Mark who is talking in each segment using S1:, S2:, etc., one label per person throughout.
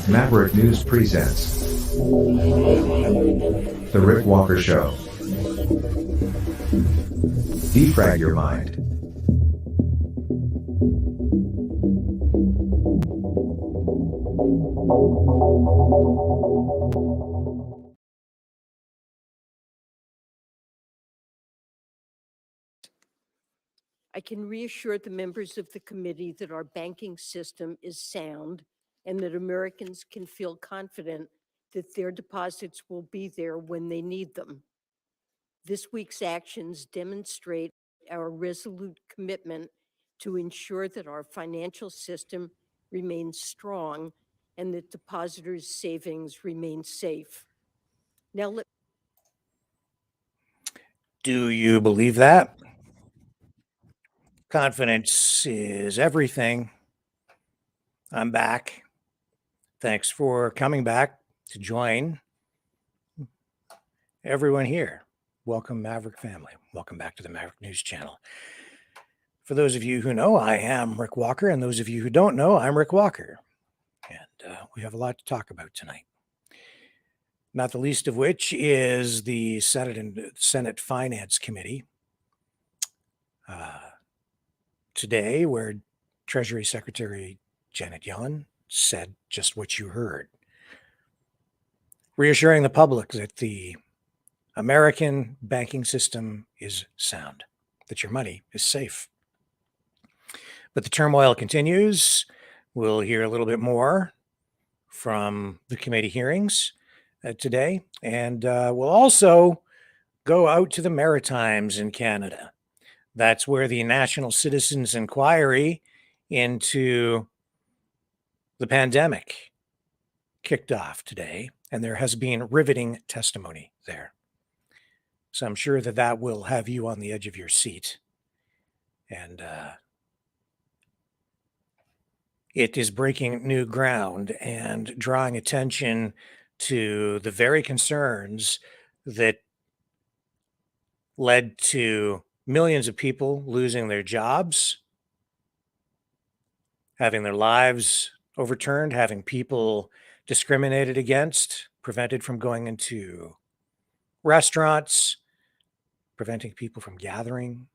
S1: Maverick News presents The Rick Walker Show. Defrag your mind.
S2: I can reassure the members of the committee that our banking system is sound and that Americans can feel confident that their deposits will be there when they need them. This week's actions demonstrate our resolute commitment to ensure that our financial system remains strong and that depositors' savings remain safe. Now,
S3: do you believe that? Confidence is everything. I'm back. Thanks for coming back to join everyone here. Welcome, Maverick family. Welcome back to the Maverick News Channel. For those of you who know, I am Rick Walker, and those of you who don't know, I'm Rick Walker. And we have a lot to talk about tonight. Not the least of which is the Senate Finance Committee. Today, where Treasury Secretary Janet Yellen said just what you heard, reassuring the public that the American banking system is sound, that your money is safe. But the turmoil continues. We'll hear a little bit more from the committee hearings today, and we'll also go out to the Maritimes in Canada. That's where the National Citizens Inquiry into the pandemic kicked off today, and there has been riveting testimony there. So I'm sure that that will have you on the edge of your seat. And it is breaking new ground and drawing attention to the very concerns that led to millions of people losing their jobs, having their lives overturned, having people discriminated against, prevented from going into restaurants, preventing people from gathering,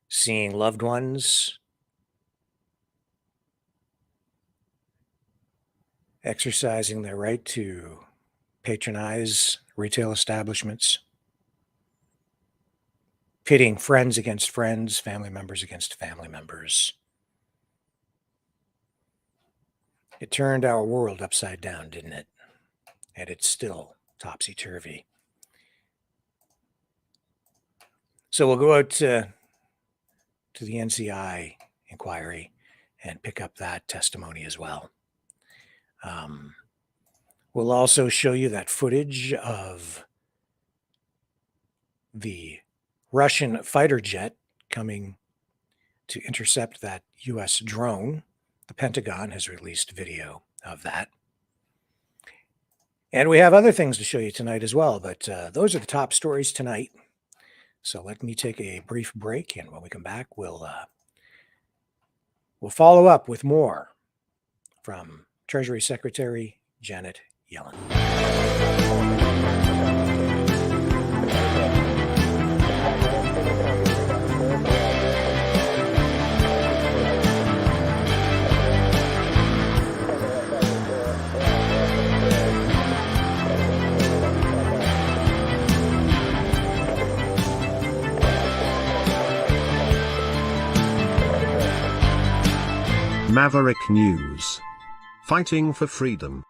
S3: seeing loved ones exercising their right to patronize retail establishments, pitting friends against friends, family members against family members. It turned our world upside down, didn't it? And it's still topsy-turvy. So we'll go out to the NCI inquiry and pick up that testimony as well. We'll also show you that footage of the Russian fighter jet coming to intercept that U.S. drone. The Pentagon has released video of that. And we have other things to show you tonight as well, but those are the top stories tonight. So let me take a brief break, and when we come back, we'll follow up with more from Treasury Secretary Janet Yellen.
S4: Maverick News. Fighting for freedom.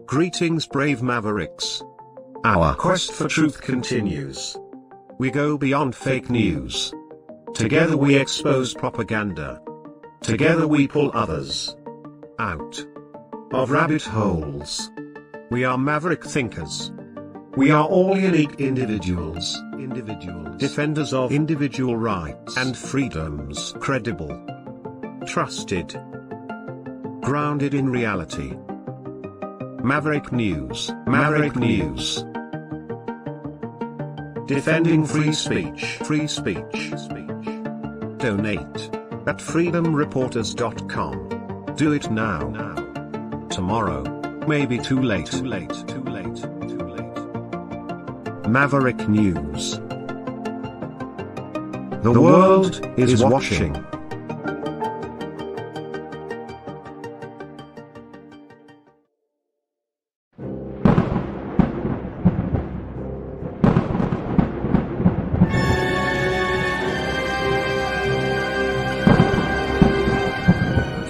S4: Greetings, brave Mavericks. Our quest for truth continues. We go beyond fake news. Together we expose propaganda. Together we pull others out of rabbit holes. We are maverick thinkers. We are all unique individuals, defenders of individual rights and freedoms, credible, trusted, grounded in reality. Maverick News. Maverick News. Defending free speech. Free speech. Donate at freedomreporters.com. Do it now. Tomorrow may be too late. Maverick News. The world is watching.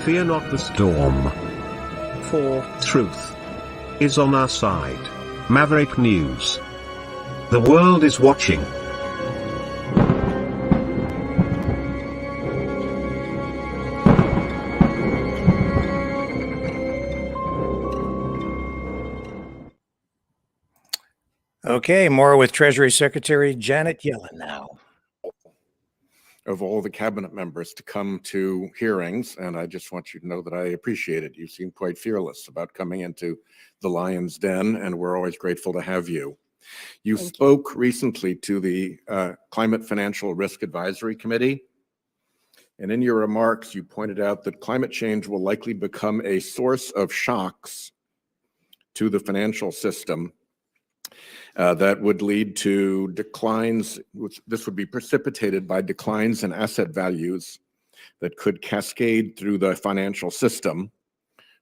S4: Fear not the storm, for truth is on our side. Maverick News. The world is watching.
S3: Okay, more with Treasury Secretary Janet Yellen now.
S5: Of all the cabinet members to come to hearings, and I just want you to know that I appreciate it. You seem quite fearless about coming into the lion's den, and we're always grateful to have you. You spoke recently to the Climate Financial Risk Advisory Committee, and in your remarks, you pointed out that climate change will likely become a source of shocks to the financial system that would lead to declines. This would be precipitated by declines in asset values that could cascade through the financial system,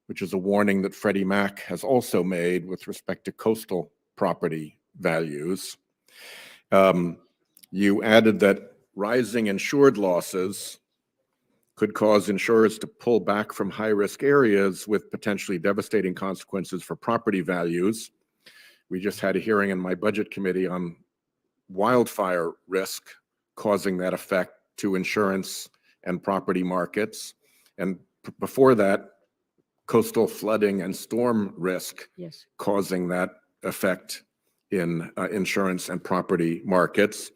S5: which is a warning that Freddie Mac has also made with respect to coastal property values. You added that rising insured losses could cause insurers to pull back from high-risk areas with potentially devastating consequences for property values. We just had a hearing in my budget committee on wildfire risk causing that effect to insurance and property markets. And before that, coastal flooding and storm risk causing that effect in insurance and property markets.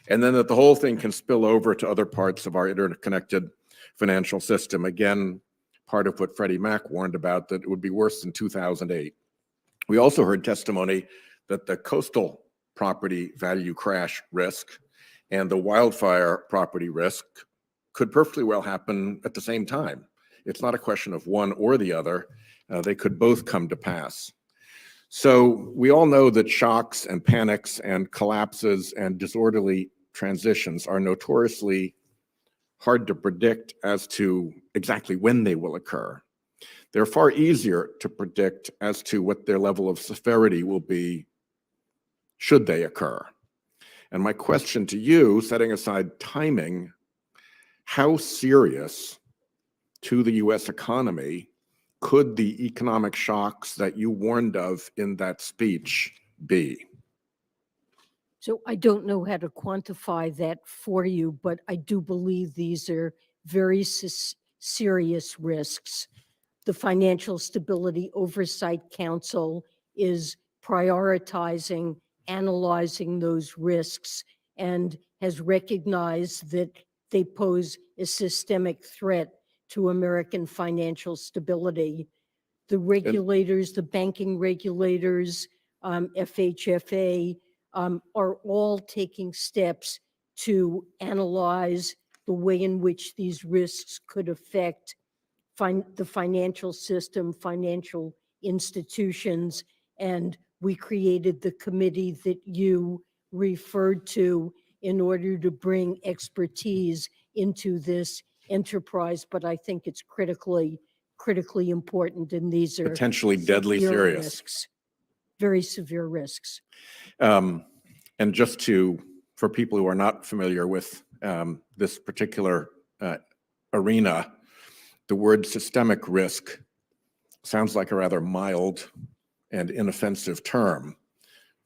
S5: And then that the whole thing can spill over to other parts of our interconnected financial system. Again, part of what Freddie Mac warned about, that it would be worse than 2008. We also heard testimony that the coastal property value crash risk and the wildfire property risk could perfectly well happen at the same time. It's not a question of one or the other. They could both come to pass. So we all know that shocks and panics and collapses and disorderly transitions are notoriously hard to predict as to exactly when they will occur. They're far easier to predict as to what their level of severity will be should they occur. And my question to you, setting aside timing, how serious to the US economy could the economic shocks that you warned of in that speech be?
S2: So I don't know how to quantify that for you, but I do believe these are very serious risks. The Financial Stability Oversight Council is prioritizing, analyzing those risks, and has recognized that they pose a systemic threat to American financial stability. The regulators, the banking regulators, FHFA, are all taking steps to analyze the way in which these risks could affect the financial system, financial institutions, and we created the committee that you referred to in order to bring expertise into this enterprise. But I think it's critically important, and these are
S5: Potentially deadly serious
S2: risks, very severe risks.
S5: And just for people who are not familiar with this particular arena, the word systemic risk sounds like a rather mild and inoffensive term,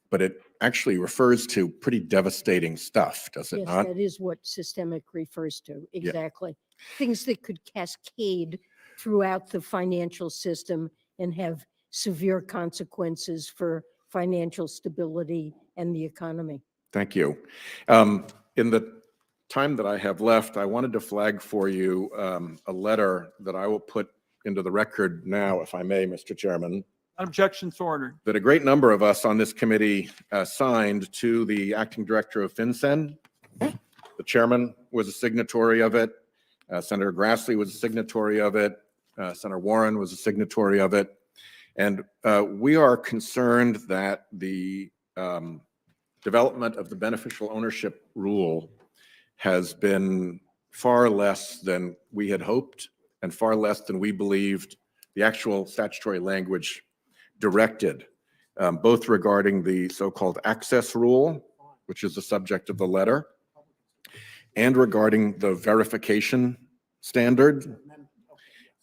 S5: but it actually refers to pretty devastating stuff, does it not?
S2: Yes, that is what systemic refers to, exactly. Yeah. Things that could cascade throughout the financial system and have severe consequences for financial stability and the economy.
S5: Thank you. In the time that I have left, I wanted to flag for you a letter that I will put into the record now, if I may, Mr. Chairman.
S6: On objection, so ordered.
S5: that a great number of us on this committee signed to the acting director of FinCEN. The chairman was a signatory of it. Senator Grassley was a signatory of it. Senator Warren was a signatory of it. And we are concerned that the development of the beneficial ownership rule has been far less than we had hoped and far less than we believed the actual statutory language directed, both regarding the so-called access rule, which is the subject of the letter, and regarding the verification standard,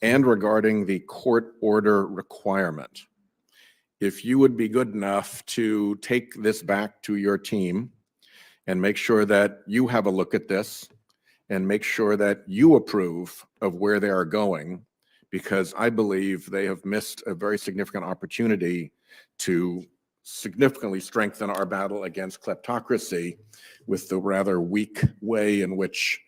S5: and regarding the court order requirement. If you would be good enough to take this back to your team and make sure that you have a look at this and make sure that you approve of where they are going, because I believe they have missed a very significant opportunity to significantly strengthen our battle against kleptocracy with the rather weak way in which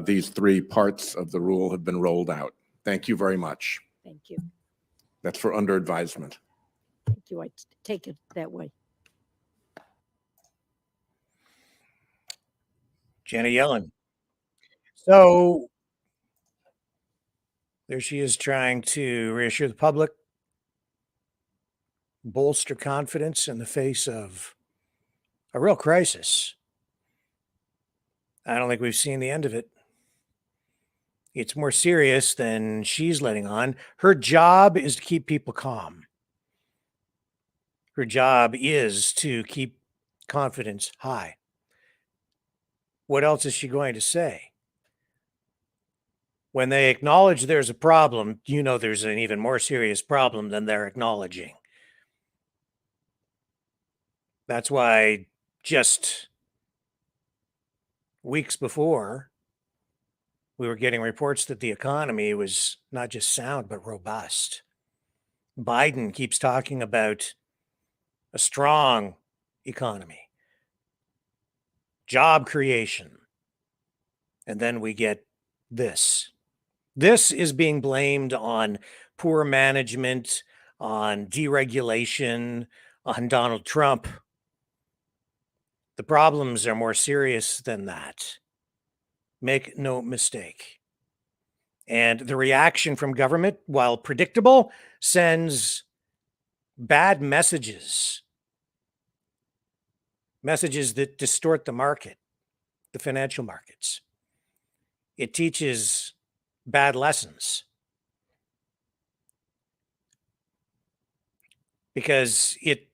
S5: these three parts of the rule have been rolled out. Thank you very much.
S2: Thank you.
S5: That's for under advisement.
S2: Thank you. I take it that way.
S3: Janet Yellen. So there she is trying to reassure the public, bolster confidence in the face of a real crisis. I don't think we've seen the end of it. It's more serious than she's letting on. Her job is to keep people calm. Her job is to keep confidence high. What else is she going to say? When they acknowledge there's a problem, you know there's an even more serious problem than they're acknowledging. That's why just weeks before, we were getting reports that the economy was not just sound, but robust. Biden keeps talking about a strong economy, job creation, and then we get this. This is being blamed on poor management, on deregulation, on Donald Trump. The problems are more serious than that. Make no mistake. And the reaction from government, while predictable, sends bad messages. Messages that distort the market, the financial markets. It teaches bad lessons. Because it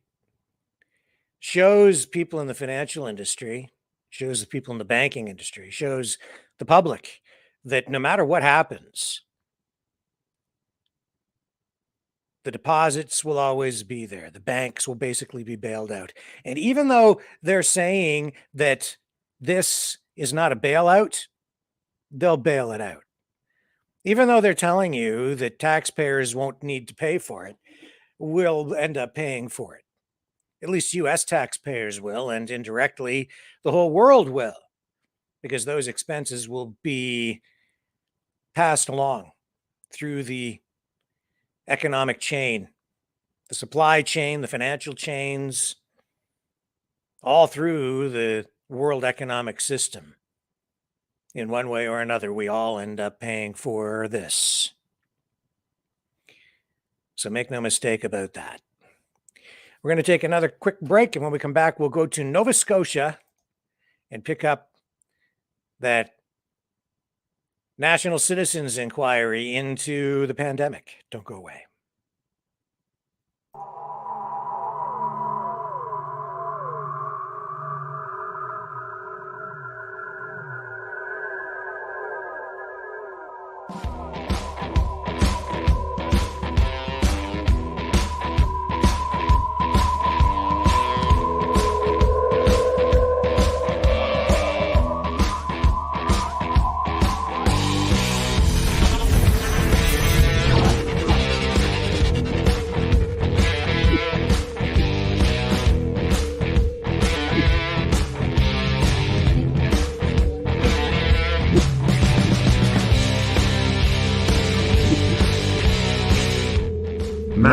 S3: shows people in the financial industry, shows the people in the banking industry, shows the public that no matter what happens, the deposits will always be there. The banks will basically be bailed out. And even though they're saying that this is not a bailout, they'll bail it out. Even though they're telling you that taxpayers won't need to pay for it, we'll end up paying for it. At least U.S. taxpayers will, and indirectly, the whole world will, because those expenses will be passed along through the economic chain, the supply chain, the financial chains, all through the world economic system. In one way or another, we all end up paying for this. So make no mistake about that. We're going to take another quick break, and when we come back, we'll go to Nova Scotia and pick up that National Citizens Inquiry into the pandemic. Don't go away.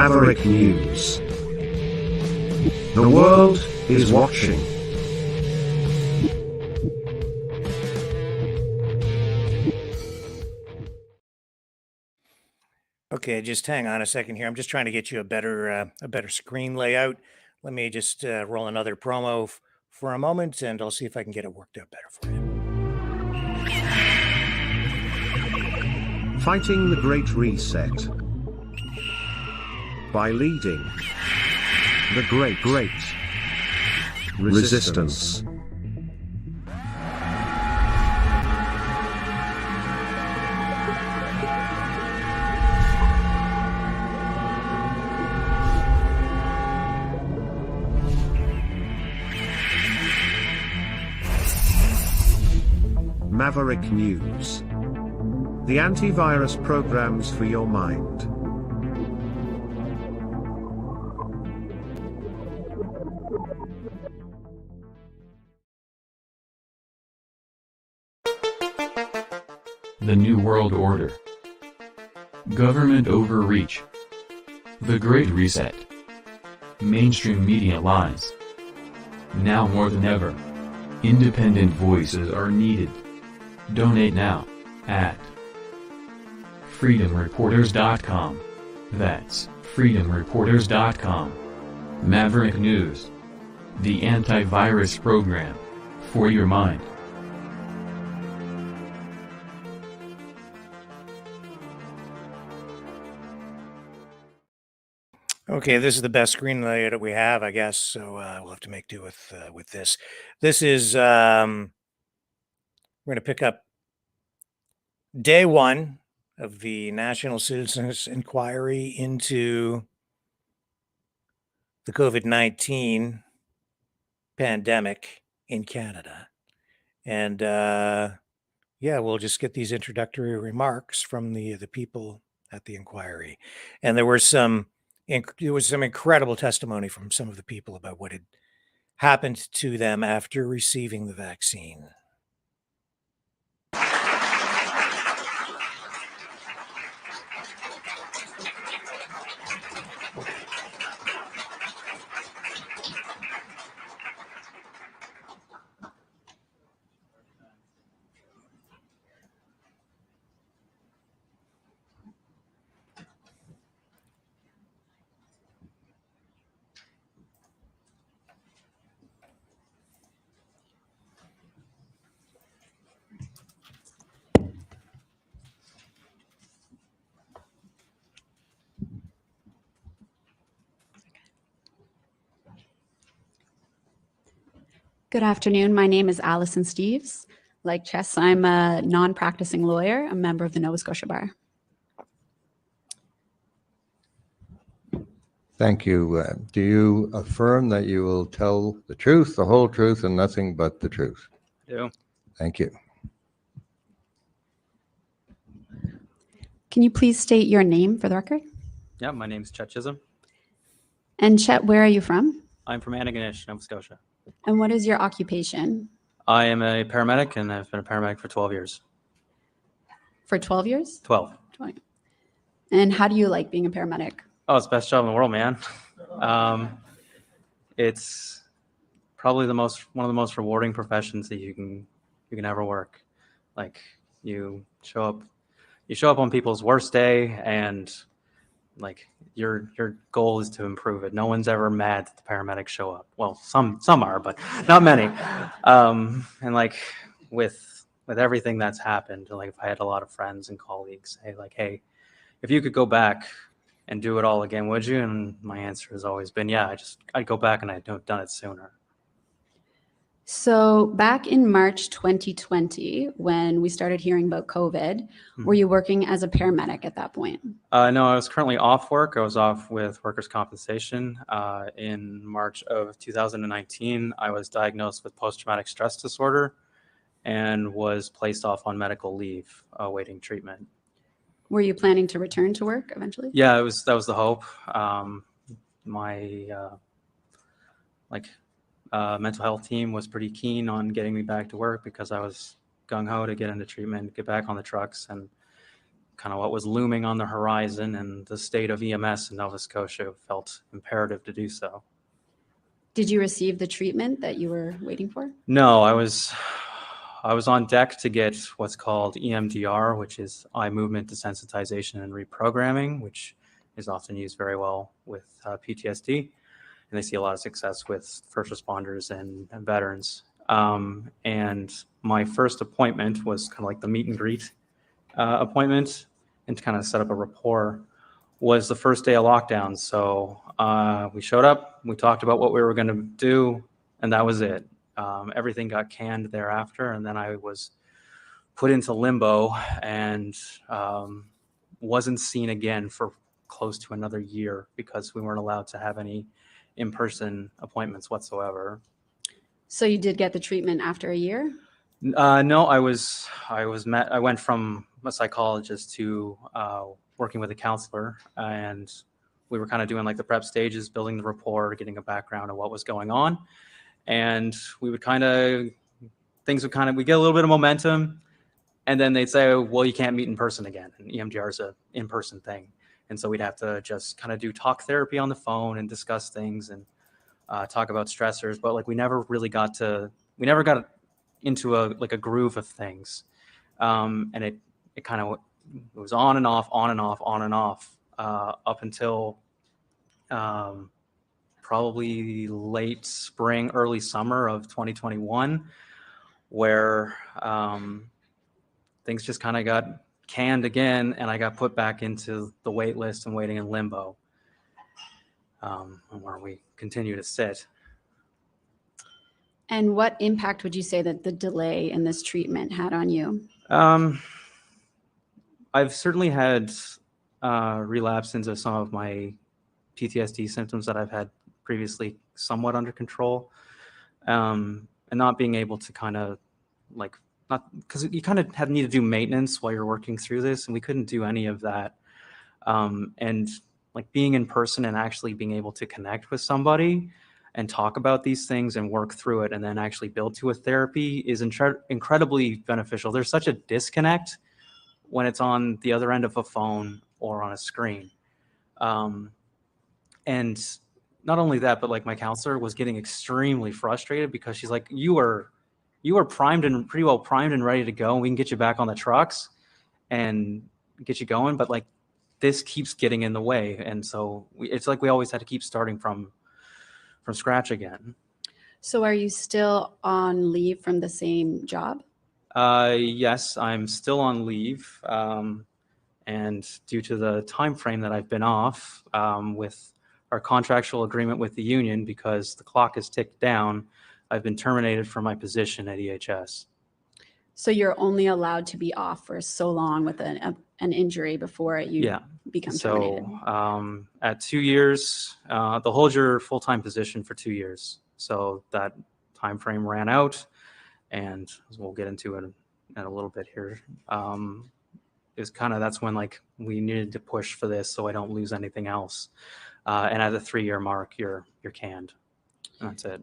S4: Maverick News. The world is watching.
S3: Okay, just hang on a second here. I'm just trying to get you a better screen layout. Let me just roll another promo for a moment, and I'll see if I can get it worked out better for you.
S4: Fighting the Great Reset. By leading the Great Resistance. Maverick News. The antivirus programs for your mind.
S6: The New World Order. Government overreach. The Great Reset. Mainstream media lies. Now more than ever, independent voices are needed. Donate now at freedomreporters.com. That's freedomreporters.com. Maverick News. The antivirus program for your mind.
S3: Okay, this is the best screen layout that we have, I guess. So we'll have to make do with this. This is we're going to pick up day one of the National Citizens Inquiry into the COVID-19 pandemic in Canada, and yeah, we'll just get these introductory remarks from the people at the inquiry, and there was some incredible testimony from some of the people about what had happened to them after receiving the vaccine.
S7: Good afternoon. My name is Allison Steves. Like Chess, I'm a non-practicing lawyer, a member of the Nova Scotia Bar.
S8: Thank you. Do you affirm that you will tell the truth, the whole truth, and nothing but the truth?
S9: I do.
S8: Thank you.
S7: Can you please state your name for the record?
S9: Yeah, my name's Chet Chisholm.
S7: And Chet, where are you from?
S9: I'm from Antigonish, Nova Scotia.
S7: And what is your occupation?
S9: I am a paramedic, and I've been a paramedic for 12 years.
S7: For 12 years?
S9: 12.
S7: 20. And how do you like being a paramedic?
S9: Oh, it's the best job in the world, man. It's probably one of the most rewarding professions that you can ever work. Like you show up on people's worst day, and like your goal is to improve it. No one's ever mad that the paramedics show up. Well, some are, but not many. And like with everything that's happened, like if I had a lot of friends and colleagues say like, hey, if you could go back and do it all again, would you? And my answer has always been, yeah, I'd go back and I'd have done it sooner.
S7: So back in March 2020, when we started hearing about COVID, were you working as a paramedic at that point?
S9: No, I was currently off work. I was off with workers' compensation. In March of 2019, I was diagnosed with post-traumatic stress disorder and was placed off on medical leave awaiting treatment.
S7: Were you planning to return to work eventually?
S9: Yeah, that was the hope. My mental health team was pretty keen on getting me back to work because I was gung-ho to get into treatment, get back on the trucks, and kind of what was looming on the horizon, and the state of EMS in Nova Scotia felt imperative to do so.
S7: Did you receive the treatment that you were waiting for?
S9: No, I was on deck to get what's called EMDR, which is eye movement desensitization and reprogramming, which is often used very well with PTSD, and they see a lot of success with first responders and veterans. And my first appointment was kind of like the meet and greet appointment, and to kind of set up a rapport, was the first day of lockdown. So we showed up, we talked about what we were going to do, and that was it. Everything got canned thereafter, and then I was put into limbo and wasn't seen again for close to another year because we weren't allowed to have any in-person appointments whatsoever.
S7: So you did get the treatment after a year?
S9: No, I went from a psychologist to working with a counselor, and we were kind of doing like the prep stages, building the rapport, getting a background of what was going on. And we would we get a little bit of momentum, and then they'd say, well, you can't meet in person again. And EMDR is an in-person thing. And so we'd have to just kind of do talk therapy on the phone and discuss things and talk about stressors. But like, we never got into a groove of things. And it was on and off up until probably late spring, early summer of 2021, where things just kind of got canned again, and I got put back into the wait list and waiting in limbo, where we continue to sit.
S7: And what impact would you say that the delay in this treatment had on you?
S9: I've certainly had relapse into some of my PTSD symptoms that I've had previously somewhat under control, and not being able to because you kind of need to do maintenance while you're working through this, and we couldn't do any of that. And like being in person and actually being able to connect with somebody and talk about these things and work through it and then actually build to a therapy is incredibly beneficial. There's such a disconnect when it's on the other end of a phone or on a screen. And not only that, but like my counselor was getting extremely frustrated because she's like, you were pretty well primed and ready to go, and we can get you back on the trucks and get you going. But like, this keeps getting in the way. And so it's like we always had to keep starting from scratch again.
S7: So are you still on leave from the same job?
S9: Yes, I'm still on leave. And due to the time frame that I've been off, with our contractual agreement with the union, because the clock has ticked down, I've been terminated from my position at EHS.
S7: So you're only allowed to be off for so long with an injury before you become terminated?
S9: So at 2 years, they'll hold your full-time position for 2 years. So that time frame ran out, and we'll get into it in a little bit here. That's when like we needed to push for this so I don't lose anything else. And at the 3-year mark, you're canned. And that's it.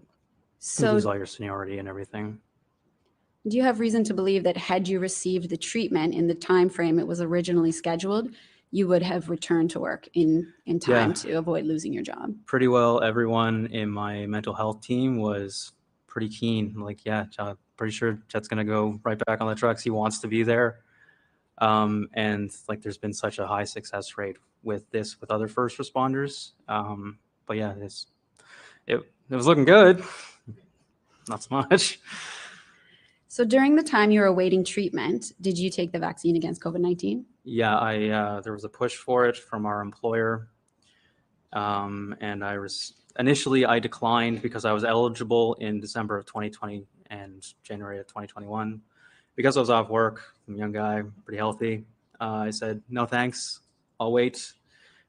S9: So you lose all your seniority and everything.
S7: Do you have reason to believe that had you received the treatment in the time frame it was originally scheduled, you would have returned to work in time to avoid losing your job?
S9: Pretty well everyone in my mental health team was pretty keen. Like, pretty sure Chet's going to go right back on the trucks. He wants to be there. And like, there's been such a high success rate with other first responders. But yeah, it was looking good. Not so much.
S7: So during the time you were awaiting treatment, did you take the vaccine against COVID-19?
S9: Yeah, there was a push for it from our employer. And initially I declined because I was eligible in December of 2020 and January of 2021. Because I was off work, I'm a young guy, pretty healthy. I said, no, thanks. I'll wait.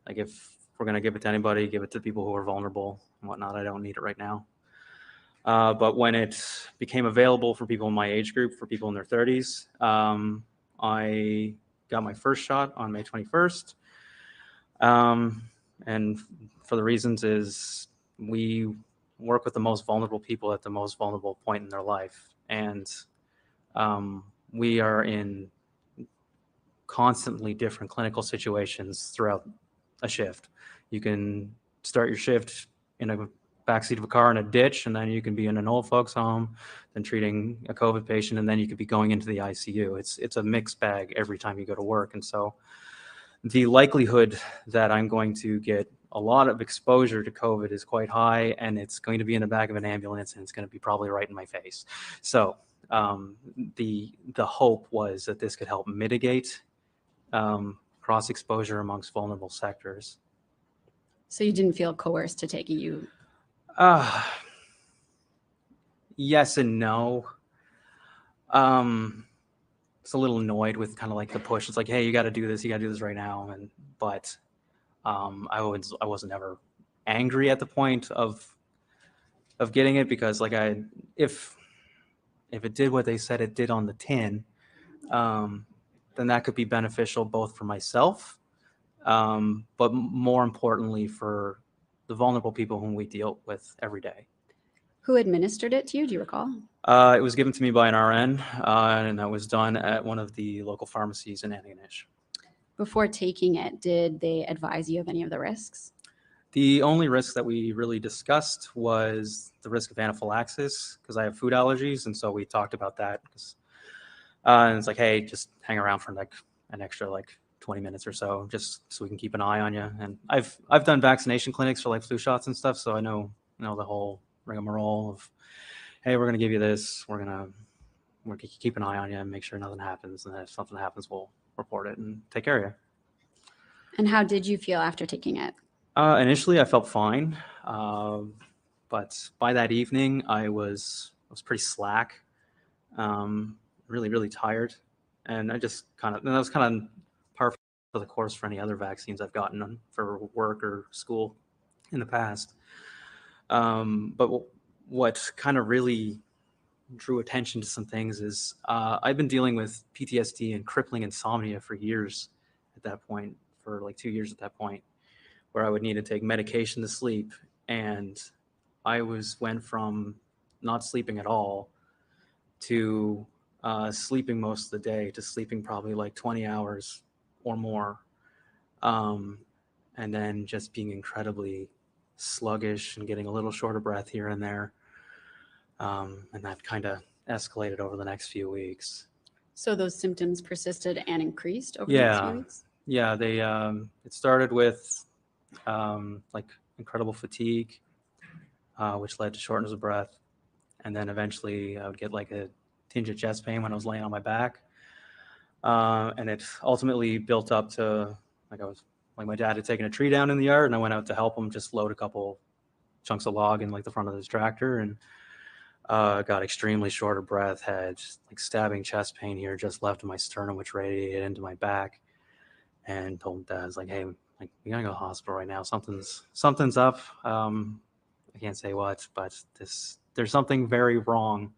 S9: Like, if we're going to give it to anybody, give it to people who are vulnerable and whatnot. I don't need it right now. But when it became available for people in my age group, for people in their 30s, I got my first shot on May 21st. And for the reasons is we work with the most vulnerable people at the most vulnerable point in their life. And we are in constantly different clinical situations throughout a shift. You can start your shift in a backseat of a car in a ditch, and then you can be in an old folks home, then treating a COVID patient, and then you could be going into the ICU. It's a mixed bag every time you go to work. And so the likelihood that I'm going to get a lot of exposure to COVID is quite high, and it's going to be in the back of an ambulance, and it's going to be probably right in my face. So the hope was that this could help mitigate cross exposure amongst vulnerable sectors.
S7: So you didn't feel coerced to take you?
S9: Yes and no. It's a little annoyed with kind of like the push. It's like, hey, you got to do this. You got to do this right now. But I wasn't ever angry at the point of getting it, because like if it did what they said it did on the tin, then that could be beneficial both for myself, but more importantly for the vulnerable people whom we deal with every day.
S7: Who administered it to you? Do you recall?
S9: It was given to me by an RN, and that was done at one of the local pharmacies in Antigonish.
S7: Before taking it, did they advise you of any of the risks?
S9: The only risk that we really discussed was the risk of anaphylaxis, because I have food allergies, and so we talked about that. And it's like, hey, just hang around for like an extra 20 minutes or so, just so we can keep an eye on you. And I've done vaccination clinics for like flu shots and stuff, so I know the whole rigmarole of, hey, we're gonna give you this, we're gonna keep an eye on you and make sure nothing happens, and then if something happens, we'll report it and take care of you.
S7: And how did you feel after taking it?
S9: Initially, I felt fine, but by that evening, I was pretty slack, really, really tired, and I just that was kind of par for the course for any other vaccines I've gotten for work or school in the past. But what kind of really drew attention to some things is I've been dealing with PTSD and crippling insomnia for years at that point, for like 2 years at that point, where I would need to take medication to sleep. And I went from not sleeping at all to sleeping most of the day to sleeping probably like 20 hours or more. And then just being incredibly sluggish and getting a little short of breath here and there. And that kind of escalated over the next few weeks.
S7: So those symptoms persisted and increased over the next few weeks?
S9: Yeah, they it started with like incredible fatigue, which led to shortness of breath. And then eventually I would get like a tinge of chest pain when I was laying on my back. And it ultimately built up to my dad had taken a tree down in the yard, and I went out to help him just load a couple chunks of log in like the front of his tractor, and got extremely short of breath, had like stabbing chest pain here just left of my sternum, which radiated into my back, and told Dad, like, hey, like, we gotta go to the hospital right now. Something's up. I can't say what, but there's something very wrong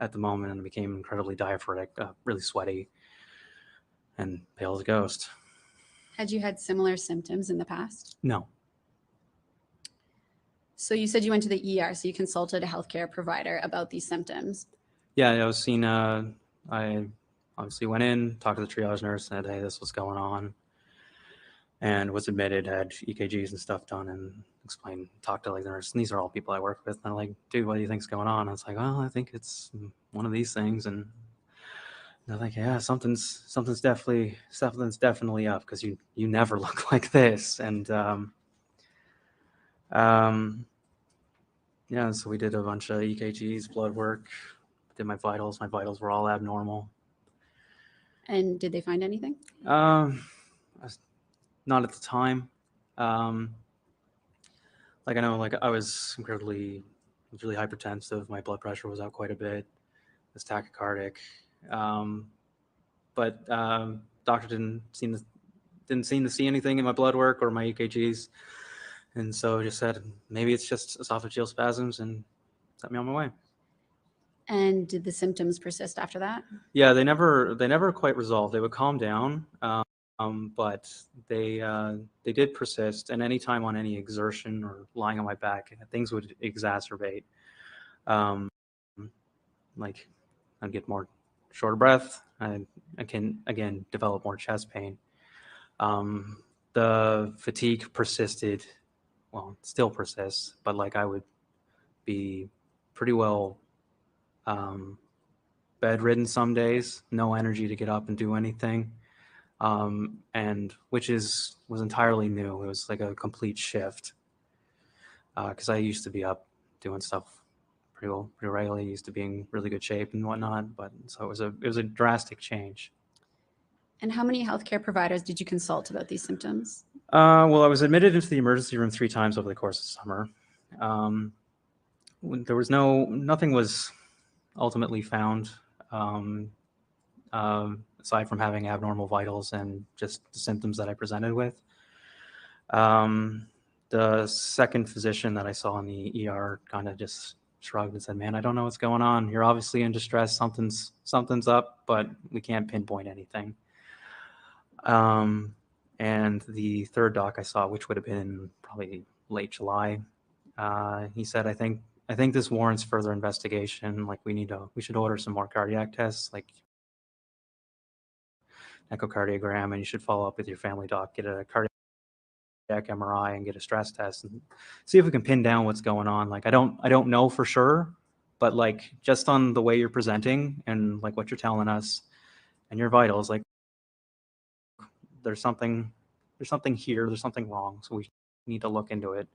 S9: at the moment. And I became incredibly diaphoretic, really sweaty, and pale as a ghost.
S7: Had you had similar symptoms in the past?
S9: No.
S7: So you said you went to the ER, so you consulted a healthcare provider about these symptoms.
S9: Yeah, I was seen. I obviously went in, talked to the triage nurse, said, hey, this was going on, and was admitted, had EKGs and stuff done, and talked to like the nurse. And these are all people I work with. And they're like, dude, what do you think's going on? And it's like, well, I think it's one of these things. And they're like, yeah, something's definitely up, because you never look like this. And yeah, so we did a bunch of EKGs, blood work, did my vitals. My vitals were all abnormal.
S7: And did they find anything?
S9: Not at the time. Like I know, like I was really hypertensive. My blood pressure was out quite a bit. I was tachycardic. But doctor didn't seem to see anything in my blood work or my EKGs, and so just said maybe it's just esophageal spasms, and set me on my way.
S7: And did the symptoms persist after that?
S9: Yeah, they never quite resolved. They would calm down, but they did persist. And anytime on any exertion or lying on my back, things would exacerbate. Like I'd get more short of breath. I can, again, develop more chest pain. The fatigue persisted, well, it still persists, but like I would be pretty well bedridden some days, no energy to get up and do anything. And which was entirely new. It was like a complete shift. Because I used to be up doing stuff pretty regularly, used to be in really good shape and whatnot. But so it was a drastic change.
S7: And how many healthcare providers did you consult about these symptoms?
S9: Well, I was admitted into the emergency room 3 times over the course of summer. There was nothing was ultimately found, aside from having abnormal vitals and just the symptoms that I presented with. The second physician that I saw in the ER kind of just shrugged and said, "Man, I don't know what's going on. You're obviously in distress. Something's up, but we can't pinpoint anything." And the third doc I saw, which would have been probably late July, he said, I think this warrants further investigation. Like we should order some more cardiac tests, like echocardiogram, and you should follow up with your family doc, get a cardiac MRI and get a stress test and see if we can pin down what's going on. Like I don't know for sure, but like just on the way you're presenting and like what you're telling us and your vitals, like there's something here, there's something wrong, so we need to look into it.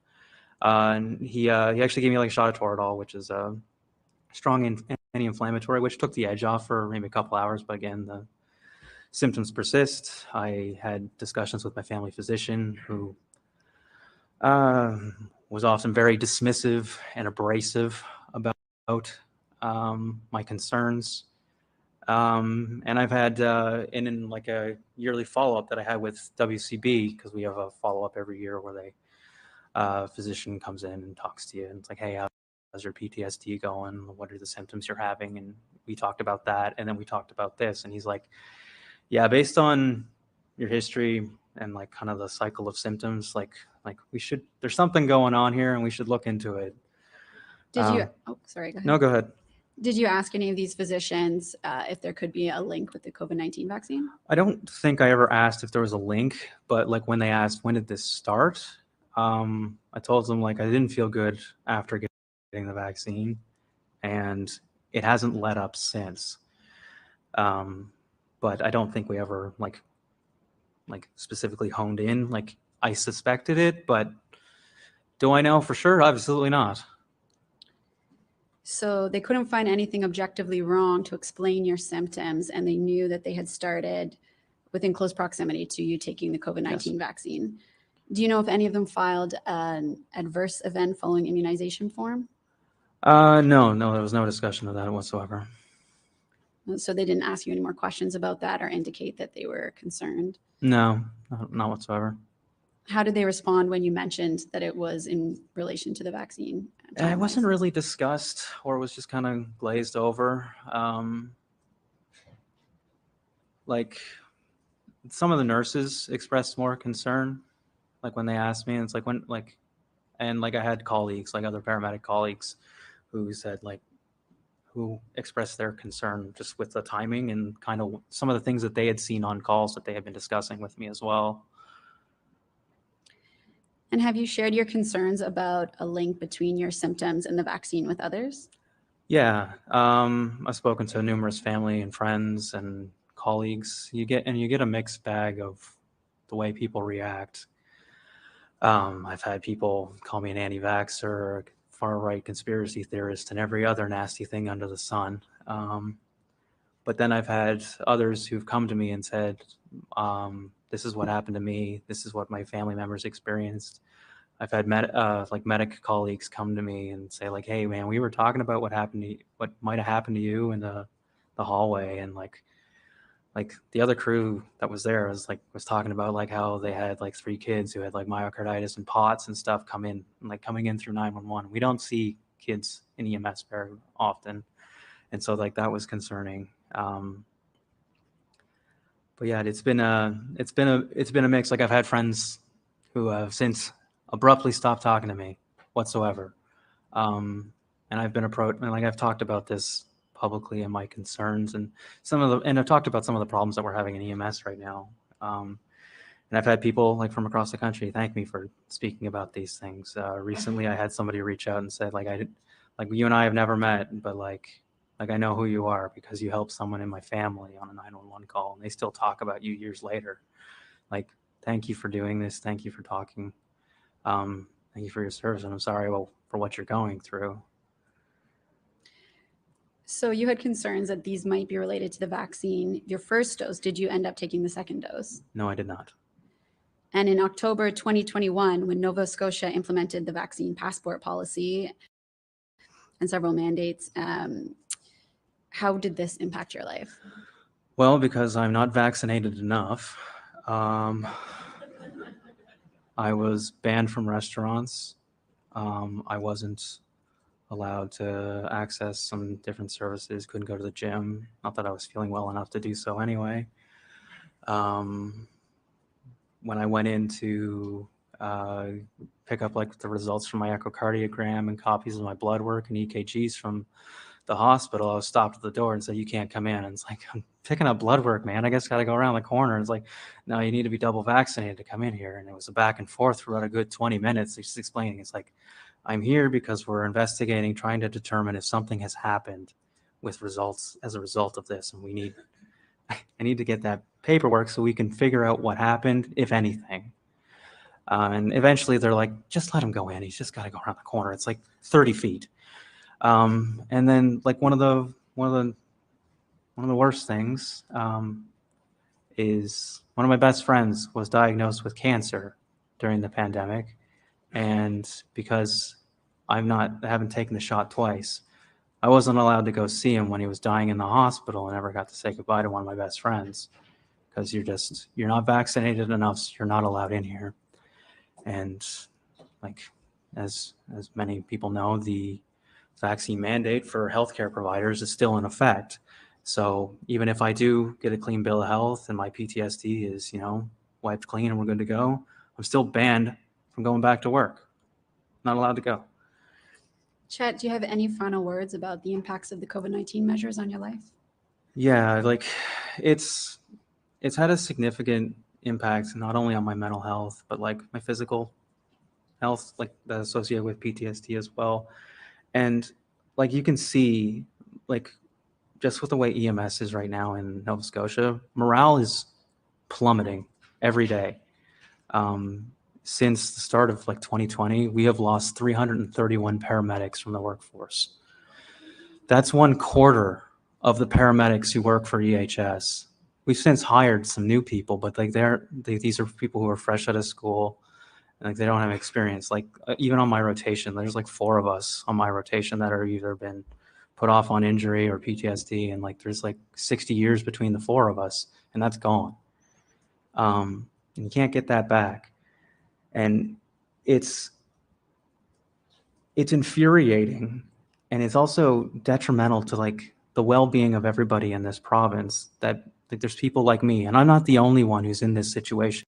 S9: And he actually gave me like a shot of Toradol, which is a strong anti-inflammatory, which took the edge off for maybe a couple hours, but again, the symptoms persist. I had discussions with my family physician, who was often very dismissive and abrasive about my concerns. And I've had, in like a yearly follow-up that I had with WCB, because we have a follow-up every year where physician comes in and talks to you, and it's like, hey, how's your PTSD going? What are the symptoms you're having? And we talked about that, and then we talked about this, and he's like, yeah, based on your history and like kind of the cycle of symptoms, like there's something going on here, and we should look into it.
S7: Did you? Oh, sorry. Go ahead.
S9: No, go ahead.
S7: Did you ask any of these physicians if there could be a link with the COVID-19 vaccine?
S9: I don't think I ever asked if there was a link, but like when they asked, when did this start? I told them like I didn't feel good after getting the vaccine, and it hasn't let up since. But I don't think we ever like specifically honed in. Like I suspected it, but do I know for sure? Absolutely not.
S7: So they couldn't find anything objectively wrong to explain your symptoms, and they knew that they had started within close proximity to you taking the COVID-19 vaccine. Do you know if any of them filed an adverse event following immunization form?
S9: No, there was no discussion of that whatsoever.
S7: So they didn't ask you any more questions about that or indicate that they were concerned?
S9: No, not whatsoever.
S7: How did they respond when you mentioned that it was in relation to the vaccine?
S9: It wasn't really discussed, or it was just kind of glazed over. Like some of the nurses expressed more concern, like when they asked me, and it's like and like I had colleagues, like other paramedic colleagues, who said who expressed their concern just with the timing and kind of some of the things that they had seen on calls that they had been discussing with me as well.
S7: And have you shared your concerns about a link between your symptoms and the vaccine with others?
S9: Yeah, I've spoken to numerous family and friends and colleagues. You get a mixed bag of the way people react. I've had people call me an anti-vaxxer, far-right conspiracy theorist, and every other nasty thing under the sun. But then I've had others who've come to me and said, this is what happened to me. This is what my family members experienced. I've had medic colleagues come to me and say like, hey man, we were talking about what might have happened to you in the hallway. And like the other crew that was there was talking about like how they had like 3 kids who had like myocarditis and POTS and stuff coming in through 911. We don't see kids in EMS very often. And so like that was concerning. But yeah, it's been a mix. Like I've had friends who have since abruptly stopped talking to me whatsoever. And I've been approached, and like I've talked about this publicly and my concerns and and I've talked about some of the problems that we're having in EMS right now. And I've had people like from across the country thank me for speaking about these things. Recently, I had somebody reach out and said, like, like you and I have never met, but like I know who you are because you helped someone in my family on a 911 call, and they still talk about you years later. Like, thank you for doing this. Thank you for talking. Thank you for your service, and I'm sorry for what you're going through.
S7: So you had concerns that these might be related to the vaccine. Your first dose, did you end up taking the second dose?
S9: No, I did not.
S7: And in October 2021, when Nova Scotia implemented the vaccine passport policy and several mandates, how did this impact your life?
S9: Well, because I'm not vaccinated enough. I was banned from restaurants. I wasn't allowed to access some different services, couldn't go to the gym. Not that I was feeling well enough to do so anyway. When I went in to pick up like the results from my echocardiogram and copies of my blood work and EKGs from the hospital, I was stopped at the door and said, "You can't come in." And it's like, I'm picking up blood work, man. I guess got to go around the corner. It's like, no, you need to be double vaccinated to come in here. And it was a back and forth for about a good 20 minutes. He's explaining, it's like, I'm here because we're investigating, trying to determine if something has happened with results as a result of this. And I need to get that paperwork so we can figure out what happened, if anything. And eventually they're like, just let him go in. He's just got to go around the corner. It's like 30 feet. And then like one of the worst things is one of my best friends was diagnosed with cancer during the pandemic. And because I haven't taken the shot twice, I wasn't allowed to go see him when he was dying in the hospital, and never got to say goodbye to one of my best friends because you're not vaccinated enough, so you're not allowed in here. And like, as many people know, the vaccine mandate for healthcare providers is still in effect. So even if I do get a clean bill of health and my PTSD is, wiped clean and we're good to go, I'm still banned from going back to work. Not allowed to go.
S7: Chet, do you have any final words about the impacts of the COVID-19 measures on your life?
S9: Yeah, like it's had a significant impact, not only on my mental health, but like my physical health, like that associated with PTSD as well. And like you can see, like just with the way EMS is right now in Nova Scotia, morale is plummeting every day. Since the start of like 2020, we have lost 331 paramedics from the workforce. That's 1/4 of the paramedics who work for EHS. We've since hired some new people, but like these are people who are fresh out of school, and like they don't have experience. Like even on my rotation, there's like 4 of us on my rotation that are either been put off on injury or PTSD, and like there's like 60 years between the 4 of us, and that's gone. And you can't get that back. And it's infuriating, and it's also detrimental to like the well-being of everybody in this province, that like, there's people like me, and I'm not the only one who's in this situation,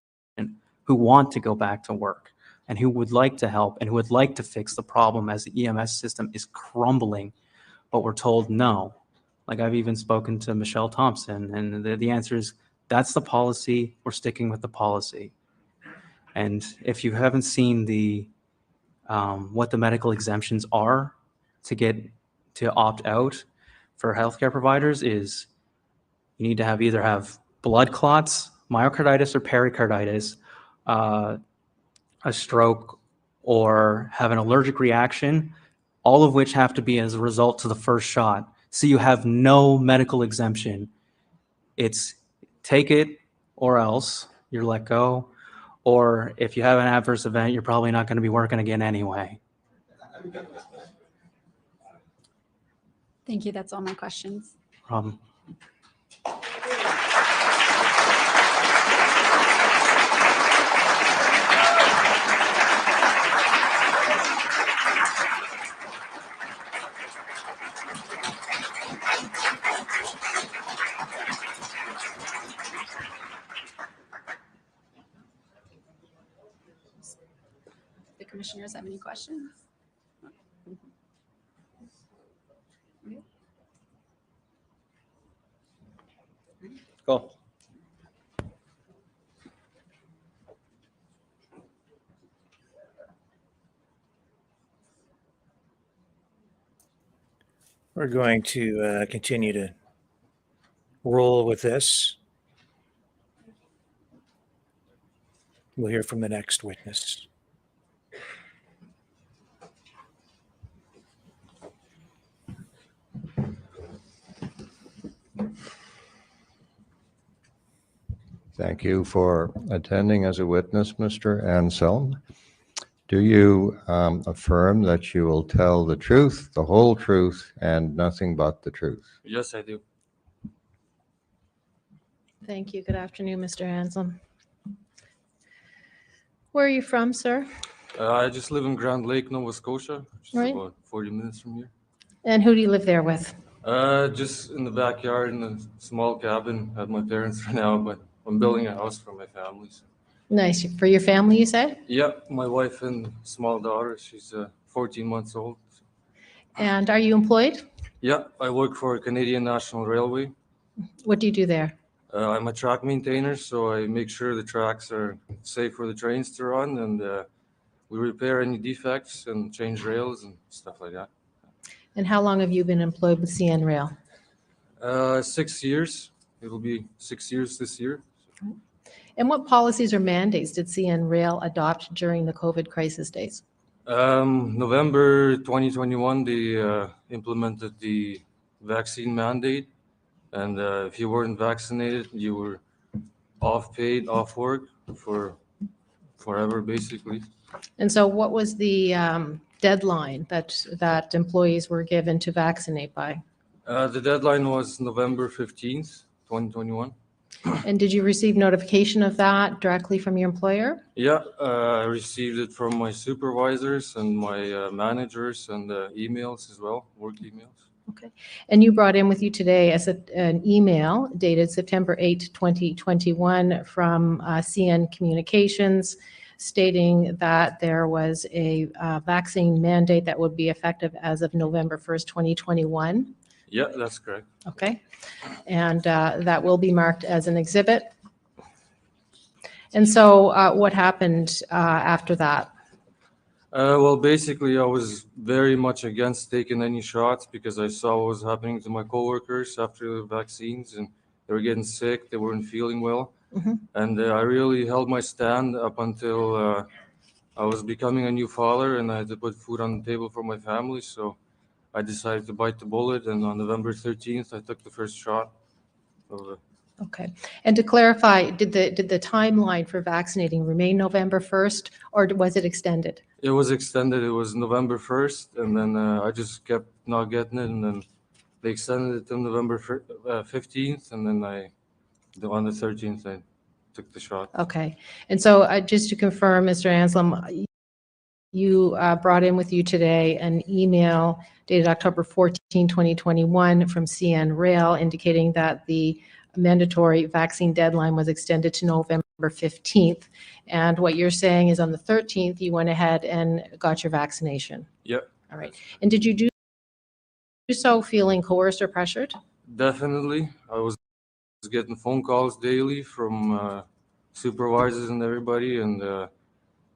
S9: who want to go back to work and who would like to help and who would like to fix the problem as the EMS system is crumbling, but we're told no. Like I've even spoken to Michelle Thompson, and the answer is, that's the policy, we're sticking with the policy. And if you haven't seen what the medical exemptions are to opt out for healthcare providers, is you need to either have blood clots, myocarditis or pericarditis, a stroke, or have an allergic reaction, all of which have to be as a result to the first shot. So you have no medical exemption. It's take it or else you're let go. Or if you have an adverse event, you're probably not going to be working again anyway.
S7: Thank you. That's all my questions.
S9: Problem.
S7: The commissioners have any questions?
S9: Go.
S3: We're going to continue to roll with this. We'll hear from the next witness.
S8: Thank you for attending as a witness, Mr. Outsell. Do you affirm that you will tell the truth, the whole truth, and nothing but the truth?
S9: Yes, I do.
S10: Thank you. Good afternoon, Mr. Hanselm. Where are you from, sir?
S11: I just live in Grand Lake, Nova Scotia, which is
S10: Right.
S11: about 40 minutes from here.
S10: And who do you live there with?
S11: Just in the backyard in a small cabin at my parents for now, but I'm building a house for my family. So.
S10: Nice. For your family, you said?
S11: Yeah, my wife and small daughter, she's 14 months old.
S10: And are you employed?
S11: Yeah, I work for Canadian National Railway.
S10: What do you do there?
S11: I'm a track maintainer, so I make sure the tracks are safe for the trains to run, and we repair any defects and change rails and stuff like that.
S10: And how long have you been employed with CN Rail?
S11: 6 years. It'll be 6 years this year.
S10: And what policies or mandates did CN Rail adopt during the COVID crisis days?
S11: November 2021, they implemented the vaccine mandate. And if you weren't vaccinated, you were off paid, off work for forever, basically.
S10: And so what was the deadline that employees were given to vaccinate by?
S11: The deadline was November 15th, 2021.
S10: And did you receive notification of that directly from your employer?
S11: Yeah, I received it from my supervisors and my managers and emails as well, work emails.
S10: Okay. And you brought in with you today an email dated September 8, 2021 from CN Communications stating that there was a vaccine mandate that would be effective as of November 1st, 2021.
S11: Yeah, that's correct.
S10: Okay. And that will be marked as an exhibit. And so what happened after that?
S11: Well, basically, I was very much against taking any shots because I saw what was happening to my coworkers after the vaccines, and they were getting sick, they weren't feeling well.
S10: Mm-hmm.
S11: And I really held my stand up until I was becoming a new father and I had to put food on the table for my family. So I decided to bite the bullet, and on November 13th, I took the first shot.
S10: Okay. And to clarify, did the timeline for vaccinating remain November 1st, or was it extended?
S11: It was extended. It was November 1st, and then I just kept not getting it, and then they extended it to November 15th, and then on the 13th, I took the shot.
S10: Okay. And so just to confirm, Mr. Outsell, you brought in with you today an email dated October 14, 2021 from CN Rail indicating that the mandatory vaccine deadline was extended to November 15th. And what you're saying is on the 13th, you went ahead and got your vaccination.
S11: Yep.
S10: All right. And did you do so feeling coerced or pressured?
S11: Definitely. I was getting phone calls daily from supervisors and everybody, and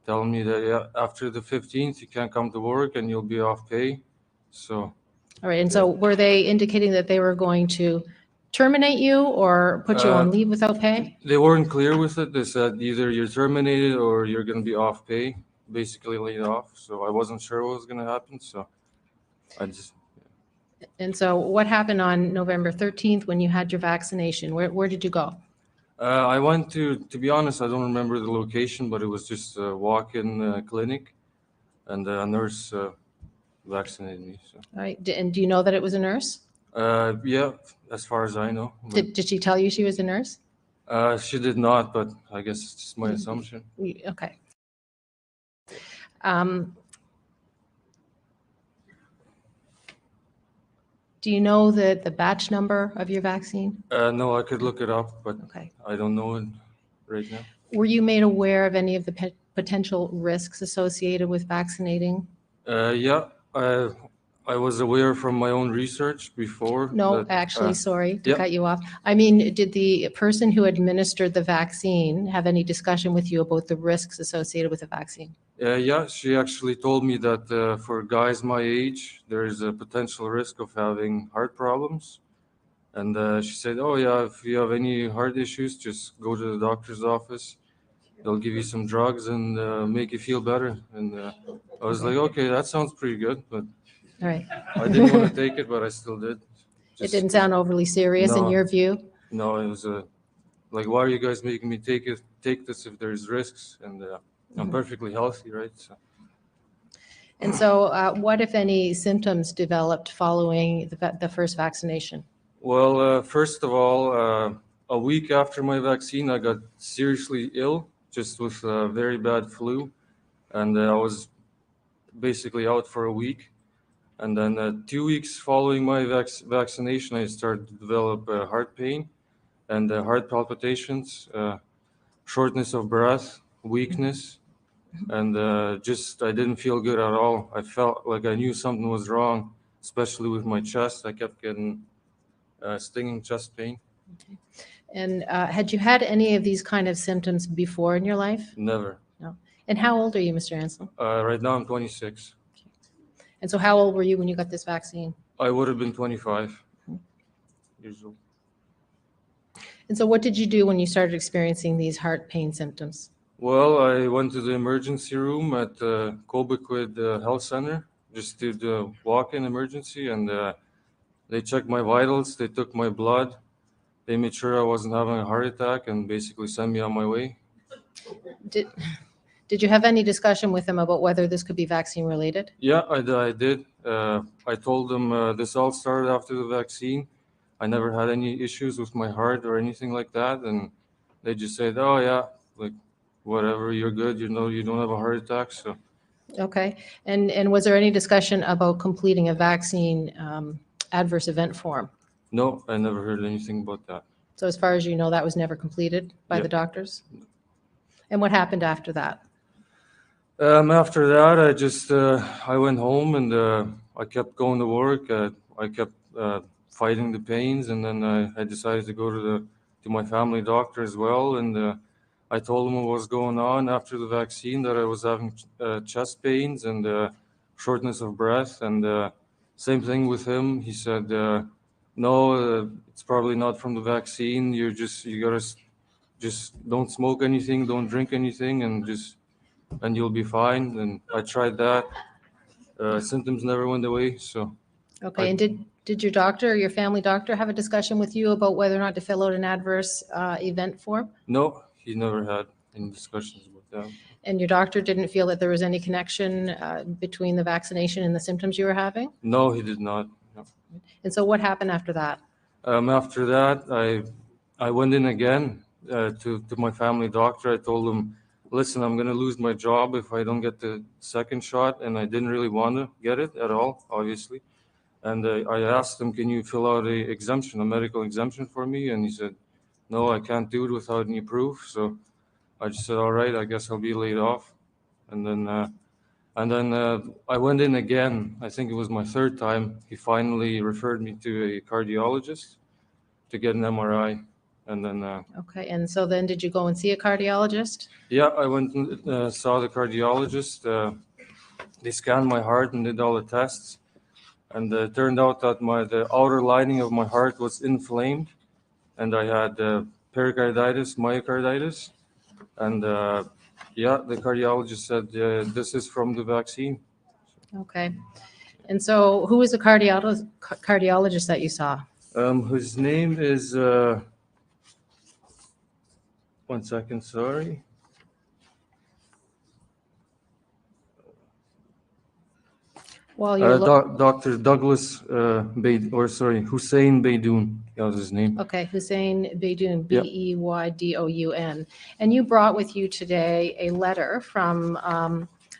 S11: telling me that after the 15th, you can't come to work and you'll be off pay. So.
S10: All right. And so were they indicating that they were going to terminate you or put you on leave without pay?
S11: They weren't clear with it. They said either you're terminated or you're going to be off pay, basically laid off. So I wasn't sure what was going to happen. So I just.
S10: And so what happened on November 13th when you had your vaccination? Where did you go?
S11: I went to be honest, I don't remember the location, but it was just a walk-in clinic, and a nurse vaccinated me. So.
S10: All right. And do you know that it was a nurse?
S11: Yeah, as far as I know.
S10: Did she tell you she was a nurse?
S11: She did not, but I guess it's just my assumption.
S10: Okay. Do you know the batch number of your vaccine?
S11: No, I could look it up, but
S10: Okay.
S11: I don't know it right now.
S10: Were you made aware of any of the potential risks associated with vaccinating?
S11: Yeah, I was aware from my own research before.
S10: No,
S11: that,
S10: actually, sorry to
S11: yep.
S10: cut you off. I mean, did the person who administered the vaccine have any discussion with you about the risks associated with the vaccine?
S11: Yeah, she actually told me that for guys my age, there is a potential risk of having heart problems. And she said, oh, yeah, if you have any heart issues, just go to the doctor's office. They'll give you some drugs and make you feel better. And I was like, okay, that sounds pretty good. But
S10: All right.
S11: I didn't want to take it, but I still did.
S10: It didn't sound overly serious in
S11: No.
S10: your view?
S11: No, it was like, why are you guys making me take this if there's risks? And I'm perfectly healthy, right? So.
S10: And so what, if any, symptoms developed following the first vaccination?
S11: Well, first of all, a week after my vaccine, I got seriously ill, just with a very bad flu. And I was basically out for a week. And then 2 weeks following my vaccination, I started to develop heart pain and heart palpitations, shortness of breath, weakness, and just I didn't feel good at all. I felt like I knew something was wrong, especially with my chest. I kept getting stinging chest pain.
S10: And had you had any of these kind of symptoms before in your life?
S11: Never.
S10: No. And how old are you, Mr. Ansel?
S11: Right now I'm 26.
S10: And so how old were you when you got this vaccine?
S11: I would have been 25 years old.
S10: And so what did you do when you started experiencing these heart pain symptoms?
S11: Well, I went to the emergency room at Cobequid Health Center, just did a walk-in emergency, and they checked my vitals, they took my blood, they made sure I wasn't having a heart attack, and basically sent me on my way.
S10: Did you have any discussion with them about whether this could be vaccine related?
S11: Yeah, I did. I told them this all started after the vaccine. I never had any issues with my heart or anything like that, and they just said, oh yeah, like whatever, you're good, you know, you don't have a heart attack. So
S10: Okay. And was there any discussion about completing a vaccine adverse event form?
S11: no, I never heard anything about that.
S10: So as far as you know, that was never completed by
S11: Yep.
S10: the doctors? And what happened after that?
S11: After that, I just I went home and I kept going to work. I kept fighting the pains, and then I decided to go to my family doctor as well. And I told him what was going on after the vaccine, that I was having chest pains and shortness of breath. And same thing with him. He said, no, it's probably not from the vaccine. You gotta just don't smoke anything, don't drink anything, and you'll be fine. And I tried that. Symptoms never went away. So
S10: Okay, and did your doctor or your family doctor have a discussion with you about whether or not to fill out an adverse event form?
S11: no, he never had any discussions about that.
S10: And your doctor didn't feel that there was any connection between the vaccination and the symptoms you were having?
S11: No, he did not. No.
S10: And so what happened after that?
S11: After that, I went in again to my family doctor. I told him, listen, I'm going to lose my job if I don't get the second shot. And I didn't really want to get it at all, obviously. And I asked him, can you fill out a medical exemption for me? And he said, no, I can't do it without any proof. So I just said, all right, I guess I'll be laid off. And then I went in again. I think it was my third time. He finally referred me to a cardiologist to get an MRI. And then
S10: Okay, and so then did you go and see a cardiologist?
S11: yeah, I went and saw the cardiologist. They scanned my heart and did all the tests. And it turned out that the outer lining of my heart was inflamed, and I had pericarditis, myocarditis. And yeah, the cardiologist said this is from the vaccine.
S10: Okay. And so who was the cardiologist that you saw?
S11: His name is, one second, sorry.
S10: Well, you're
S11: Dr. Douglas Hussein Beydoun, that was his name.
S10: Okay, Hussein Beydoun,
S11: Yep.
S10: Beydoun. And you brought with you today a letter from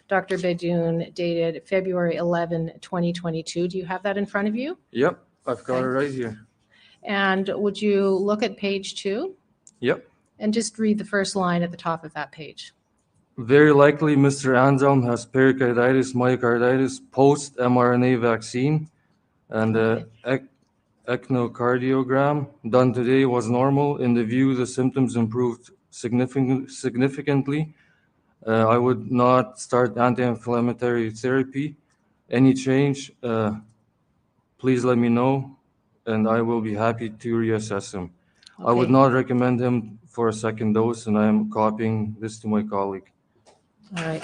S10: Dr. Beydoun dated February 11, 2022. Do you have that in front of you?
S11: Yep, I've got
S10: Okay.
S11: it right here.
S10: And would you look at page 2
S11: Yep.
S10: and just read the first line at the top of that page?
S11: very likely Mr. Anselm has pericarditis, myocarditis, post-mRNA vaccine, and the echocardiogram done today was normal. In the view, the symptoms improved significantly. I would not start anti-inflammatory therapy. Any change, please let me know, and I will be happy to reassess him. I would
S10: Okay.
S11: not recommend him for a second dose, and I am copying this to my colleague.
S10: All right.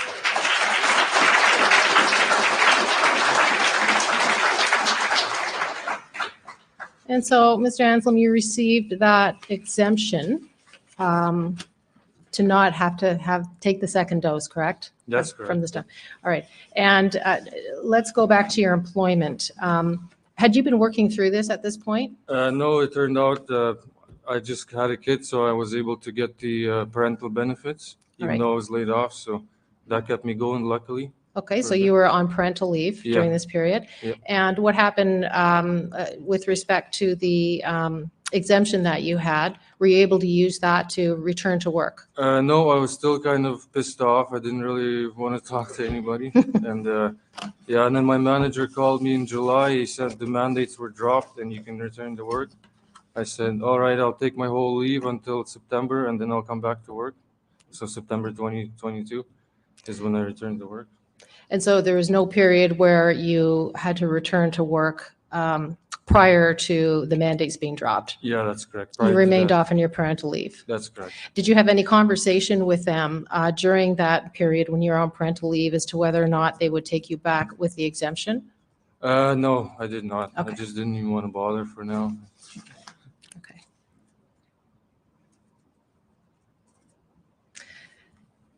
S10: And so, Mr. Anselm, you received that exemption to not have to take the second dose, correct?
S11: That's
S10: From
S11: correct.
S10: the stuff. All right. And let's go back to your employment. Had you been working through this at this point?
S11: No, it turned out I just had a kid, so I was able to get the parental benefits, even
S10: Alright.
S11: though I was laid off. So that kept me going, luckily.
S10: Okay, so
S11: For
S10: you were on parental leave
S11: Yeah.
S10: during this period?
S11: Yep.
S10: And what happened with respect to the exemption that you had? Were you able to use that to return to work?
S11: No, I was still kind of pissed off. I didn't really want to talk to anybody. And yeah, and then my manager called me in July. He said the mandates were dropped and you can return to work. I said, all right, I'll take my whole leave until September and then I'll come back to work. So September 2022 is when I returned to work.
S10: And so there was no period where you had to return to work prior to the mandates being dropped?
S11: Yeah, that's correct. Prior
S10: You
S11: to
S10: remained
S11: that.
S10: off on your parental leave?
S11: That's correct.
S10: Did you have any conversation with them during that period when you're on parental leave as to whether or not they would take you back with the exemption?
S11: No, I did not.
S10: Okay.
S11: I just didn't even want to bother for now.
S10: Okay.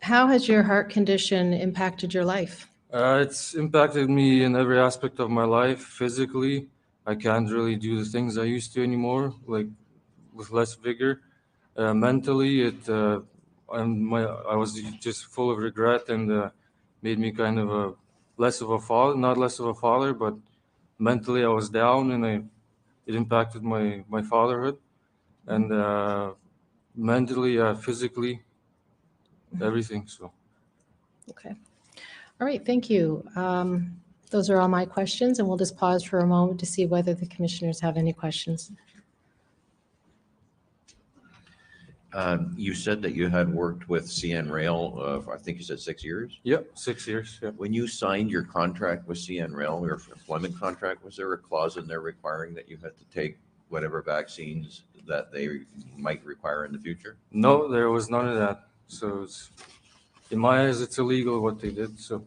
S10: How has your heart condition impacted your life?
S11: It's impacted me in every aspect of my life. Physically, I can't really do the things I used to anymore, like with less vigor. Mentally, I was just full of regret and made me kind of a less of a father, not less of a father, but mentally I was down and it impacted my fatherhood. And mentally, physically, everything. So.
S10: Okay. All right, thank you. Those are all my questions, and we'll just pause for a moment to see whether the commissioners have any questions.
S12: You said that you had worked with CN Rail, I think you said 6 years?
S11: Yep, 6 years. Yep.
S12: When you signed your contract with CN Rail, your employment contract, was there a clause in there requiring that you had to take whatever vaccines that they might require in the future?
S11: No, there was none of that. So in my eyes, it's illegal what they did. So.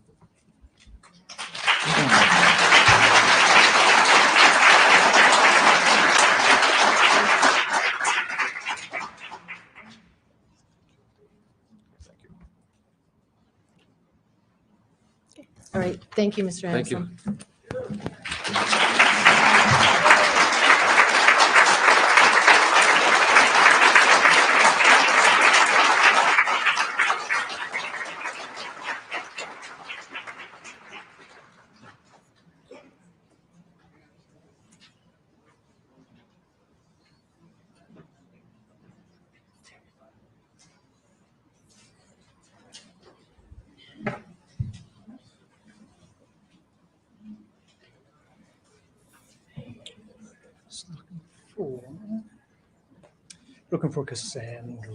S10: All right, thank you, Mr.
S11: Thank you.
S10: Anselm.
S3: Looking for Cassandra.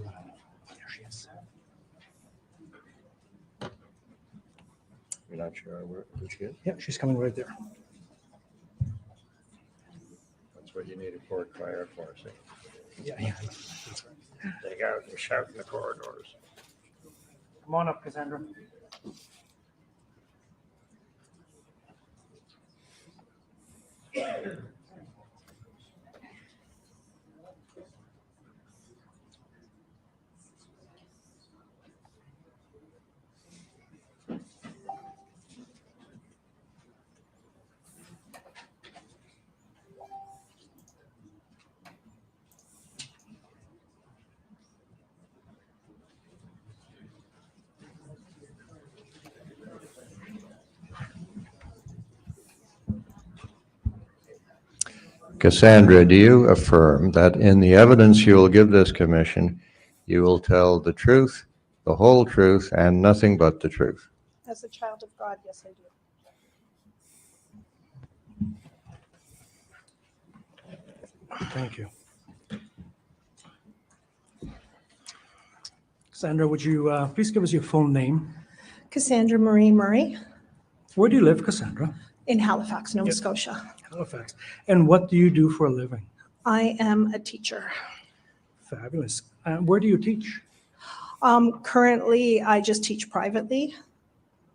S3: There she is.
S8: You're not sure who she is?
S3: Yeah, she's coming right there.
S8: That's what you need a court crier for, see?
S3: Yeah. That's right.
S8: They go out and shout in the corridors.
S3: Come on up, Cassandra.
S8: Cassandra, do you affirm that in the evidence you will give this commission, you will tell the truth the whole truth, and nothing but the truth?
S13: As a child of God, yes, I do.
S14: Thank you. Cassandra, would you please give us your full name?
S13: Cassandra Marie Murray
S14: Where do you live, Cassandra?
S13: in Halifax, Nova
S14: Yep.
S13: Scotia.
S14: Halifax. And what do you do for a living?
S13: I am a teacher.
S14: Fabulous. Where do you teach?
S13: Currently, I just teach privately.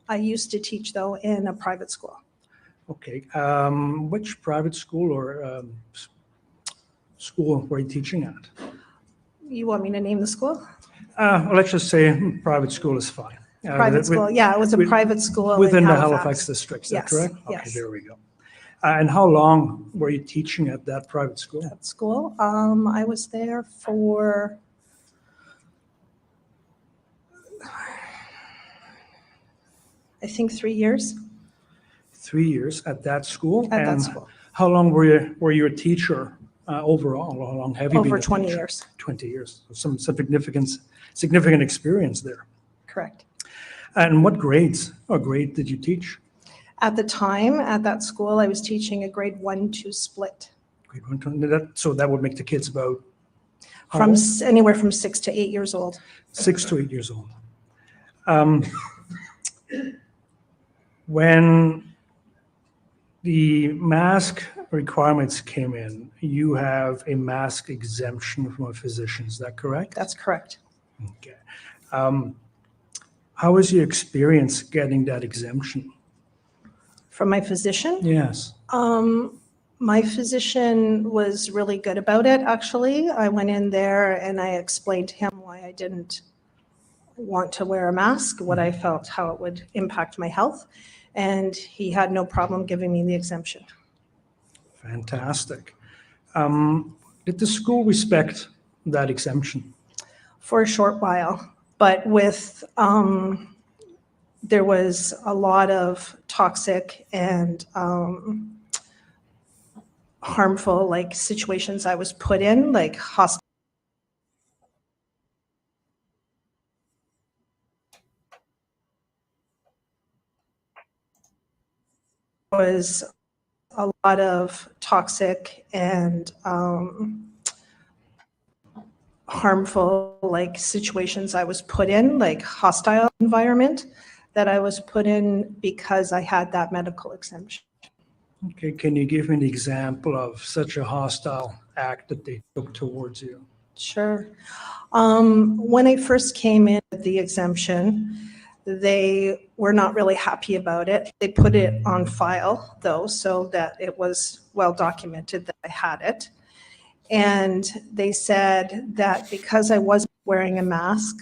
S13: I used to teach, though, in a private school.
S14: Okay. Which private school or school were you teaching at?
S13: You want me to name the school?
S14: Well, let's just say private school is fine.
S13: Private school, yeah, it was a private school
S14: Within
S13: in
S14: the
S13: Halifax.
S14: Halifax district, is that
S13: Yes,
S14: correct?
S13: yes.
S14: Okay, there we go. And how long were you teaching at that private school?
S13: That school, I was there for I think 3 years
S14: 3 years at that school?
S13: at that
S14: And
S13: school.
S14: how long were you a teacher overall? How long have you been
S13: Over
S14: a
S13: 20
S14: teacher?
S13: years,
S14: 20 years. So some significant experience there.
S13: correct.
S14: And what grades or grade did you teach?
S13: At the time, at that school, I was teaching a grade 1-2 split.
S14: Grade 1 to so that would make the kids about how
S13: From
S14: old?
S13: anywhere from 6 to 8 years old.
S14: 6 to 8 years old. When the mask requirements came in, you have a mask exemption from a physician, is that correct?
S13: That's correct.
S14: Okay. How was your experience getting that exemption?
S13: From my physician?
S14: Yes.
S13: My physician was really good about it, actually. I went in there and I explained to him why I didn't want to wear a mask, what I felt, how it would impact my health, and he had no problem giving me the exemption.
S14: Fantastic. Did the school respect that exemption?
S13: For a short while, but with, there was a lot of toxic and harmful, like, situations I was put in, like hostile. Was a lot of toxic and harmful, like, situations I was put in, like hostile environment that I was put in because I had that medical exemption.
S14: Okay, can you give me an example of such a hostile act that they took towards you?
S13: Sure. When I first came in with the exemption, they were not really happy about it. They put it on file, though, so that it was well documented that I had it. And they said that because I wasn't wearing a mask,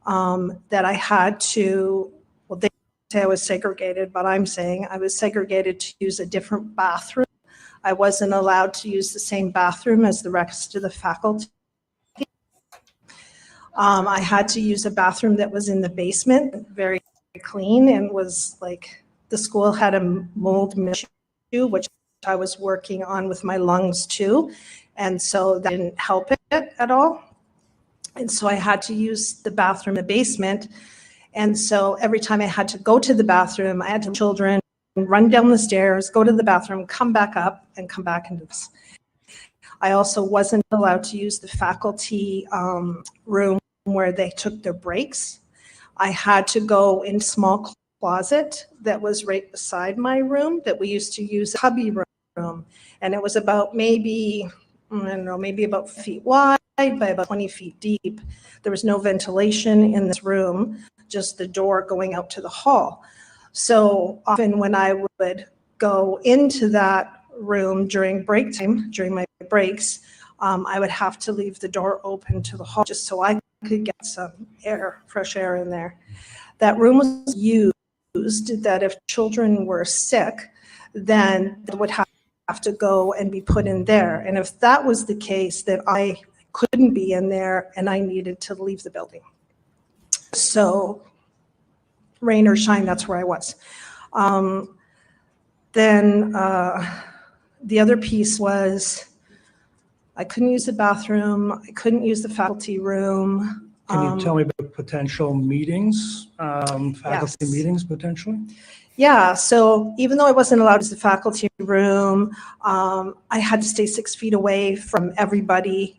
S13: that I had to, well, they say I was segregated, but I'm saying I was segregated to use a different bathroom. I wasn't allowed to use the same bathroom as the rest of the faculty. I had to use a bathroom that was in the basement, very clean, and was like, the school had a mold issue, which I was working on with my lungs too. And so that didn't help it at all. And so I had to use the bathroom in the basement. And so every time I had to go to the bathroom, I had to children run down the stairs, go to the bathroom, come back up, and come back into this. I also wasn't allowed to use the faculty room where they took their breaks. I had to go in a small closet that was right beside my room that we used to use, a hubby room. And it was about maybe, I don't know, maybe about feet wide by about 20 feet deep. There was no ventilation in this room, just the door going out to the hall. So often when I would go into that room during break time, during my breaks, I would have to leave the door open to the hall just so I could get some air, fresh air in there. That room was used that if children were sick, then they would have to go and be put in there. And if that was the case, then I couldn't be in there and I needed to leave the building. So rain or shine, that's where I was. Then the other piece was I couldn't use the bathroom. I couldn't use the faculty room.
S14: Can you tell me about potential meetings, faculty
S13: Yes.
S14: meetings potentially?
S13: Yeah, so even though I wasn't allowed to the faculty room, I had to stay 6 feet away from everybody.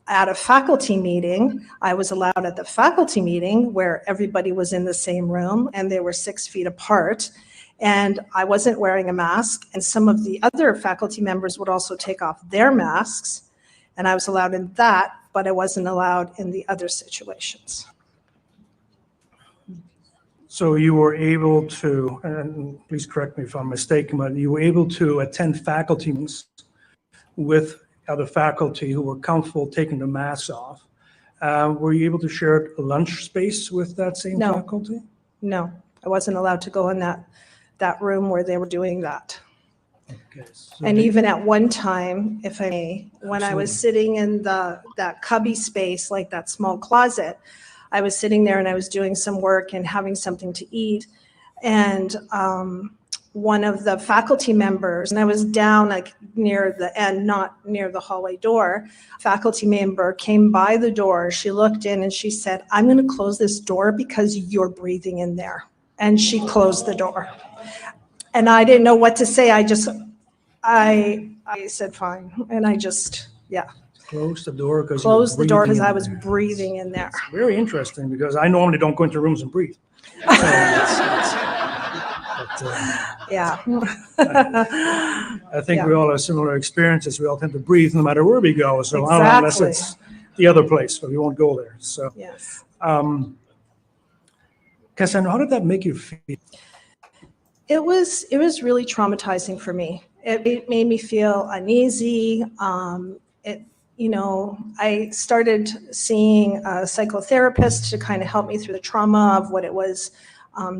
S13: At a faculty meeting, I was allowed at the faculty meeting where everybody was in the same room and they were 6 feet apart. And I wasn't wearing a mask, and some of the other faculty members would also take off their masks. And I was allowed in that, but I wasn't allowed in the other situations.
S14: So you were able to, and please correct me if I'm mistaken, but you were able to attend faculty meetings with other faculty who were comfortable taking the masks off. Were you able to share a lunch space with that same
S13: No.
S14: faculty?
S13: No, I wasn't allowed to go in that room where they were doing that.
S14: Okay. So
S13: And even at one time, if I may, when I was sitting in that cubby space, like that small closet, I was sitting there and I was doing some work and having something to eat. And one of the faculty members, and I was down like near the end, not near the hallway door, faculty member came by the door. She looked in and she said, "I'm going to close this door because you're breathing in there." And she closed the door. And I didn't know what to say. I said, fine. And I just,
S14: close the door because
S13: closed the door because I was breathing in there.
S14: It's very interesting because I normally don't go into rooms and breathe.
S13: Yeah.
S14: I think we all have similar experiences. We all tend to breathe no matter where we go. So unless
S13: Exactly.
S14: it's the other place, but we won't go there. So,
S13: Yes.
S14: Cassandra, how did that make you feel?
S13: It was really traumatizing for me. It made me feel uneasy. I started seeing a psychotherapist to kind of help me through the trauma of what it was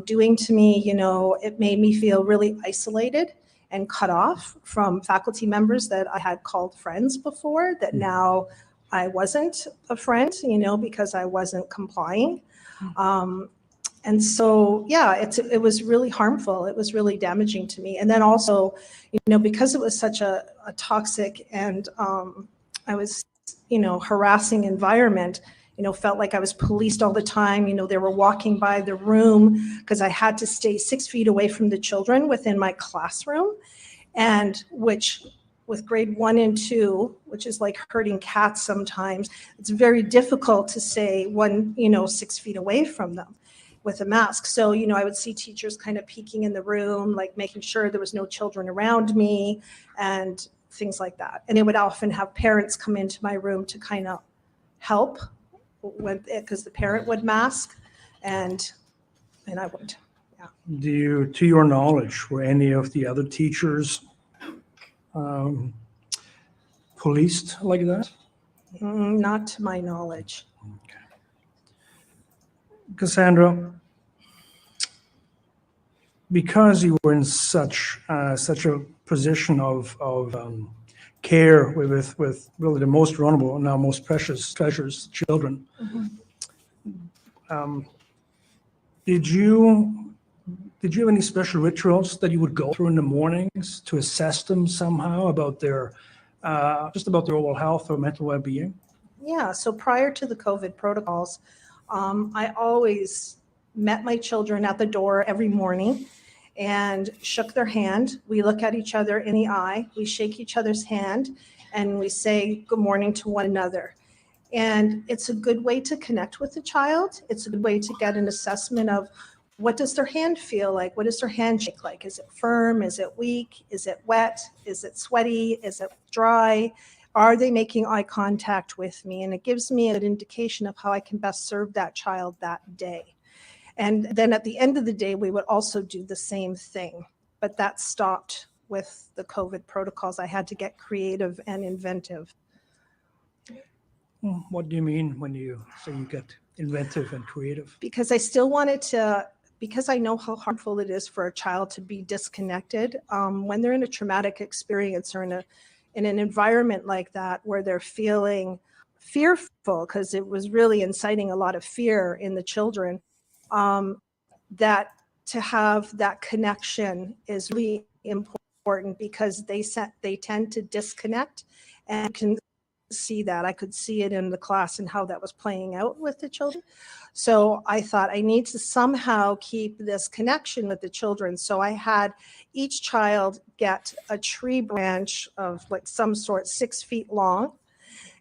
S13: doing to me. It made me feel really isolated and cut off from faculty members that I had called friends before, that now I wasn't a friend, because I wasn't complying. And so, it was really harmful. It was really damaging to me. And then also, because it was such a toxic and I was, harassing environment, felt like I was policed all the time. They were walking by the room because I had to stay 6 feet away from the children within my classroom, and which with grade 1 and 2, which is like herding cats sometimes, it's very difficult to stay 6 feet away from them with a mask. So, I would see teachers kind of peeking in the room, like making sure there was no children around me and things like that. And they would often have parents come into my room to kind of help with it because the parent would mask and I wouldn't. Yeah.
S14: To your knowledge, were any of the other teachers policed like that?
S13: Not to my knowledge.
S14: Cassandra, because you were in such a position of care with really the most vulnerable and now most precious treasures, children, did you have any special rituals that you would go through in the mornings to assess them somehow about their overall health or mental well-being?
S13: Yeah, so prior to the COVID protocols, I always met my children at the door every morning and shook their hand. We look at each other in the eye, we shake each other's hand, and we say good morning to one another. And it's a good way to connect with the child. It's a good way to get an assessment of what does their hand feel like? What does their hand shake like? Is it firm? Is it weak? Is it wet? Is it sweaty? Is it dry? Are they making eye contact with me? And it gives me an indication of how I can best serve that child that day. And then at the end of the day, we would also do the same thing. But that stopped with the COVID protocols. I had to get creative and inventive.
S14: What do you mean when you say you get inventive and creative?
S13: Because I still wanted to, because I know how harmful it is for a child to be disconnected. When they're in a traumatic experience or in an environment like that where they're feeling fearful, because it was really inciting a lot of fear in the children, that to have that connection is really important because they tend to disconnect and can see that. I could see it in the class and how that was playing out with the children. So I thought I need to somehow keep this connection with the children. So I had each child get a tree branch of like some sort 6 feet long.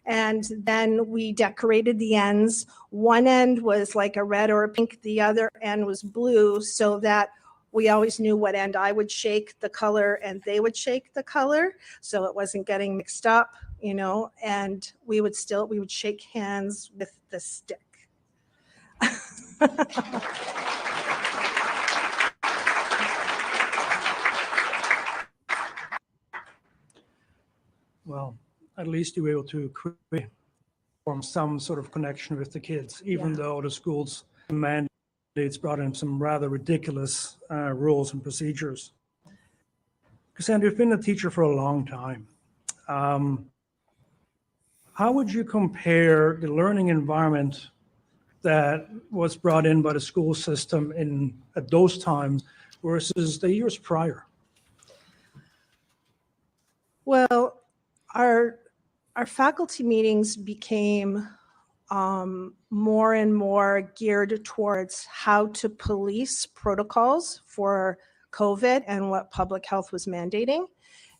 S13: And then we decorated the ends. One end was like a red or a pink, the other end was blue, so that we always knew what end I would shake the color and they would shake the color, so it wasn't getting mixed up, you know, and we would shake hands with the stick.
S14: Well, at least you were able to form some sort of connection with the kids, even though the school's mandates brought in some rather ridiculous rules and procedures. Cassandra, you've been a teacher for a long time. How would you compare the learning environment that was brought in by the school system at those times versus the years prior?
S13: Well, our faculty meetings became more and more geared towards how to police protocols for COVID and what public health was mandating.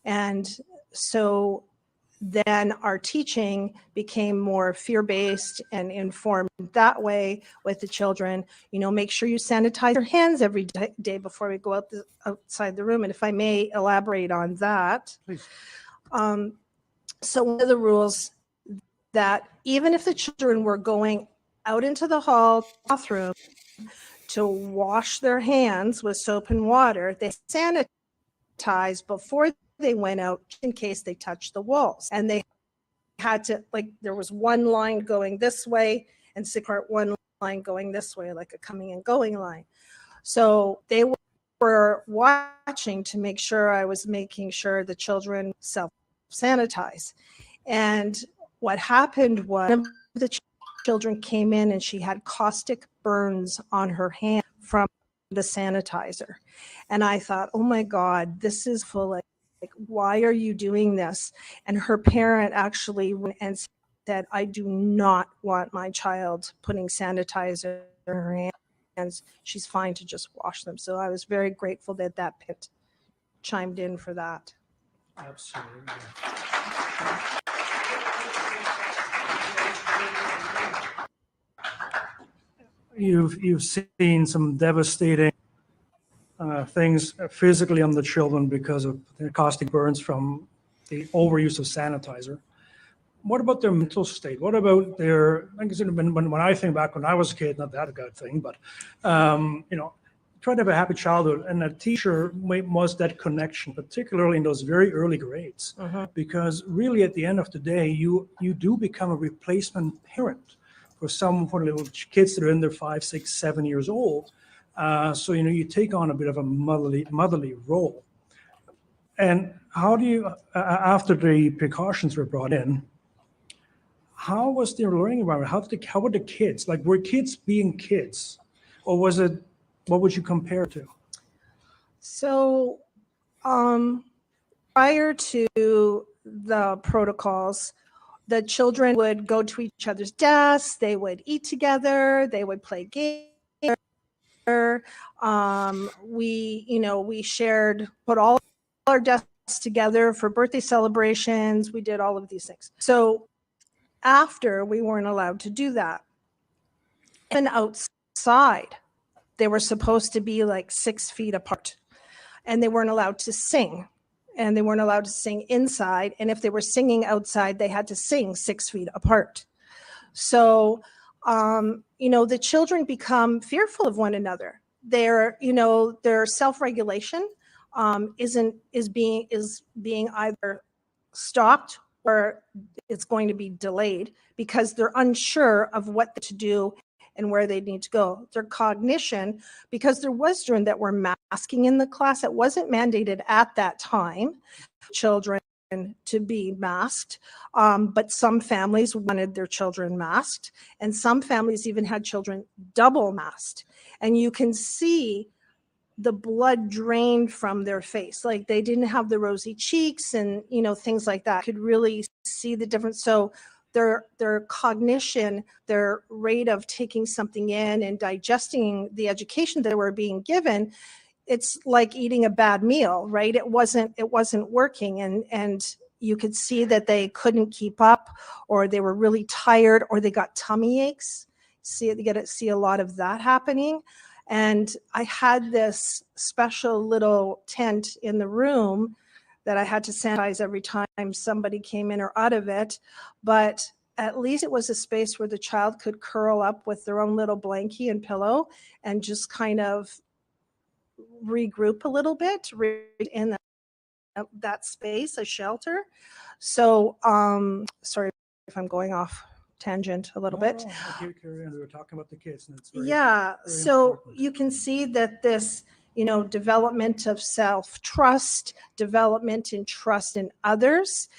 S13: And so then our teaching became more fear-based and informed that way with the children. You know, make sure you sanitize your hands every day before we go outside the room. And if I may elaborate on that.
S14: Please.
S13: So one of the rules that even if the children were going out into the hall bathroom to wash their hands with soap and water, they sanitized before they went out in case they touched the walls. And they had to, like, there was one line going this way and one line going this way, like a coming and going line. So they were watching to make sure I was making sure the children self-sanitize. And what happened was one of the children came in and she had caustic burns on her hand from the sanitizer. And I thought, oh my God, this is full of, like, why are you doing this? And her parent actually went and said, I do not want my child putting sanitizer in her hands. She's fine to just wash them. So I was very grateful that that parent chimed in for that.
S14: Absolutely. You've seen some devastating things physically on the children because of the caustic burns from the overuse of sanitizer. What about their mental state? What about their, I guess when I think back when I was a kid, not that a good thing, but you know, try to have a happy childhood, and a teacher was that connection, particularly in those very early grades, because really at the end of the day, you do become a replacement parent for little kids that are in their 5, 6, 7 years old. So, you know, you take on a bit of a motherly role. And how do you, after the precautions were brought in, how was their learning environment? How were the kids? Like, were kids being kids? Or was it, what would you compare to?
S13: So prior to the protocols, the children would go to each other's desks, they would eat together, they would play games. We shared, put all our desks together for birthday celebrations. We did all of these things. So after, we weren't allowed to do that. And outside, they were supposed to be like 6 feet apart, and they weren't allowed to sing. And they weren't allowed to sing inside. And if they were singing outside, they had to sing 6 feet apart. So, the children become fearful of one another. Their self-regulation is being either stopped or it's going to be delayed because they're unsure of what to do and where they need to go. Their cognition, because there was children that were masking in the class, it wasn't mandated at that time, children to be masked, but some families wanted their children masked, and some families even had children double masked. And you can see the blood drained from their face. Like they didn't have the rosy cheeks and, you know, things like that. Could really see the difference. So their cognition, their rate of taking something in and digesting the education that they were being given, it's like eating a bad meal, right? It wasn't working. And you could see that they couldn't keep up, or they were really tired, or they got tummy aches. See a lot of that happening. And I had this special little tent in the room that I had to sanitize every time somebody came in or out of it. But at least it was a space where the child could curl up with their own little blankie and pillow and just kind of regroup a little bit in that space, a shelter. So, sorry if I'm going off tangent a little bit.
S14: Okay, carry on. We were talking about the kids. And it's very,
S13: Yeah.
S14: very
S13: So
S14: important.
S13: you can see that this, you know, development of self-trust, development in trust in others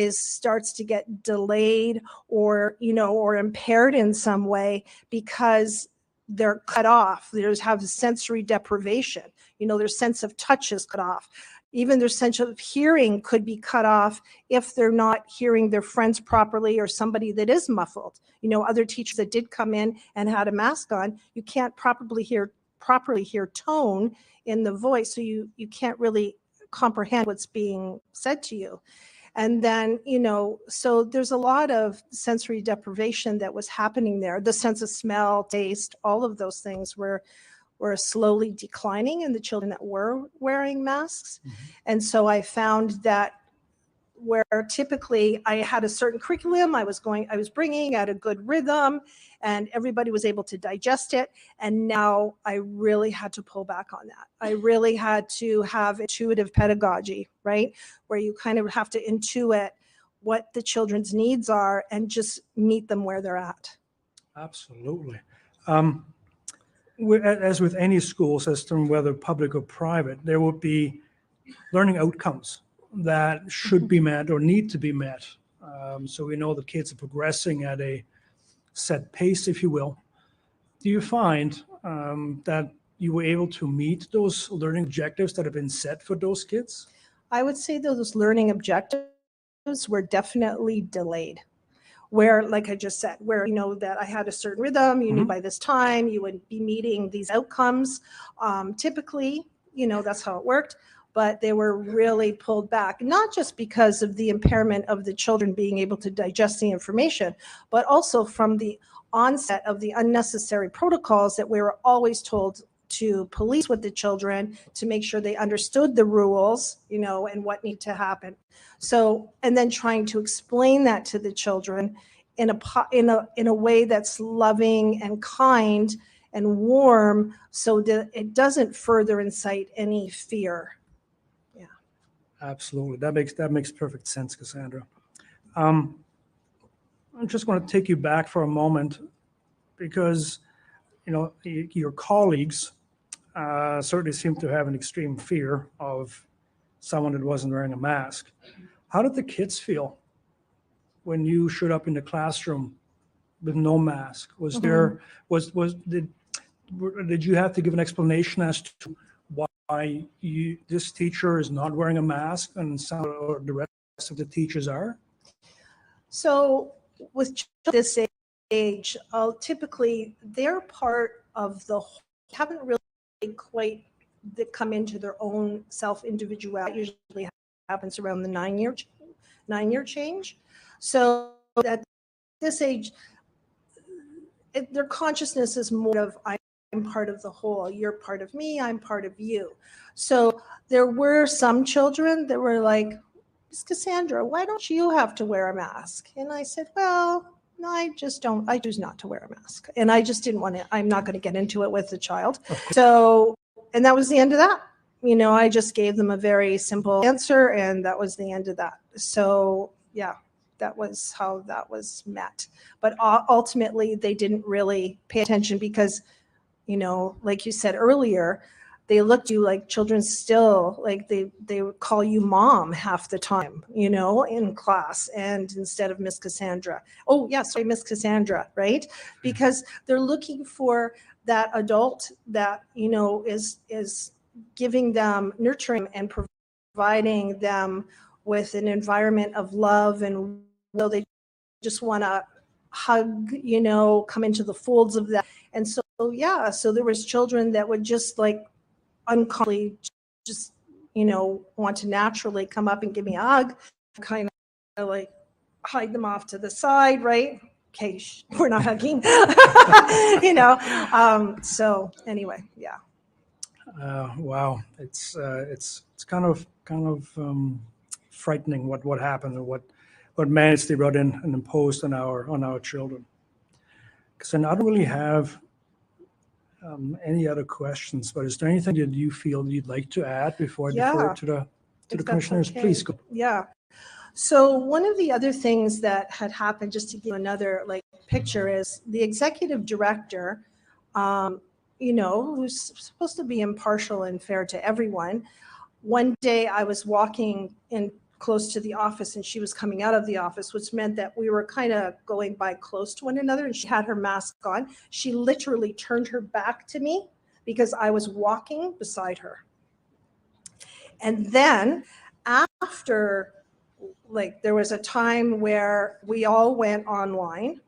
S13: starts to get delayed or, you know, or impaired in some way because they're cut off. There's have sensory deprivation. You know, their sense of touch is cut off. Even their sense of hearing could be cut off if they're not hearing their friends properly or somebody that is muffled. You know, other teachers that did come in and had a mask on, you can't properly hear tone in the voice, so you can't really comprehend what's being said to you. And then, you know, so there's a lot of sensory deprivation that was happening there. The sense of smell, taste, all of those things were slowly declining in the children that were wearing masks. And so I found that where typically I had a certain curriculum I was bringing at a good rhythm and everybody was able to digest it. And now I really had to pull back on that. I really had to have intuitive pedagogy, right? Where you kind of have to intuit what the children's needs are and just meet them where they're at.
S14: Absolutely. As with any school system, whether public or private, there will be learning outcomes that should be met or need to be met. So we know the kids are progressing at a set pace, if you will. Do you find that you were able to meet those learning objectives that have been set for those kids?
S13: I would say those learning objectives were definitely delayed. Where, like I just said, where you know that I had a certain rhythm, you knew by this time you would be meeting these outcomes. Typically, you know, that's how it worked, but they were really pulled back, not just because of the impairment of the children being able to digest the information, but also from the onset of the unnecessary protocols that we were always told to police with the children to make sure they understood the rules, you know, and what needed to happen. So, and then trying to explain that to the children in a way that's loving and kind and warm, so that it doesn't further incite any fear. Yeah.
S14: Absolutely. That makes perfect sense, Cassandra. I'm just going to take you back for a moment because, you know, your colleagues certainly seem to have an extreme fear of someone that wasn't wearing a mask. How did the kids feel when you showed up in the classroom with no mask? Was there did you have to give an explanation as to why this teacher is not wearing a mask and some or the rest of the teachers are?
S13: So with this age, typically they're part of the whole, haven't really quite come into their own self-individuality. Usually happens around the 9-year change. So at this age, their consciousness is more of I'm part of the whole. You're part of me. I'm part of you. So there were some children that were like, Miss Cassandra, why don't you have to wear a mask? And I said, well, no, I just don't. I choose not to wear a mask. And I just didn't want to. I'm not going to get into it with the child. So, and that was the end of that. You know, I just gave them a very simple answer, and that was the end of that. So, yeah, that was how that was met. But ultimately, they didn't really pay attention because, you know, like you said earlier, they looked at you like children still, like they would call you mom half the time, you know, in class, and instead of Miss Cassandra. Oh, yes, sorry, Miss Cassandra, right? Because they're looking for that adult that, you know, is giving them nurturing and providing them with an environment of love, and they just want to hug, come into the folds of that. And so, yeah, so there was children that would just like unconsciously just, want to naturally come up and give me a hug, kind of like hide them off to the side, right? Okay, we're not hugging, so anyway, yeah.
S14: Wow, it's kind of frightening what happened and what mandates they brought in and imposed on our children. Because I don't really have any other questions, but is there anything that you feel you'd like to add before I defer to the commissioners?
S13: Okay.
S14: Please go.
S13: Yeah. So one of the other things that had happened, just to give you another picture, is the executive director, who's supposed to be impartial and fair to everyone. One day I was walking in close to the office and she was coming out of the office, which meant that we were kind of going by close to one another, and she had her mask on. She literally turned her back to me because I was walking beside her. And then after, there was a time where we all went online,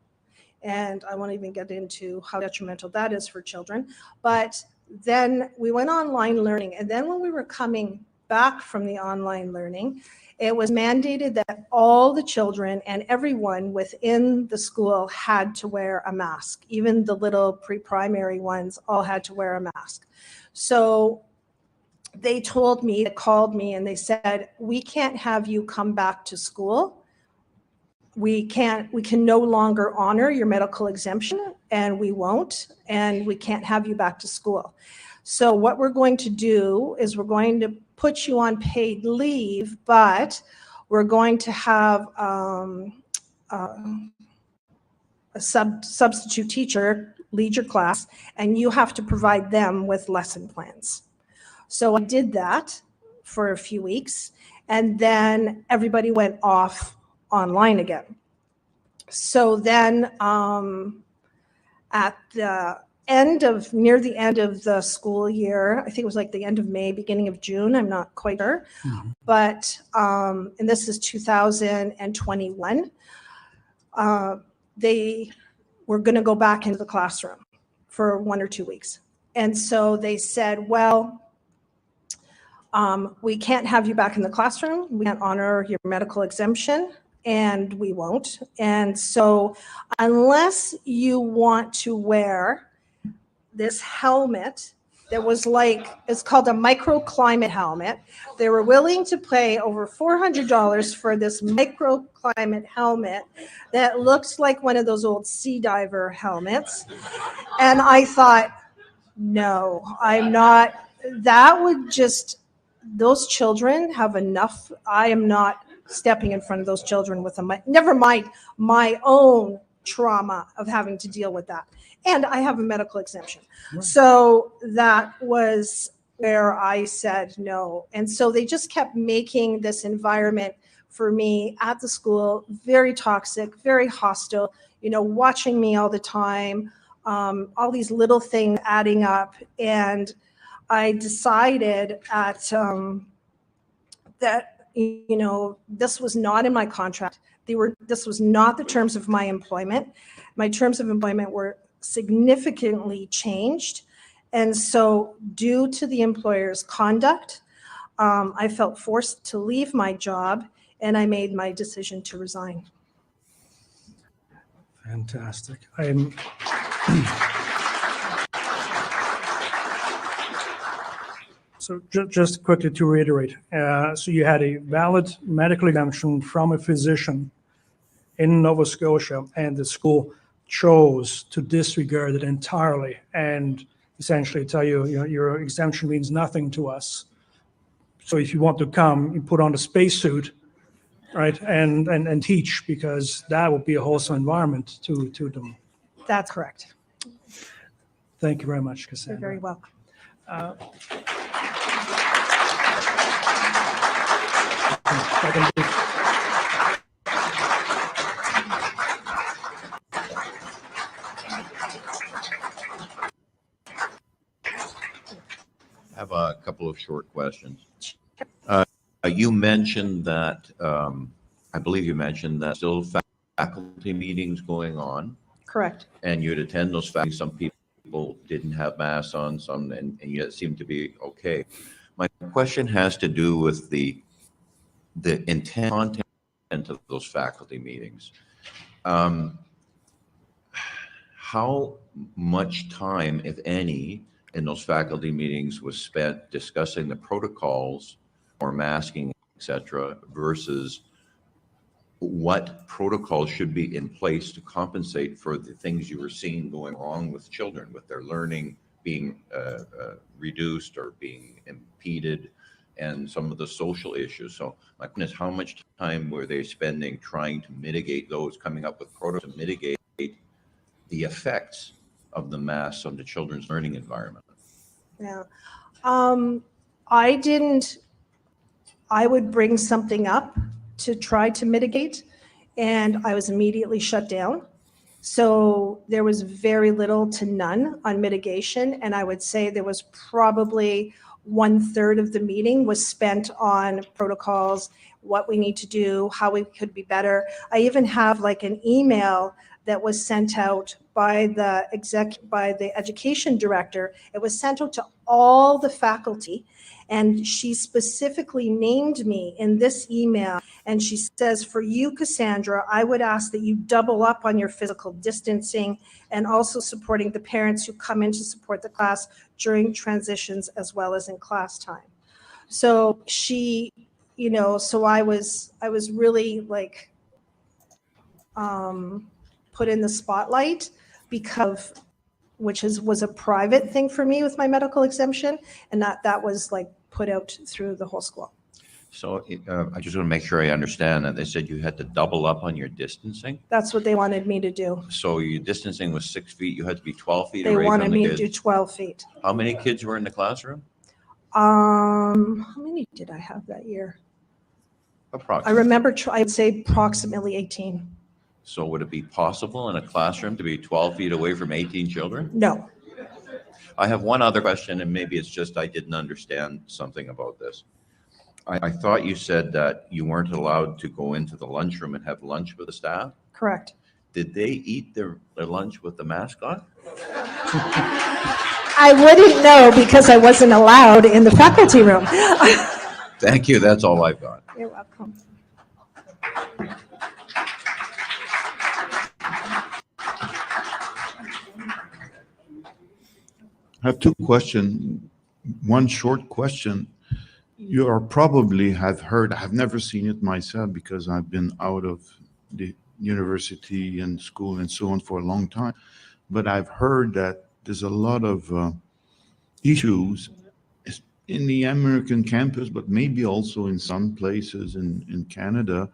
S13: and I won't even get into how detrimental that is for children, but then we went online learning. And then when we were coming back from the online learning, it was mandated that all the children and everyone within the school had to wear a mask. Even the little pre-primary ones all had to wear a mask. So they called me and they said, we can't have you come back to school. We can no longer honor your medical exemption, and we won't, and we can't have you back to school. So what we're going to do is we're going to put you on paid leave, but we're going to have a substitute teacher lead your class, and you have to provide them with lesson plans. So I did that for a few weeks, and then everybody went off online again. So then at the near the end of the school year, I think it was the end of May, beginning of June, I'm not quite sure, but, and this is 2021, they were going to go back into the classroom for 1 or 2 weeks. And so they said, well, we can't have you back in the classroom. We can't honor your medical exemption, and we won't. And so unless you want to wear this helmet that was it's called a microclimate helmet. They were willing to pay over $400 for this microclimate helmet that looks like one of those old sea diver helmets. And I thought, no, I'm not. That would just, those children have enough. I am not stepping in front of those children with never mind my own trauma of having to deal with that. And I have a medical exemption. Right. So that was where I said no. And so they just kept making this environment for me at the school very toxic, very hostile, watching me all the time, all these little things adding up. And I decided that this was not in my contract. This was not the terms of my employment. My terms of employment were significantly changed. And so due to the employer's conduct, I felt forced to leave my job, and I made my decision to resign.
S14: Fantastic. So just quickly to reiterate, so you had a valid medical exemption from a physician in Nova Scotia, and the school chose to disregard it entirely and essentially tell you, your exemption means nothing to us. So if you want to come, you put on a spacesuit, right, and teach, because that would be a wholesome environment to them.
S13: That's correct.
S14: Thank you very much, Cassandra.
S13: You're very welcome.
S12: I have a couple short questions. You mentioned that, I believe you mentioned that still faculty meetings going on,
S13: Correct.
S12: and you'd attend those faculty. Some people didn't have masks on, some, and yet seemed to be okay. My question has to do with the intent content of those faculty meetings. How much time, if any, in those faculty meetings was spent discussing the protocols or masking, et cetera, versus what protocols should be in place to compensate for the things you were seeing going wrong with children, with their learning being reduced or being impeded, and some of the social issues. So my question is, how much time were they spending trying to mitigate those, coming up with protocols to mitigate the effects of the masks on the children's learning environment?
S13: Yeah. I would bring something up to try to mitigate, and I was immediately shut down. So there was very little to none on mitigation, and I would say there was probably 1/3 of the meeting was spent on protocols, what we need to do, how we could be better. I even have like an email that was sent out by the education director. It was sent out to all the faculty, and she specifically named me in this email. And she says, for you, Cassandra, I would ask that you double up on your physical distancing and also supporting the parents who come in to support the class during transitions as well as in class time. So she, so I was really like, put in the spotlight because was a private thing for me with my medical exemption, and that was like put out through the whole school.
S12: So I just want to make sure I understand that. They said you had to double up on your distancing.
S13: That's what they wanted me to do.
S12: So your distancing was 6 feet. You had to be 12 feet
S13: They
S12: away
S13: wanted
S12: from the
S13: me
S12: kids.
S13: to do 12 feet.
S12: How many kids were in the classroom?
S13: How many did I have that year?
S12: Approximately.
S13: I remember, I would say approximately 18.
S12: So would it be possible in a classroom to be 12 feet away from 18 children?
S13: No.
S12: I have one other question, and maybe it's just I didn't understand something about this. I thought you said that you weren't allowed to go into the lunchroom and have lunch with the staff.
S13: Correct.
S12: Did they eat their lunch with the mask on?
S13: I wouldn't know because I wasn't allowed in the faculty room.
S12: Thank you. That's all I've got.
S13: You're welcome.
S15: I have two questions. One short question. You are probably have heard, I have never seen it myself because I've been out of the university and school and so on for a long time, but I've heard that there's a lot of issues in the American campus, but maybe also in some places in Canada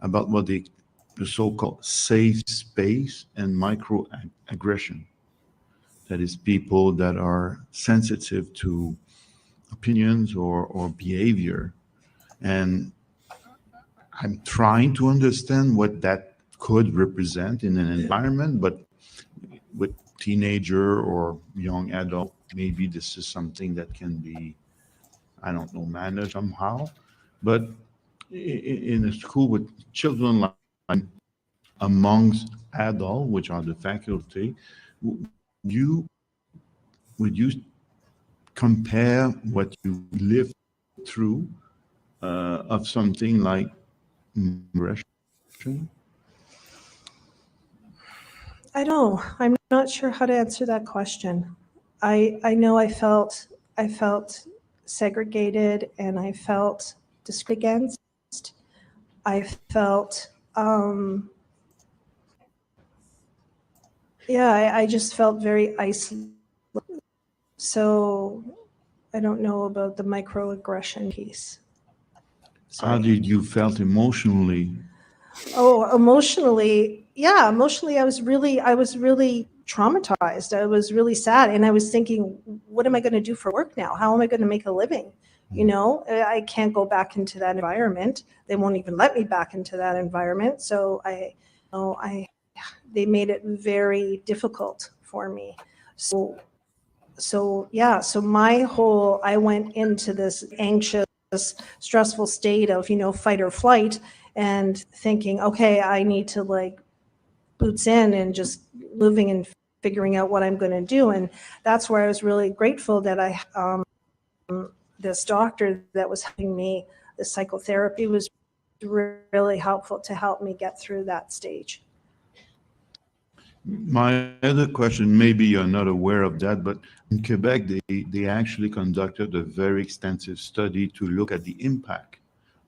S15: about what the so-called safe space and microaggression. That is, people that are sensitive to opinions or behavior. And I'm trying to understand what that could represent in an environment, but with teenager or young adult, maybe this is something that can be, I don't know, managed somehow. But in a school with children like amongst adults, which are the faculty, would you compare what you lived through of something like aggression?
S13: I know. I'm not sure how to answer that question. I know I felt segregated and I felt discriminated against. I felt, I just felt very isolated. So I don't know about the microaggression piece. Sorry.
S15: How did you felt emotionally?
S13: Oh, emotionally, yeah, emotionally, I was really traumatized. I was really sad, and I was thinking, what am I going to do for work now? How am I going to make a living? You know, I can't go back into that environment. They won't even let me back into that environment. So they made it very difficult for me. So So yeah, so I went into this anxious, stressful state of, fight or flight, and thinking, okay, I need to like boots in and just living and figuring out what I'm going to do. And that's where I was really grateful that this doctor that was helping me, the psychotherapy was really helpful to help me get through that stage.
S15: My other question, maybe you're not aware of that, but in Quebec, they actually conducted a very extensive study to look at the impact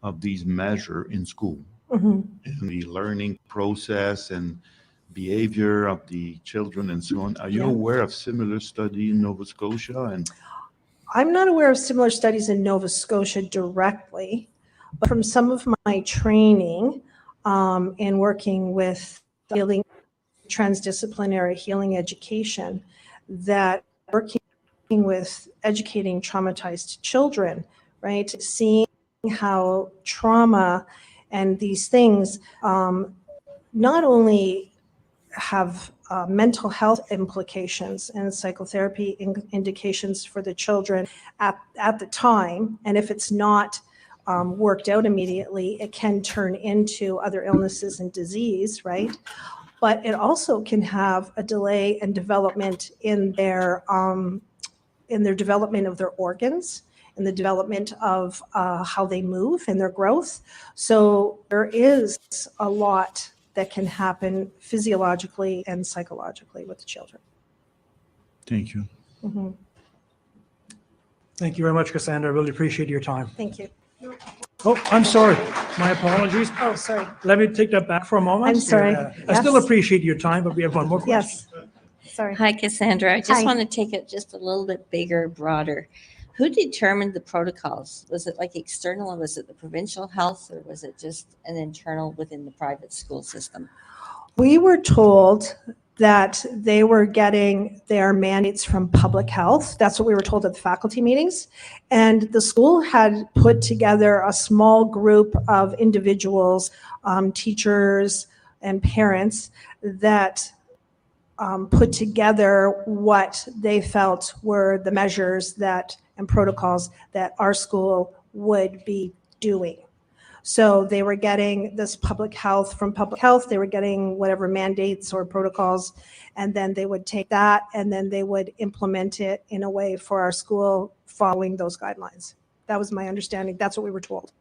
S15: of these measures in school, in the learning process and behavior of the children and so on. Are you aware of similar study in Nova Scotia? And
S13: I'm not aware of similar studies in Nova Scotia directly, but from some of my training in working with healing, transdisciplinary healing education, that working with educating traumatized children, right? Seeing how trauma and these things not only have mental health implications and psychotherapy indications for the children at the time, and if it's not worked out immediately, it can turn into other illnesses and disease, right? But it also can have a delay in development in their development of their organs, in the development of how they move and their growth. So there is a lot that can happen physiologically and psychologically with the children.
S15: thank you.
S13: Mm-hmm.
S14: Thank you very much, Cassandra. I really appreciate your time.
S13: Thank you.
S14: Oh, I'm sorry. My apologies.
S13: Oh, sorry.
S14: Let me take that back for a moment.
S13: I'm sorry.
S14: I still
S13: Yes.
S14: appreciate your time, but we have one more question.
S13: Yes. Sorry.
S16: Hi, Cassandra. I just
S13: Hi.
S16: want to take it just a little bit bigger, broader. Who determined the protocols? Was it like external, or was it the provincial health, or was it just an internal within the private school system?
S13: We were told that they were getting their mandates from public health. That's what we were told at the faculty meetings. And the school had put together a small group of individuals, teachers and parents, that put together what they felt were the measures and protocols that our school would be doing. So they were getting this public health from public health, they were getting whatever mandates or protocols, and then they would take that and then they would implement it in a way for our school following those guidelines. That was my understanding. That's what we were told.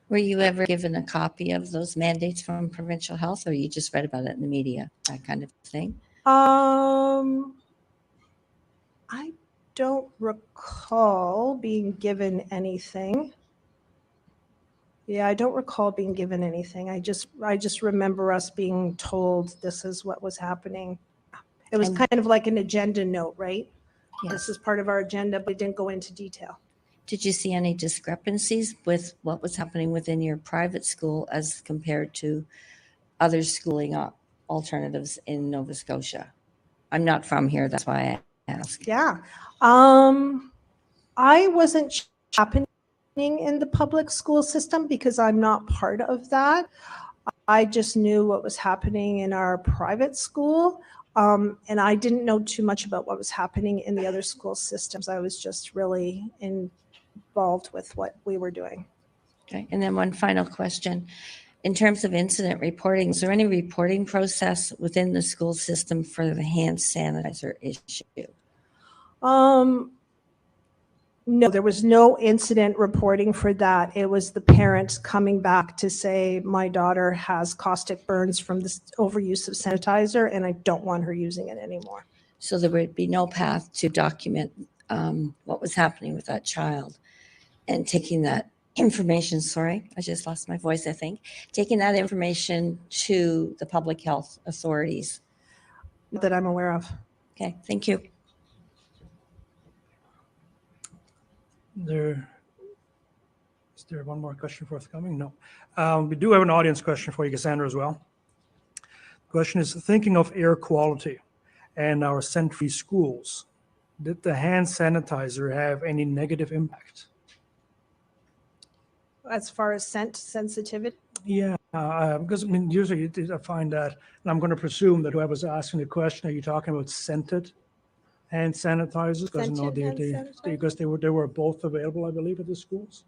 S16: Were you ever given a copy of those mandates from provincial health, or you just read about it in the media, that kind of thing?
S13: I don't recall being given anything. Yeah, I don't recall being given anything. I just remember us being told this is what was happening. It was kind of like an agenda note, right?
S16: Yes.
S13: This is part of our agenda, but it didn't go into detail.
S16: Did you see any discrepancies with what was happening within your private school as compared to other schooling alternatives in Nova Scotia? I'm not from here, that's why I ask.
S13: Yeah. I wasn't happening in the public school system because I'm not part of that. I just knew what was happening in our private school. And I didn't know too much about what was happening in the other school systems. I was just really involved with what we were doing.
S16: Okay, and then one final question. In terms of incident reporting, is there any reporting process within the school system for the hand sanitizer issue?
S13: No, there was no incident reporting for that. It was the parents coming back to say, my daughter has caustic burns from this overuse of sanitizer and I don't want her using it anymore.
S16: So there would be no path to document what was happening with that child and taking that information, sorry, I just lost my voice, I think, taking that information to the public health authorities.
S13: That I'm aware of.
S16: Okay, thank you.
S14: Is there one more question forthcoming? No. We do have an audience question for you, Cassandra, as well. The question is, thinking of air quality and our century schools, did the hand sanitizer have any negative impact?
S13: As far as scent sensitivity?
S14: Yeah, because I mean, usually I find that, and I'm going to presume that whoever's asking the question, are you talking about scented hand sanitizers, because
S13: Sentient hand sanitizer?
S14: because they were both available, I believe, at the schools.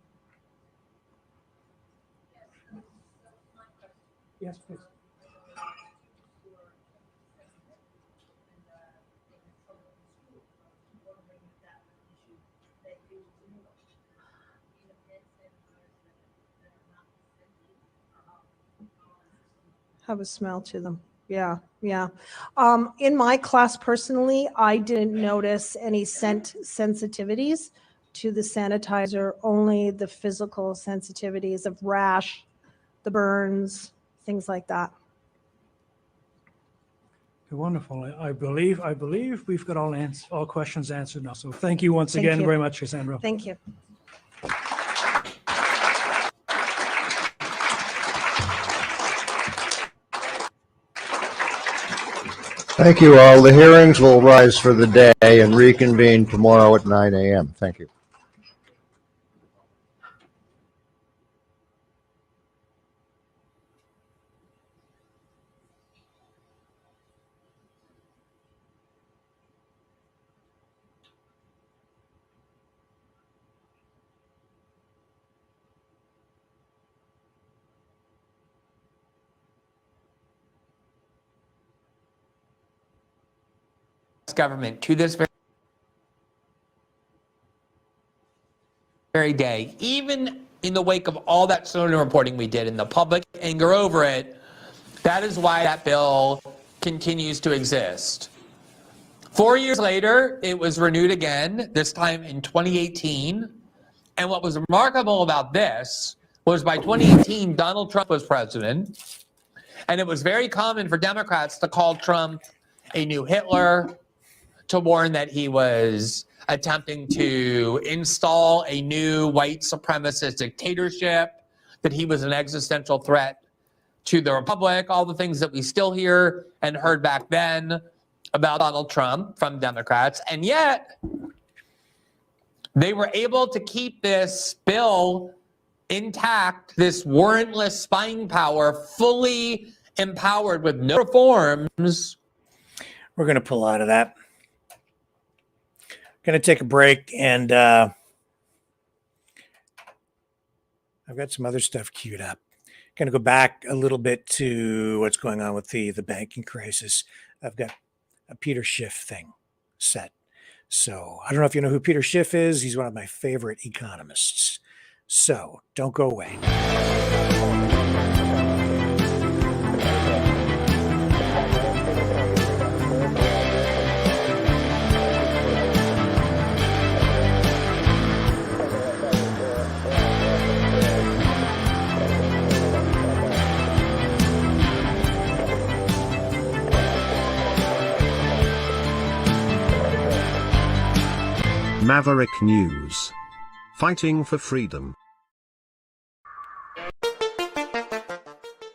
S14: Yes, please.
S13: Have a smell to them. Yeah, yeah. In my class personally, I didn't notice any scent sensitivities to the sanitizer, only the physical sensitivities of rash, the burns, things like that.
S14: Wonderful. I believe we've got all questions answered now. So thank you once again very much, Cassandra.
S13: Thank you.
S8: Thank you all. The hearings will rise for the day and reconvene tomorrow at 9 a.m. Thank you.
S17: Government to this very day, even in the wake of all that Snowden reporting we did and the public anger over it. That is why that bill continues to exist. 4 years later, it was renewed again, this time in 2018. And what was remarkable about this was by 2018, Donald Trump was president. And it was very common for Democrats to call Trump a new Hitler, to warn that he was attempting to install a new white supremacist dictatorship, that he was an existential threat to the republic, all the things that we still hear and heard back then about Donald Trump from Democrats. And yet, they were able to keep this bill intact, this warrantless spying power fully empowered with no reforms.
S3: We're going to pull out of that. Going to take a break, and I've got some other stuff queued up. Going to go back a little bit to what's going on with the banking crisis. I've got a Peter Schiff thing set. So I don't know if you know who Peter Schiff is. He's one of my favorite economists. So don't go away.
S4: Maverick News. Fighting for freedom.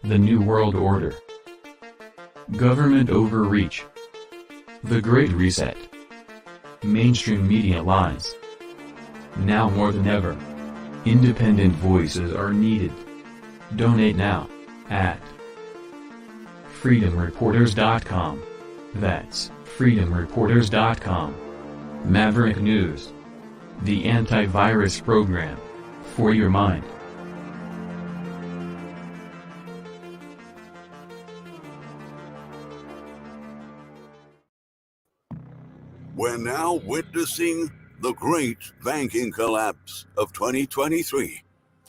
S6: The New World Order. Government overreach. The Great Reset. Mainstream media lies. Now more than ever, independent voices are needed. Donate now at freedomreporters.com. That's freedomreporters.com. Maverick News. The antivirus program for your mind.
S18: We're now witnessing the great banking collapse of 2023.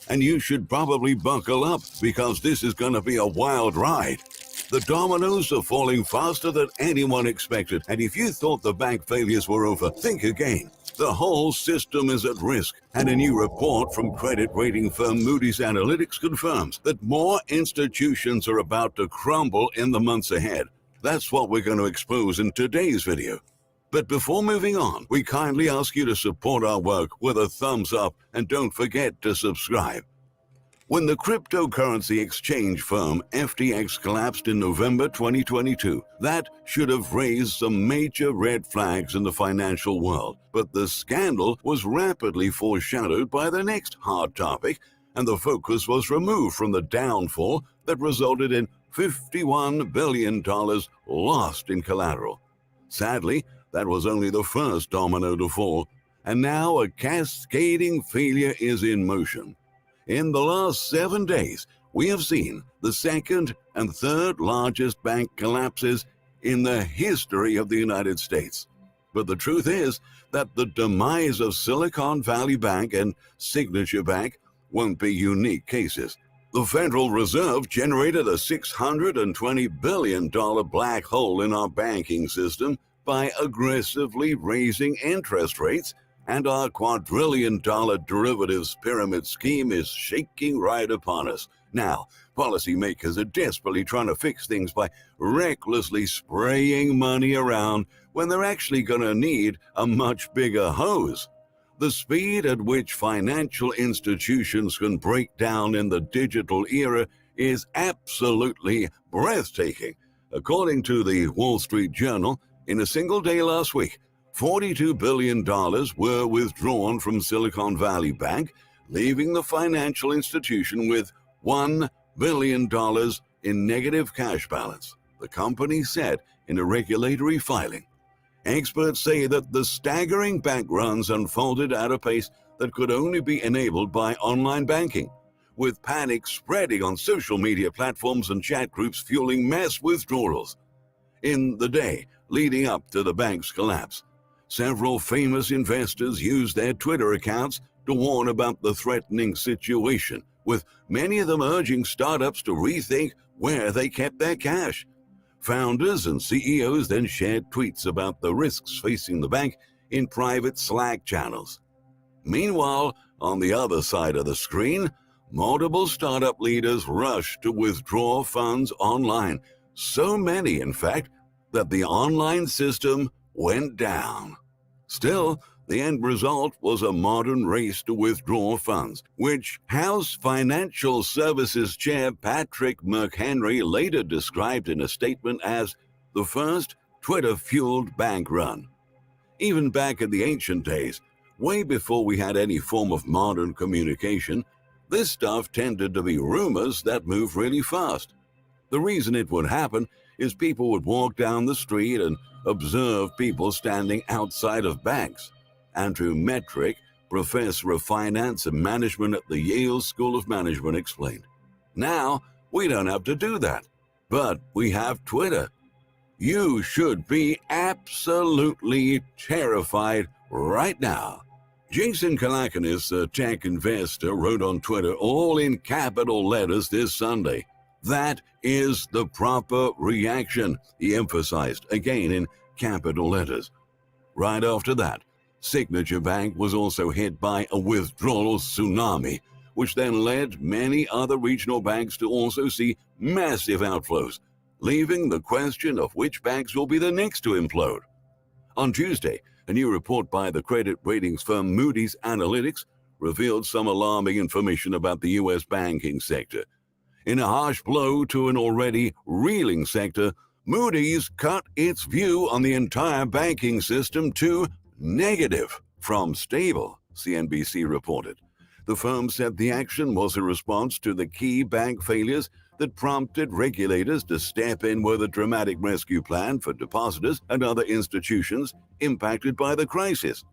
S18: And you should probably buckle up because this is going to be a wild ride. The dominoes are falling faster than anyone expected. And if you thought the bank failures were over, think again. The whole system is at risk. And a new report from credit rating firm Moody's Analytics confirms that more institutions are about to crumble in the months ahead. That's what we're going to expose in today's video. But before moving on, we kindly ask you to support our work with a thumbs up and don't forget to subscribe. When the cryptocurrency exchange firm FTX collapsed in November 2022, that should have raised some major red flags in the financial world. But the scandal was rapidly foreshadowed by the next hard topic, and the focus was removed from the downfall that resulted in $51 billion lost in collateral. Sadly, that was only the first domino to fall, and now a cascading failure is in motion. In the last 7 days, we have seen the second and third largest bank collapses in the history of the United States. But the truth is that the demise of Silicon Valley Bank and Signature Bank won't be unique cases. The Federal Reserve generated a $620 billion black hole in our banking system by aggressively raising interest rates, and our quadrillion-dollar derivatives pyramid scheme is shaking right upon us. Now, policymakers are desperately trying to fix things by recklessly spraying money around when they're actually going to need a much bigger hose. The speed at which financial institutions can break down in the digital era is absolutely breathtaking. According to the Wall Street Journal, in a single day last week, $42 billion were withdrawn from Silicon Valley Bank, leaving the financial institution with $1 billion in negative cash balance, the company said in a regulatory filing. Experts say that the staggering bank runs unfolded at a pace that could only be enabled by online banking, with panic spreading on social media platforms and chat groups fueling mass withdrawals. In the day leading up to the bank's collapse, several famous investors used their Twitter accounts to warn about the threatening situation, with many of them urging startups to rethink where they kept their cash. Founders and CEOs then shared tweets about the risks facing the bank in private Slack channels. Meanwhile, on the other side of the screen, multiple startup leaders rushed to withdraw funds online. So many, in fact, that the online system went down. Still, the end result was a modern race to withdraw funds, which House Financial Services Chair Patrick McHenry later described in a statement as the first Twitter-fueled bank run. Even back in the ancient days, way before we had any form of modern communication, this stuff tended to be rumors that moved really fast. The reason it would happen is people would walk down the street and observe people standing outside of banks. Andrew Metrick, professor of finance and management at the Yale School of Management, explained. Now, we don't have to do that, but we have Twitter. You should be absolutely terrified right now. Jason Calacanis, a tech investor, wrote on Twitter, all in capital letters this Sunday, "That is the proper reaction," he emphasized, again in capital letters. Right after that, Signature Bank was also hit by a withdrawal tsunami, which then led many other regional banks to also see massive outflows, leaving the question of which banks will be the next to implode. On Tuesday, a new report by the credit ratings firm Moody's Analytics revealed some alarming information about the U.S. banking sector. In a harsh blow to an already reeling sector, Moody's cut its view on the entire banking system to negative from stable, CNBC reported. The firm said the action was a response to the key bank failures that prompted regulators to step in with a dramatic rescue plan for depositors and other institutions impacted by the crisis.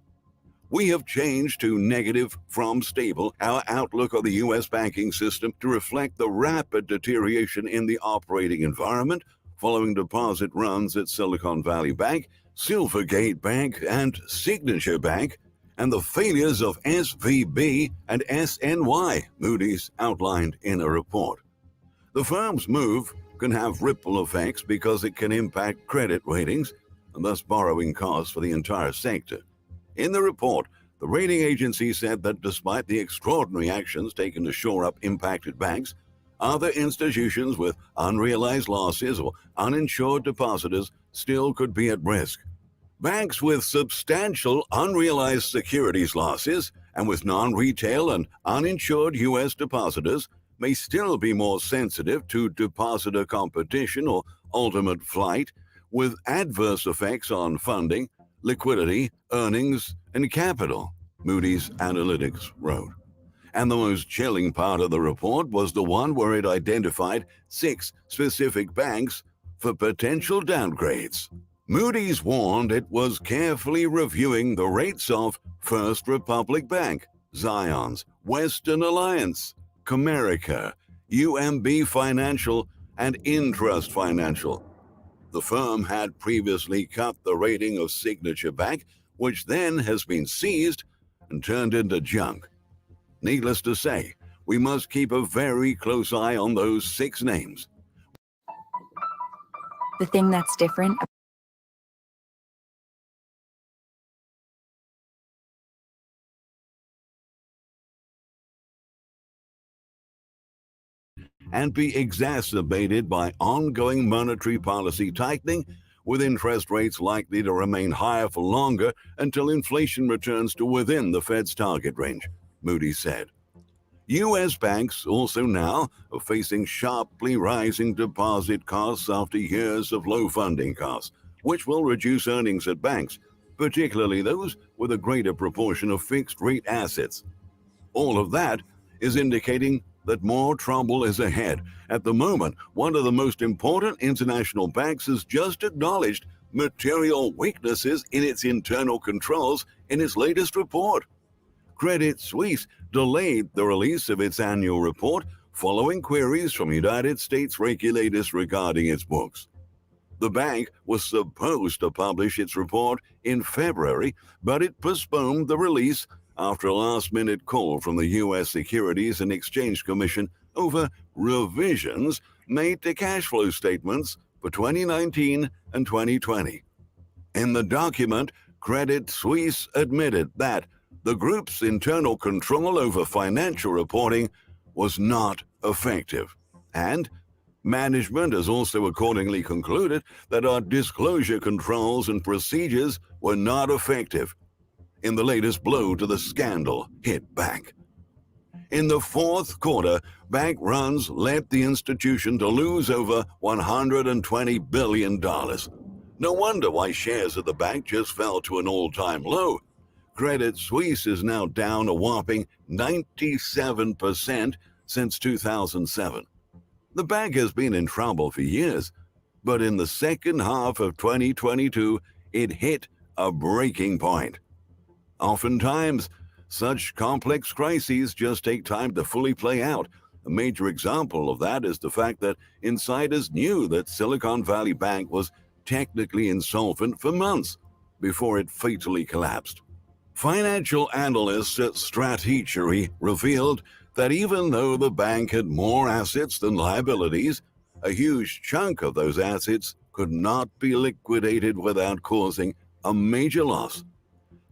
S18: We have changed to negative from stable our outlook of the U.S. banking system to reflect the rapid deterioration in the operating environment following deposit runs at Silicon Valley Bank, Silvergate Bank, and Signature Bank, and the failures of SVB and SNY, Moody's outlined in a report. The firm's move can have ripple effects because it can impact credit ratings and thus borrowing costs for the entire sector. In the report, the rating agency said that despite the extraordinary actions taken to shore up impacted banks, other institutions with unrealized losses or uninsured depositors still could be at risk. Banks with substantial unrealized securities losses and with non-retail and uninsured U.S. depositors may still be more sensitive to depositor competition or ultimate flight, with adverse effects on funding, liquidity, earnings, and capital, Moody's Analytics wrote. And the most chilling part of the report was the one where it identified 6 specific banks for potential downgrades. Moody's warned it was carefully reviewing the rates of First Republic Bank, Zions, Western Alliance, Comerica, UMB Financial, and Intrust Financial. The firm had previously cut the rating of Signature Bank, which then has been seized and turned into junk. Needless to say, we must keep a very close eye on those 6 names.
S19: The thing that's different
S18: and be exacerbated by ongoing monetary policy tightening, with interest rates likely to remain higher for longer until inflation returns to within the Fed's target range, Moody's said. U.S. banks also now are facing sharply rising deposit costs after years of low funding costs, which will reduce earnings at banks, particularly those with a greater proportion of fixed-rate assets. All of that is indicating that more trouble is ahead. At the moment, one of the most important international banks has just acknowledged material weaknesses in its internal controls in its latest report. Credit Suisse delayed the release of its annual report following queries from United States regulators regarding its books. The bank was supposed to publish its report in February, but it postponed the release after a last-minute call from the U.S. Securities and Exchange Commission over revisions made to cash flow statements for 2019 and 2020. In the document, Credit Suisse admitted that the group's internal control over financial reporting was not effective, and management has also accordingly concluded that our disclosure controls and procedures were not effective. In the latest blow to the scandal hit bank. In the fourth quarter, bank runs led the institution to lose over $120 billion. No wonder why shares of the bank just fell to an all-time low. Credit Suisse is now down a whopping 97% since 2007. The bank has been in trouble for years, but in the second half of 2022, it hit a breaking point. Oftentimes, such complex crises just take time to fully play out. A major example of that is the fact that insiders knew that Silicon Valley Bank was technically insolvent for months before it fatally collapsed. Financial analysts at Stratechery revealed that even though the bank had more assets than liabilities, a huge chunk of those assets could not be liquidated without causing a major loss.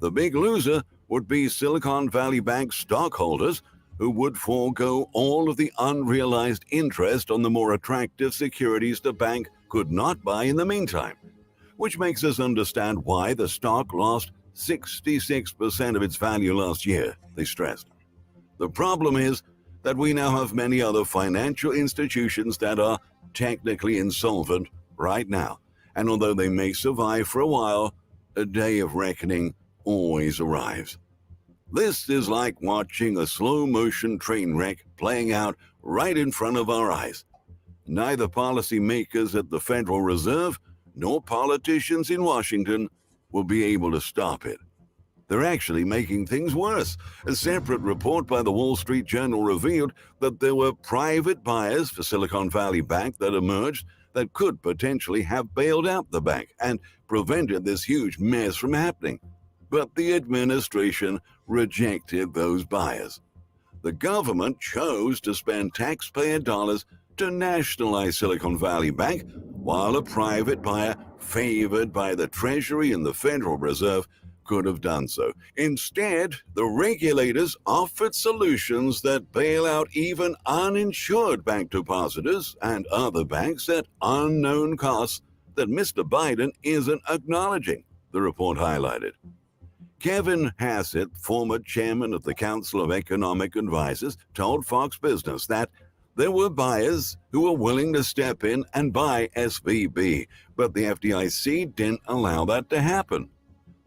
S18: The big loser would be Silicon Valley Bank stockholders, who would forego all of the unrealized interest on the more attractive securities the bank could not buy in the meantime, which makes us understand why the stock lost 66% of its value last year, they stressed. The problem is that we now have many other financial institutions that are technically insolvent right now, and although they may survive for a while, a day of reckoning always arrives. This is like watching a slow-motion train wreck playing out right in front of our eyes. Neither policymakers at the Federal Reserve nor politicians in Washington will be able to stop it. They're actually making things worse. A separate report by the Wall Street Journal revealed that there were private buyers for Silicon Valley Bank that emerged that could potentially have bailed out the bank and prevented this huge mess from happening. But the administration rejected those buyers. The government chose to spend taxpayer dollars to nationalize Silicon Valley Bank, while a private buyer favored by the Treasury and the Federal Reserve could have done so. Instead, the regulators offered solutions that bail out even uninsured bank depositors and other banks at unknown costs that Mr. Biden isn't acknowledging, the report highlighted. Kevin Hassett, former chairman of the Council of Economic Advisors, told Fox Business that there were buyers who were willing to step in and buy SVB, but the FDIC didn't allow that to happen.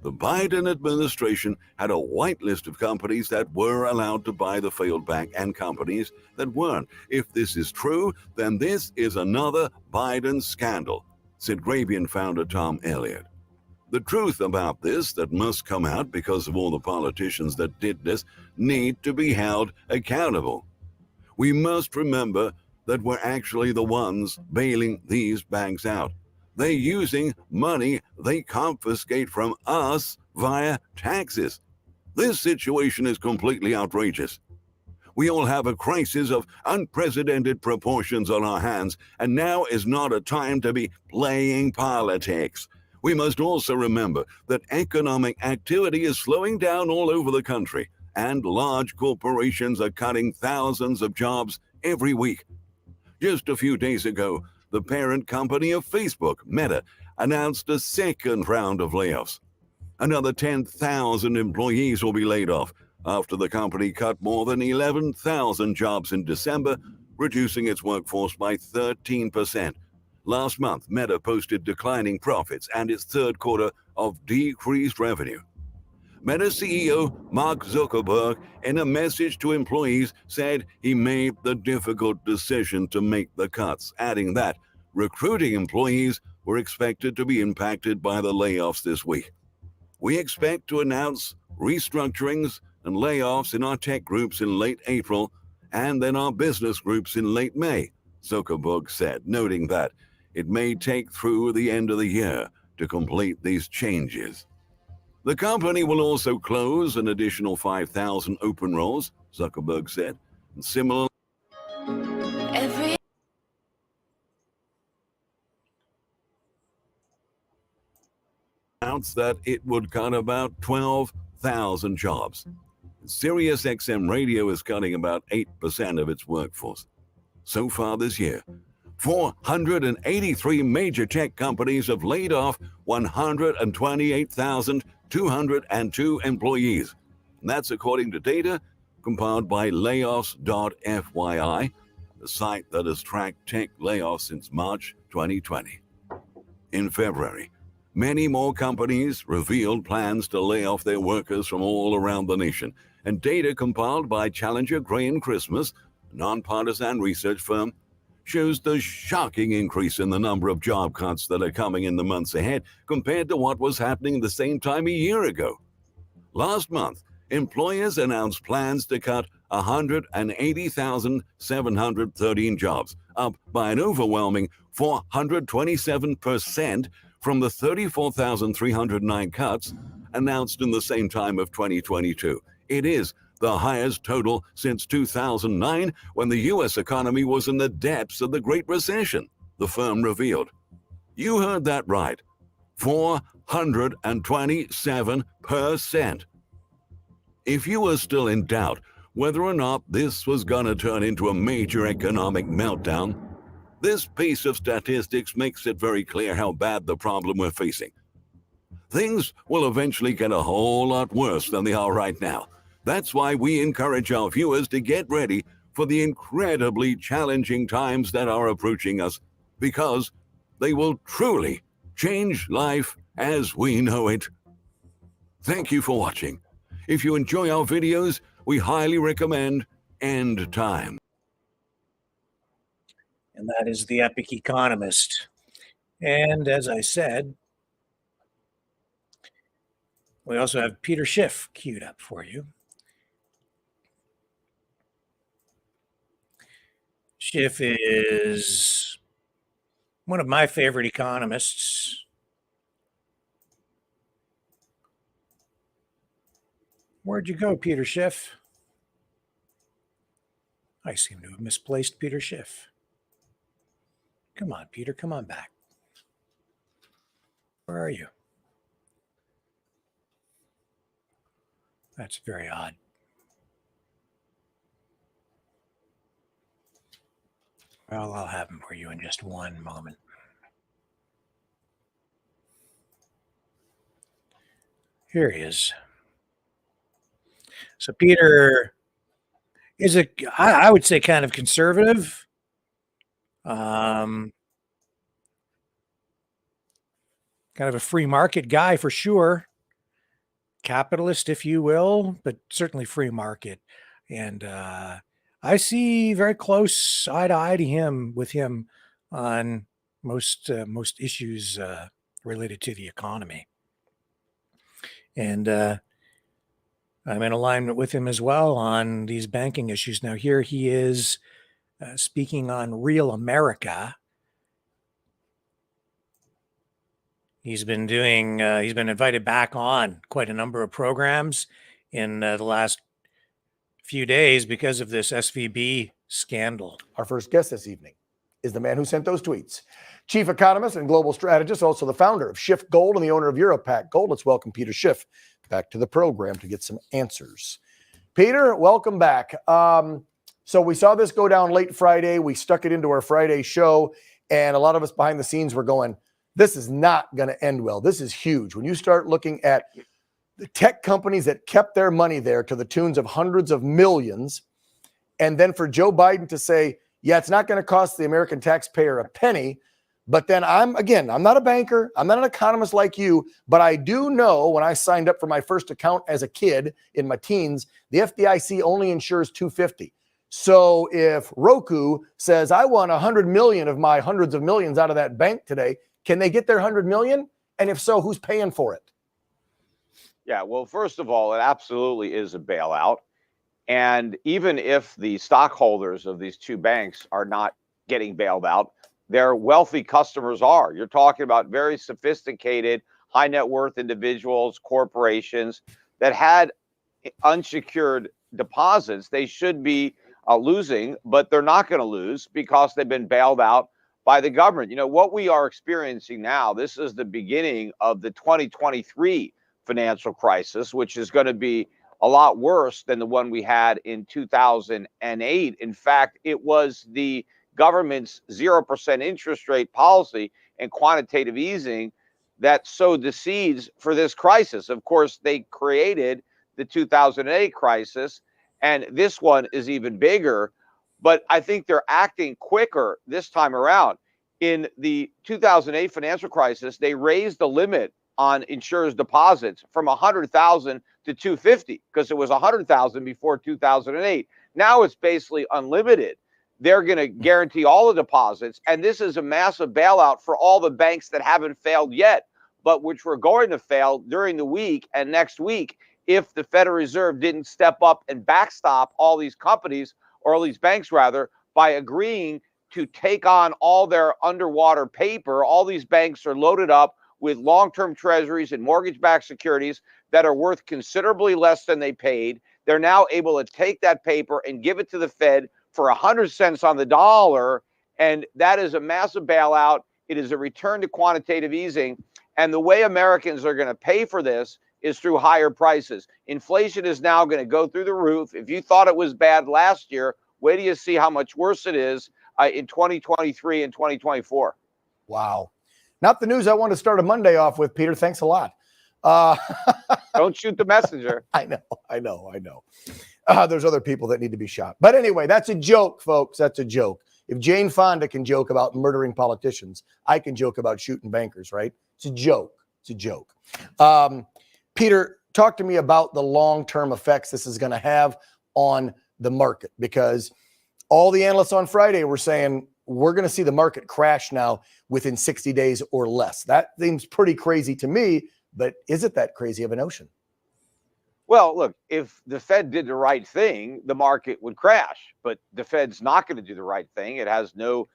S18: The Biden administration had a white list of companies that were allowed to buy the failed bank and companies that weren't. If this is true, then this is another Biden scandal, said Gravian founder Tom Elliott. The truth about this that must come out because of all the politicians that did this need to be held accountable. We must remember that we're actually the ones bailing these banks out. They're using money they confiscate from us via taxes. This situation is completely outrageous. We all have a crisis of unprecedented proportions on our hands, and now is not a time to be playing politics. We must also remember that economic activity is slowing down all over the country, and large corporations are cutting thousands of jobs every week. Just a few days ago, the parent company of Facebook, Meta, announced a second round of layoffs. Another 10,000 employees will be laid off after the company cut more than 11,000 jobs in December, reducing its workforce by 13%. Last month, Meta posted declining profits and its third quarter of decreased revenue. Meta CEO Mark Zuckerberg, in a message to employees, said he made the difficult decision to make the cuts, adding that recruiting employees were expected to be impacted by the layoffs this week. We expect to announce restructurings and layoffs in our tech groups in late April and then our business groups in late May, Zuckerberg said, noting that it may take through the end of the year to complete these changes. The company will also close an additional 5,000 open roles, Zuckerberg said, and similarly, announced that it would cut about 12,000 jobs. SiriusXM Radio is cutting about 8% of its workforce. So far this year, 483 major tech companies have laid off 128,202 employees. That's according to data compiled by layoffs.fyi, the site that has tracked tech layoffs since March 2020. In February, many more companies revealed plans to lay off their workers from all around the nation, and data compiled by Challenger Gray and Christmas, a nonpartisan research firm, shows the shocking increase in the number of job cuts that are coming in the months ahead compared to what was happening the same time a year ago. Last month, employers announced plans to cut 180,713 jobs, up by an overwhelming 427% from the 34,309 cuts announced in the same time of 2022. It is the highest total since 2009, when the U.S. economy was in the depths of the Great Recession, the firm revealed. You heard that right, 427%. If you were still in doubt whether or not this was going to turn into a major economic meltdown, this piece of statistics makes it very clear how bad the problem we're facing. Things will eventually get a whole lot worse than they are right now. That's why we encourage our viewers to get ready for the incredibly challenging times that are approaching us, because they will truly change life as we know it. Thank you for watching. If you enjoy our videos, we highly recommend End Time.
S3: And that is the Epic Economist. And as I said, we also have Peter Schiff queued up for you. Schiff is one of my favorite economists. Where'd you go, Peter Schiff? I seem to have misplaced Peter Schiff. Come on, Peter, come on back. Where are you? That's very odd. Well, I'll have him for you in just one moment. Here he is. So Peter is I would say kind of conservative. Kind of a free market guy for sure. Capitalist, if you will, but certainly free market. And I see very close eye to eye to him with him on most issues related to the economy. And I'm in alignment with him as well on these banking issues. Now, here he is speaking on Real America. He's been invited back on quite a number of programs in the last few days because of this SVB scandal.
S19: Our first guest this evening is the man who sent those tweets. Chief economist and global strategist, also the founder of Schiff Gold and the owner of Europac Gold. Let's welcome Peter Schiff back to the program to get some answers. Peter, welcome back. So we saw this go down late Friday. We stuck it into our Friday show, and a lot of us behind the scenes were going, this is not going to end well. This is huge. When you start looking at the tech companies that kept their money there to the tunes of hundreds of millions, and then for Joe Biden to say, yeah, it's not going to cost the American taxpayer a penny. But then I'm not a banker. I'm not an economist like you, but I do know when I signed up for my first account as a kid in my teens, the FDIC only insures $250. So if Roku says, I want 100 million of my hundreds of millions out of that bank today, can they get their 100 million? And if so, who's paying for it?
S20: Yeah, well, first of all, it absolutely is a bailout. And even if the stockholders of these two banks are not getting bailed out, their wealthy customers are. You're talking about very sophisticated, high net worth individuals, corporations that had unsecured deposits. They should be losing, but they're not going to lose because they've been bailed out by the government. You know, what we are experiencing now, this is the beginning of the 2023 financial crisis, which is going to be a lot worse than the one we had in 2008. In fact, it was the government's 0% interest rate policy and quantitative easing that sowed the seeds for this crisis. Of course, they created the 2008 crisis, and this one is even bigger. But I think they're acting quicker this time around. In the 2008 financial crisis, they raised the limit on insurers' deposits from 100,000 to 250 because it was 100,000 before 2008. Now it's basically unlimited. They're going to guarantee all the deposits, and this is a massive bailout for all the banks that haven't failed yet, but which were going to fail during the week and next week if the Federal Reserve didn't step up and backstop all these companies, or all these banks rather, by agreeing to take on all their underwater paper. All these banks are loaded up with long-term treasuries and mortgage-backed securities that are worth considerably less than they paid. They're now able to take that paper and give it to the Fed for 100 cents on the dollar, and that is a massive bailout. It is a return to quantitative easing, and the way Americans are going to pay for this is through higher prices. Inflation is now going to go through the roof. If you thought it was bad last year, wait till you see how much worse it is in 2023 and 2024.
S19: Wow. Not the news I want to start a Monday off with, Peter. Thanks a lot.
S20: Don't shoot the messenger.
S19: I know. There's other people that need to be shot. But anyway, that's a joke, folks. That's a joke. If Jane Fonda can joke about murdering politicians, I can joke about shooting bankers, right? It's a joke. It's a joke. Peter, talk to me about the long-term effects this is going to have on the market, because all the analysts on Friday were saying we're going to see the market crash now within 60 days or less. That seems pretty crazy to me, but is it that crazy of a notion?
S20: Well, look, if the Fed did the right thing, the market would crash. But the Fed's not going to do the right thing. It has no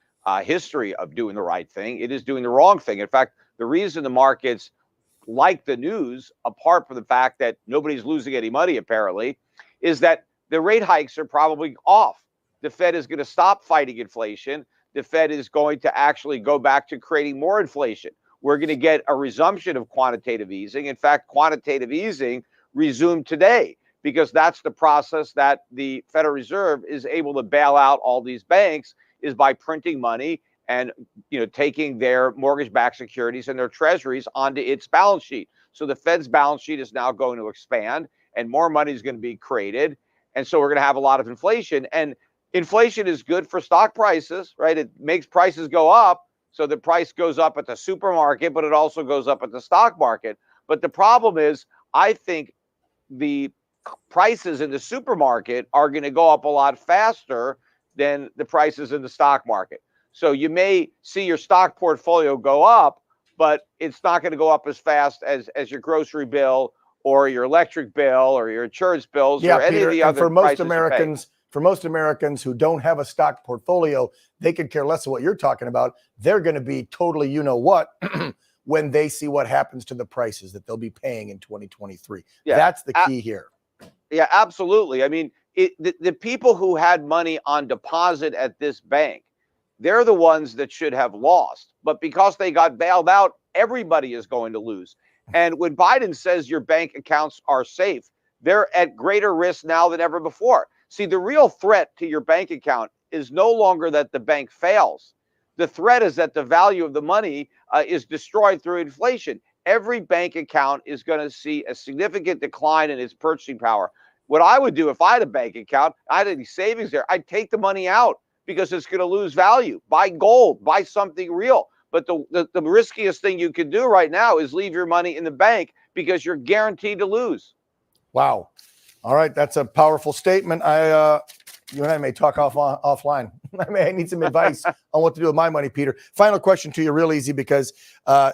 S20: history of doing the right thing. It is doing the wrong thing. In fact, the reason the markets like the news, apart from the fact that nobody's losing any money, apparently, is that the rate hikes are probably off. The Fed is going to stop fighting inflation. The Fed is going to actually go back to creating more inflation. We're going to get a resumption of quantitative easing. In fact, quantitative easing resumed today because that's the process that the Federal Reserve is able to bail out all these banks, is by printing money and taking their mortgage-backed securities and their treasuries onto its balance sheet. So the Fed's balance sheet is now going to expand and more money is going to be created. And so we're going to have a lot of inflation. And inflation is good for stock prices, right? It makes prices go up. So the price goes up at the supermarket, but it also goes up at the stock market. But the problem is, I think the prices in the supermarket are going to go up a lot faster than the prices in the stock market. So you may see your stock portfolio go up, but it's not going to go up as fast as your grocery bill or your electric bill or your insurance bills or any
S19: Peter,
S20: of the
S19: and
S20: other
S19: for most
S20: prices
S19: Americans, who don't have a stock portfolio, they could care less of what you're talking about. They're going to be totally, you know what, when they see what happens to the prices that they'll be paying in 2023.
S20: Yeah.
S19: That's the key here.
S20: Yeah, absolutely. I mean, the people who had money on deposit at this bank, they're the ones that should have lost. But because they got bailed out, everybody is going to lose. And when Biden says your bank accounts are safe, they're at greater risk now than ever before. See, the real threat to your bank account is no longer that the bank fails. The threat is that the value of the money is destroyed through inflation. Every bank account is going to see a significant decline in its purchasing power. What I would do if I had a bank account, I had any savings there, I'd take the money out because it's going to lose value. Buy gold, buy something real. But the riskiest thing you can do right now is leave your money in the bank because you're guaranteed to lose.
S19: Wow. All right, that's a powerful statement. You and I may talk offline. I need some advice on what to do with my money, Peter. Final question to you, real easy, because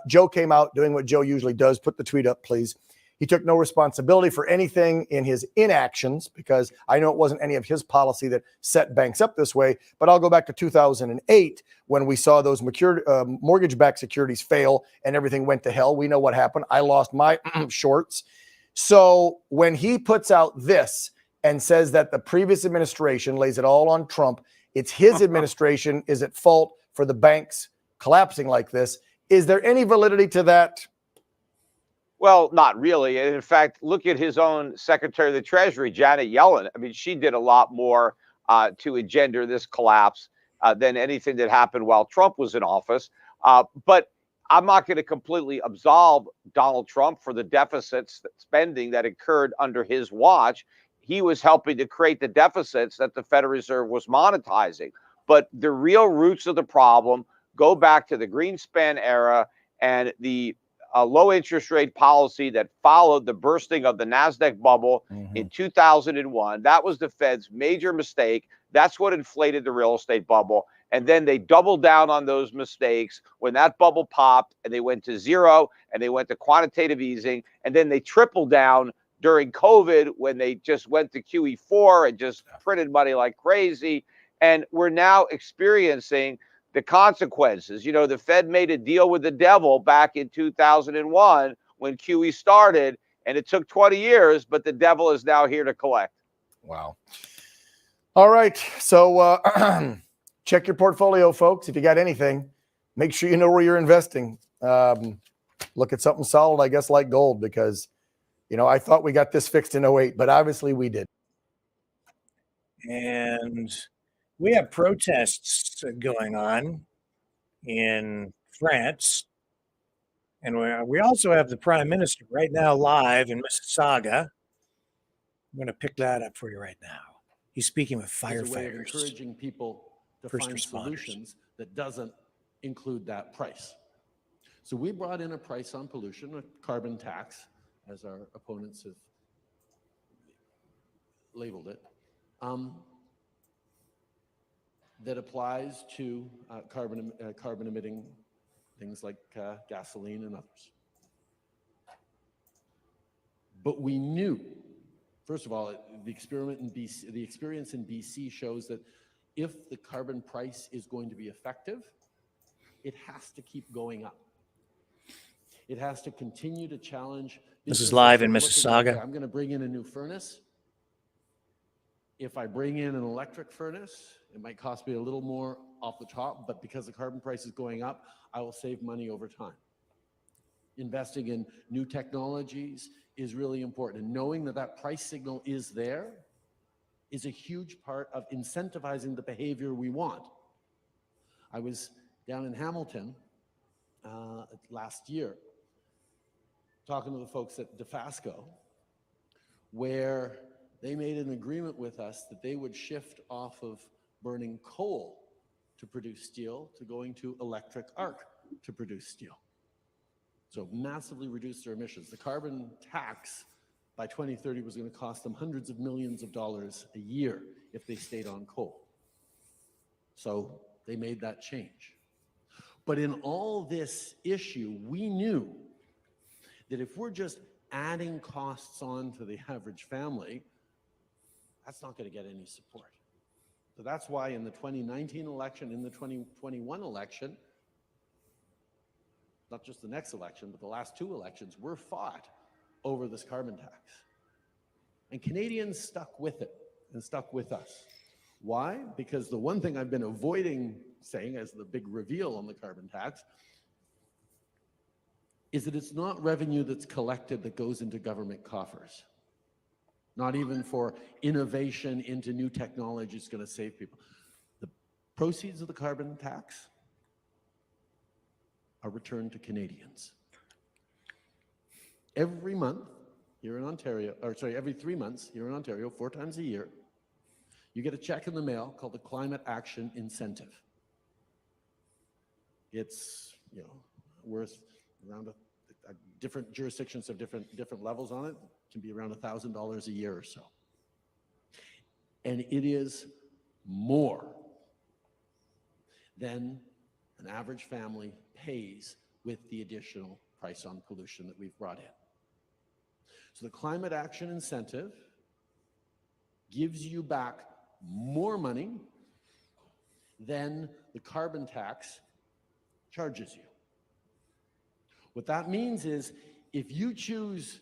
S19: Joe came out doing what Joe usually does. Put the tweet up, please. He took no responsibility for anything in his inactions, because I know it wasn't any of his policy that set banks up this way. But I'll go back to 2008 when we saw those mortgage-backed securities fail and everything went to hell. We know what happened. I lost my shorts. So when he puts out this and says that the previous administration lays it all on Trump, it's his administration is at fault for the banks collapsing like this. Is there any validity to that?
S20: Well, not really. And in fact, look at his own Secretary of the Treasury, Janet Yellen. I mean, she did a lot more to engender this collapse than anything that happened while Trump was in office. But I'm not going to completely absolve Donald Trump for the deficits spending that occurred under his watch. He was helping to create the deficits that the Federal Reserve was monetizing. But the real roots of the problem go back to the Greenspan era and the low interest rate policy that followed the bursting of the NASDAQ bubble in 2001. That was the Fed's major mistake. That's what inflated the real estate bubble. And then they doubled down on those mistakes when that bubble popped and they went to zero and they went to quantitative easing. And then they tripled down during COVID when they just went to QE4 and just printed money like crazy. And we're now experiencing the consequences. You know, the Fed made a deal with the devil back in 2001 when QE started, and it took 20 years, but the devil is now here to collect.
S19: Wow. All right. So check your portfolio, folks. If you got anything, make sure you know where you're investing. Look at something solid, I guess, like gold, because, you know, I thought we got this fixed in 08, but obviously we did.
S3: And we have protests going on in France. And we also have the Prime Minister right now live in Mississauga. I'm going to pick that up for you right now. He's speaking with
S21: As a way of
S3: firefighters,
S21: encouraging people to
S3: first
S21: find
S3: responders.
S21: solutions that doesn't include that price. So we brought in a price on pollution, a carbon tax, as our opponents have labeled it, that applies to carbon emitting things like gasoline and others. But we knew, first of all, the experience in BC shows that if the carbon price is going to be effective, it has to keep going up. It has to continue to challenge.
S3: This is live in
S21: businesses that are looking at,
S3: Mississauga.
S21: okay, I'm going to bring in a new furnace. If I bring in an electric furnace, it might cost me a little more off the top, but because the carbon price is going up, I will save money over time. Investing in new technologies is really important. And knowing that that price signal is there is a huge part of incentivizing the behavior we want. I was down in Hamilton last year talking to the folks at DeFasco, where they made an agreement with us that they would shift off of burning coal to produce steel to going to electric arc to produce steel. So massively reduce their emissions. The carbon tax by 2030 was going to cost them hundreds of millions of dollars a year if they stayed on coal. So They made that change. But in all this issue, we knew that if we're just adding costs on to the average family, that's not going to get any support. So that's why in the 2019 election, in the 2021 election, not just the next election, but the last two elections, were fought over this carbon tax. And Canadians stuck with it and stuck with us. Why? Because the one thing I've been avoiding saying as the big reveal on the carbon tax is that it's not revenue that's collected that goes into government coffers. Not even for innovation into new technology is going to save people. The proceeds of the carbon tax are returned to Canadians. Every month here in Ontario, or sorry, every 3 months here in Ontario, 4 times a year, you get a check in the mail called the Climate Action Incentive. It's, you know, worth around different jurisdictions have different levels on it. It can be around $1,000 a year or so. And it is more than an average family pays with the additional price on pollution that we've brought in. So the Climate Action Incentive gives you back more money than the carbon tax charges you. What that means is if you choose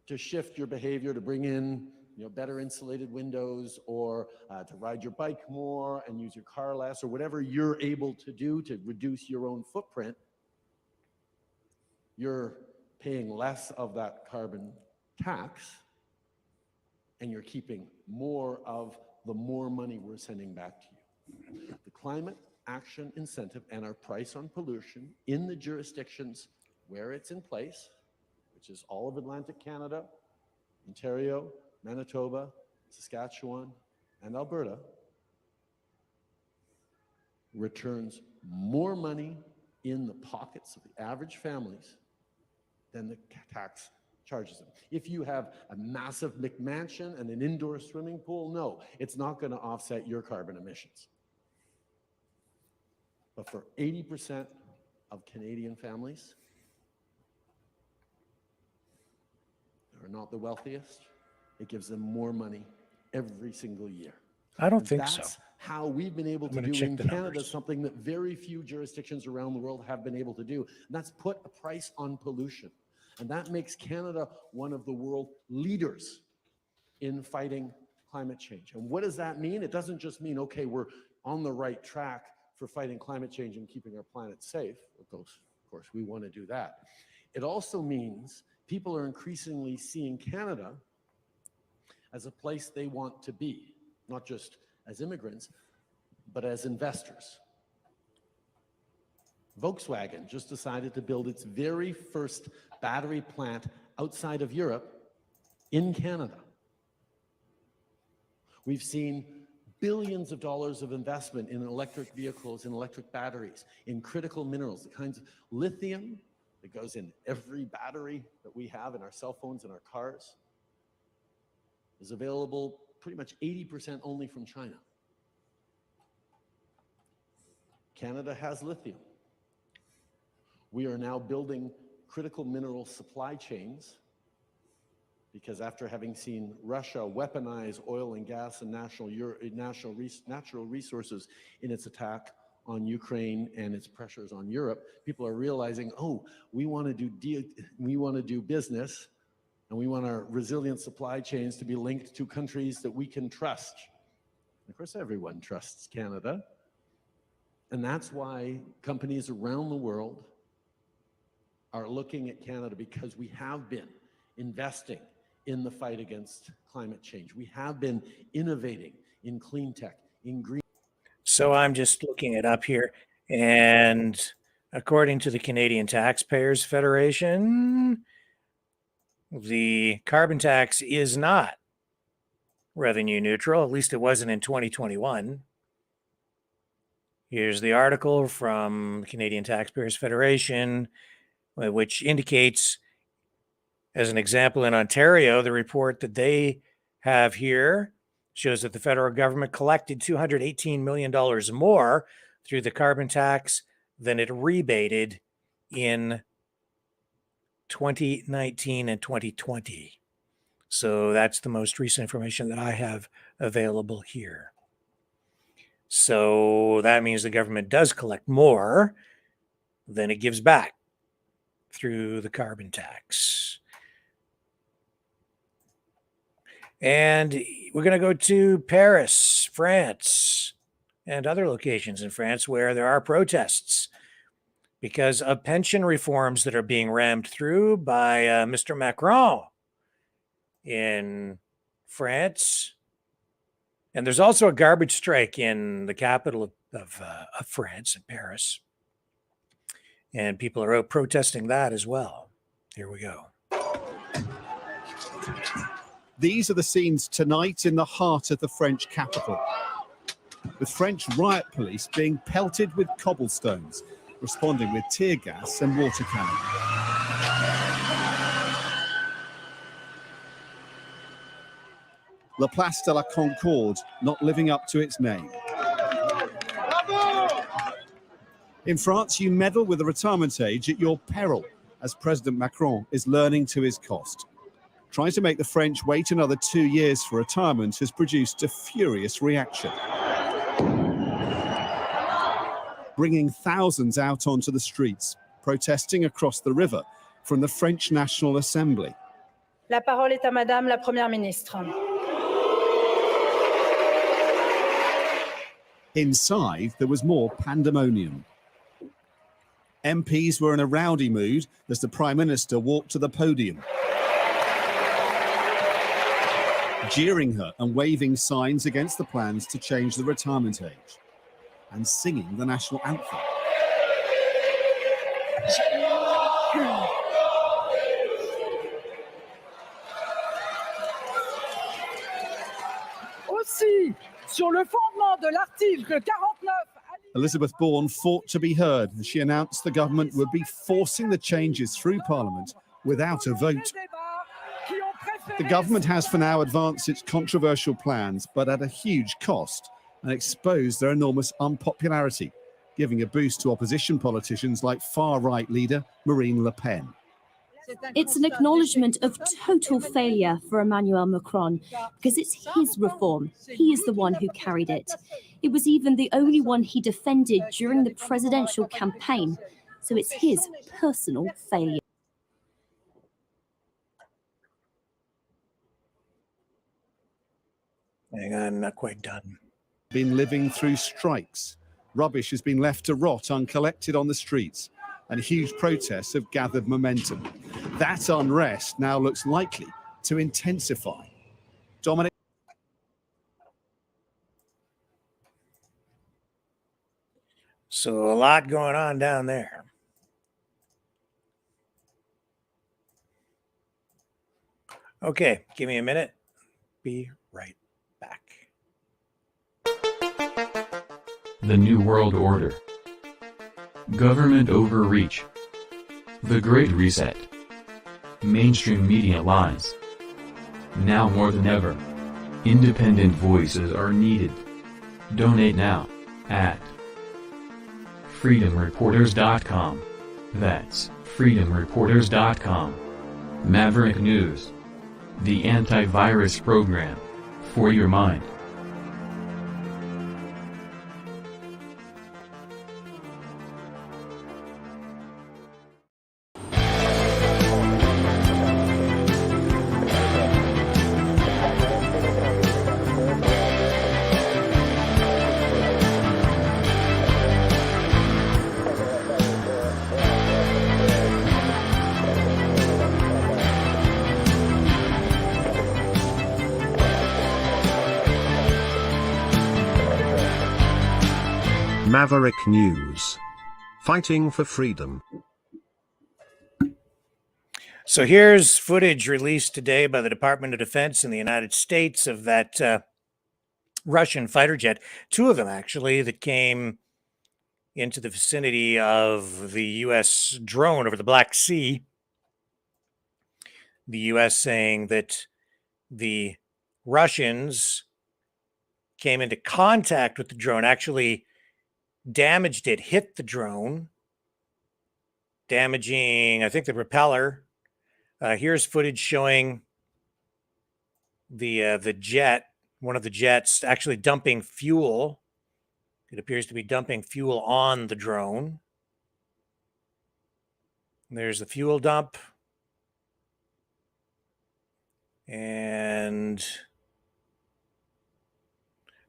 S21: to shift your behavior to bring in, you know, better insulated windows, or to ride your bike more and use your car less, or whatever you're able to do to reduce your own footprint, you're paying less of that carbon tax and you're keeping more of the more money we're sending back to you. The Climate Action Incentive and our price on pollution in the jurisdictions where it's in place, which is all of Atlantic Canada, Ontario, Manitoba, Saskatchewan, and Alberta, returns more money in the pockets of the average families than the tax charges them. If you have a massive McMansion and an indoor swimming pool, no, it's not going to offset your carbon emissions. But for 80% of Canadian families who are not the wealthiest, it gives them more money every single year.
S3: I don't
S21: And
S3: think so.
S21: that's how we've been able
S3: I'm
S21: to
S3: gonna
S21: do
S3: check
S21: in
S3: the
S21: Canada
S3: numbers.
S21: something that very few jurisdictions around the world have been able to do. And that's put a price on pollution. And that makes Canada one of the world leaders in fighting climate change. And what does that mean? It doesn't just mean, okay, we're on the right track for fighting climate change and keeping our planet safe. Of course, we want to do that. It also means people are increasingly seeing Canada as a place they want to be, not just as immigrants, but as investors. Volkswagen just decided to build its very first battery plant outside of Europe in Canada. We've seen billions of dollars of investment in electric vehicles, in electric batteries, in critical minerals, the kinds of lithium that goes in every battery that we have in our cell phones and our cars is available pretty much 80% only from China. Canada has lithium. We are now building critical mineral supply chains because after having seen Russia weaponize oil and gas and natural resources in its attack on Ukraine and its pressures on Europe, people are realizing, oh, we want to do business, and we want our resilient supply chains to be linked to countries that we can trust. And of course, everyone trusts Canada. And that's why companies around the world are looking at Canada, because we have been investing in the fight against climate change. We have been innovating in clean tech, in green.
S3: So I'm just looking it up here. And according to the Canadian Taxpayers Federation, the carbon tax is not revenue neutral. At least it wasn't in 2021. Here's the article from the Canadian Taxpayers Federation, which indicates, as an example, in Ontario, the report that they have here shows that the federal government collected $218 million more through the carbon tax than it rebated in 2019 and 2020. So that's the most recent information that I have available here. So that means the government does collect more than it gives back through the carbon tax. And we're going to go to Paris, France, and other locations in France where there are protests because of pension reforms that are being rammed through by Mr. Macron in France. And there's also a garbage strike in the capital of France, in Paris. And people are out protesting that as well. Here we go.
S1: These are the scenes tonight in the heart of the French capital, with French riot police being pelted with cobblestones, responding with tear gas and water cannon. La Place de la Concorde not living up to its name. In France, you meddle with the retirement age at your peril, as President Macron is learning to his cost. Trying to make the French wait another 2 years for retirement has produced a furious reaction, bringing thousands out onto the streets, protesting across the river from the French National Assembly.
S22: La parole est à Madame la Première ministre.
S1: Inside, there was more pandemonium. MPs were in a rowdy mood as the Prime Minister walked to the podium, jeering her and waving signs against the plans to change the retirement age, and singing the national anthem.
S23: Aussi, sur le fondement de l'article 49,
S1: Elizabeth Bourne fought to be heard as she announced the government would be forcing the changes through Parliament without a vote. The government has for now advanced its controversial plans, but at a huge cost, and exposed their enormous unpopularity, giving a boost to opposition politicians like far-right leader Marine Le Pen.
S24: It's an acknowledgement of total failure for Emmanuel Macron, because it's his reform. He is the one who carried it. It was even the only one he defended during the presidential campaign, so it's his personal failure.
S3: Hang on, not quite done.
S1: Been living through strikes. Rubbish has been left to rot uncollected on the streets, and huge protests have gathered momentum. That unrest now looks likely to intensify. Dominic.
S3: So a lot going on down there. Okay, give me a minute. Be right back.
S6: The New World Order. Government overreach. The Great Reset. Mainstream media lies. Now more than ever, independent voices are needed. Donate now at freedomreporters.com. That's freedomreporters.com. Maverick News. The antivirus program for your mind.
S4: Maverick News. Fighting for freedom.
S3: So here's footage released today by the Department of Defense in the United States of that Russian fighter jet, two of them actually, that came into the vicinity of the U.S. drone over the Black Sea. The U.S. saying that the Russians came into contact with the drone, actually damaged it, hit the drone, damaging, I think, the propeller. Here's footage showing the jet, one of the jets, actually dumping fuel. It appears to be dumping fuel on the drone. There's the fuel dump. And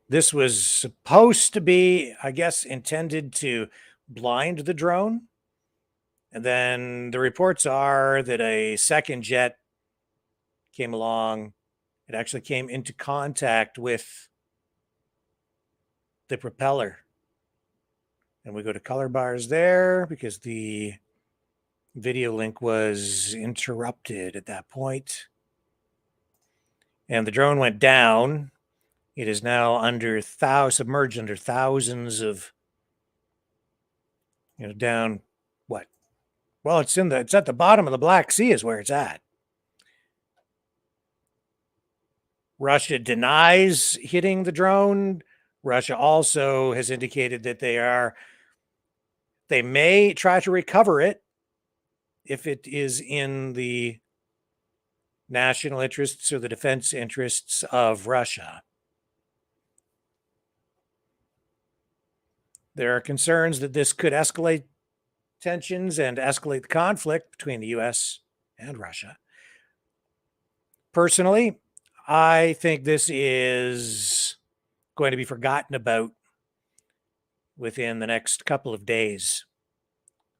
S3: this was supposed to be, I guess, intended to blind the drone. And then the reports are that a second jet came along. It actually came into contact with the propeller. And we go to color bars there because the video link was interrupted at that point. And the drone went down. It is now submerged under thousands of, down what? Well, it's at the bottom of the Black Sea is where it's at. Russia denies hitting the drone. Russia also has indicated that they may try to recover it if it is in the national interests or the defense interests of Russia. There are concerns that this could escalate tensions and escalate the conflict between the U.S. and Russia. Personally, I think this is going to be forgotten about within the next couple of days.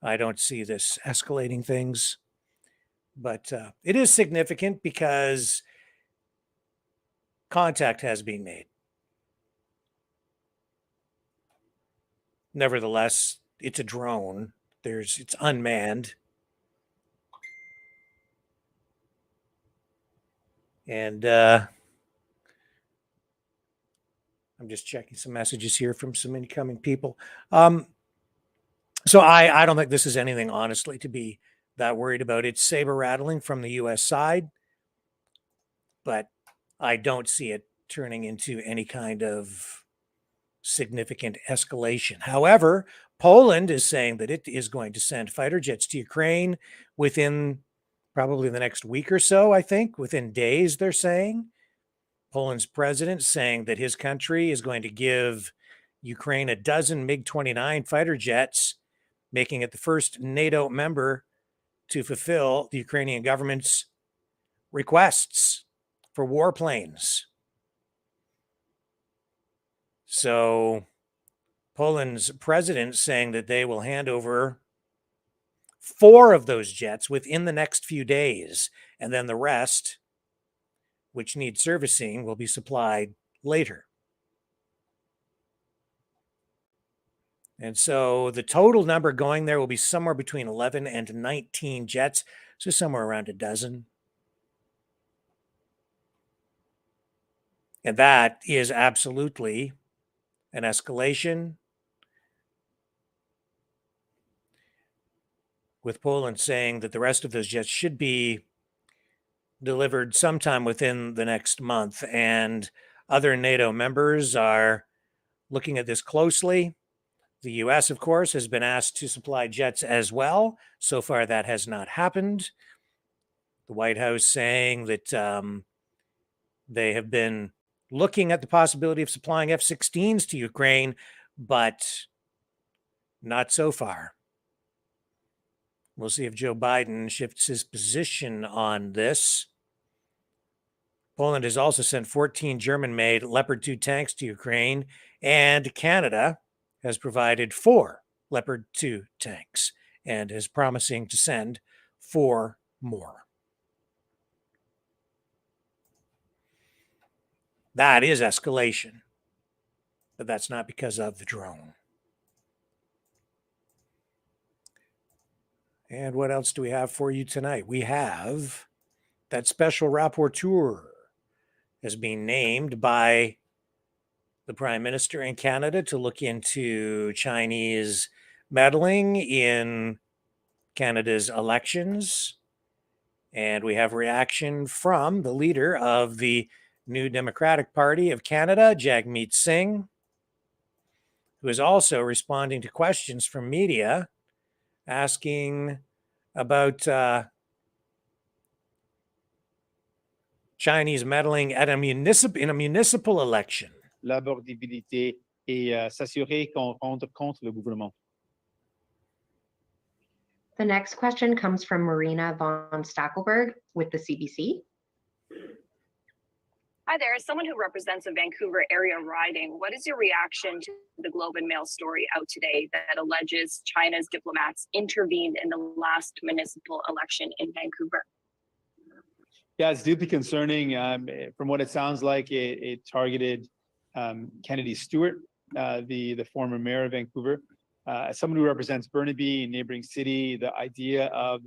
S3: I don't see this escalating things, but it is significant because contact has been made. Nevertheless, it's a drone. It's unmanned. And I'm just checking some messages here from some incoming people. So I don't think this is anything, honestly, to be that worried about. It's saber rattling from the U.S. side, but I don't see it turning into any kind of significant escalation. However, Poland is saying that it is going to send fighter jets to Ukraine within probably the next week or so, I think, within days, they're saying. Poland's president saying that his country is going to give Ukraine a dozen MiG-29 fighter jets, making it the first NATO member to fulfill the Ukrainian government's requests for warplanes. So Poland's president saying that they will hand over 4 of those jets within the next few days, and then the rest, which need servicing, will be supplied later. And so the total number going there will be somewhere between 11 and 19 jets, so somewhere around a dozen. And that is absolutely an escalation, with Poland saying that the rest of those jets should be delivered sometime within the next month. And other NATO members are looking at this closely. The U.S., of course, has been asked to supply jets as well. So far, that has not happened. The White House saying that they have been looking at the possibility of supplying F-16s to Ukraine, but not so far. We'll see if Joe Biden shifts his position on this. Poland has also sent 14 German-made Leopard 2 tanks to Ukraine, and Canada has provided 4 Leopard 2 tanks and is promising to send 4 more. That is escalation, but that's not because of the drone. And what else do we have for you tonight? We have that special rapporteur has been named by the Prime Minister in Canada to look into Chinese meddling in Canada's elections. And we have reaction from the leader of the New Democratic Party of Canada, Jagmeet Singh, who is also responding to questions from media asking about Chinese meddling at in a municipal election.
S2: L'abordabilité et s'assurer qu'on rentre contre le gouvernement.
S5: The next question comes from Marina von Stackelberg with the CBC.
S7: Hi there. As someone who represents a Vancouver area riding, what is your reaction to the Globe and Mail story out today that alleges China's diplomats intervened in the last municipal election in Vancouver?
S2: Yeah, it's deeply concerning. From what it sounds like, it targeted Kennedy Stewart, the former mayor of Vancouver. As someone who represents Burnaby, a neighboring city, the idea of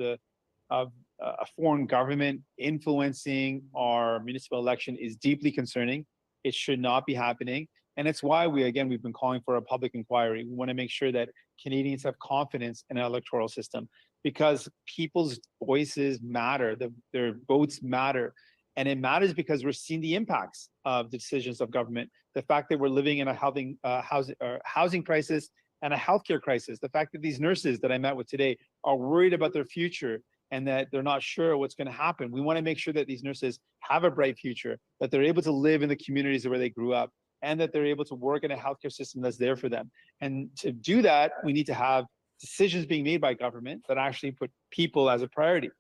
S2: a foreign government influencing our municipal election is deeply concerning. It should not be happening. And it's why we've been calling for a public inquiry. We want to make sure that Canadians have confidence in our electoral system because people's voices matter, their votes matter. And it matters because we're seeing the impacts of the decisions of government. The fact that we're living in a housing crisis and a healthcare crisis. The fact that these nurses that I met with today are worried about their future and that they're not sure what's going to happen. We want to make sure that these nurses have a bright future, that they're able to live in the communities where they grew up, and that they're able to work in a healthcare system that's there for them. And to do that, we need to have decisions being made by government that actually put people as a priority.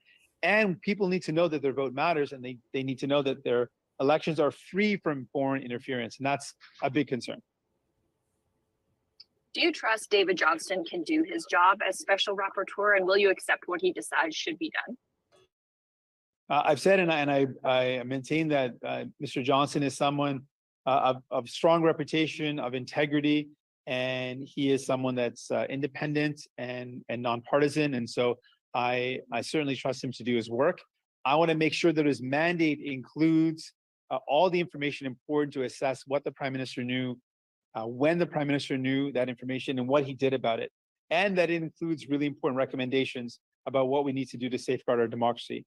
S2: And people need to know that their vote matters, and they need to know that their elections are free from foreign interference. And that's a big concern.
S7: Do you trust David Johnston can do his job as special rapporteur, and will you accept what he decides should be done?
S2: I've said, and I maintain that Mr. Johnston is someone of strong reputation, of integrity, and he is someone that's independent and nonpartisan. And so I certainly trust him to do his work. I want to make sure that his mandate includes all the information important to assess what the Prime Minister knew, when the Prime Minister knew that information and what he did about it. And that it includes really important recommendations about what we need to do to safeguard our democracy.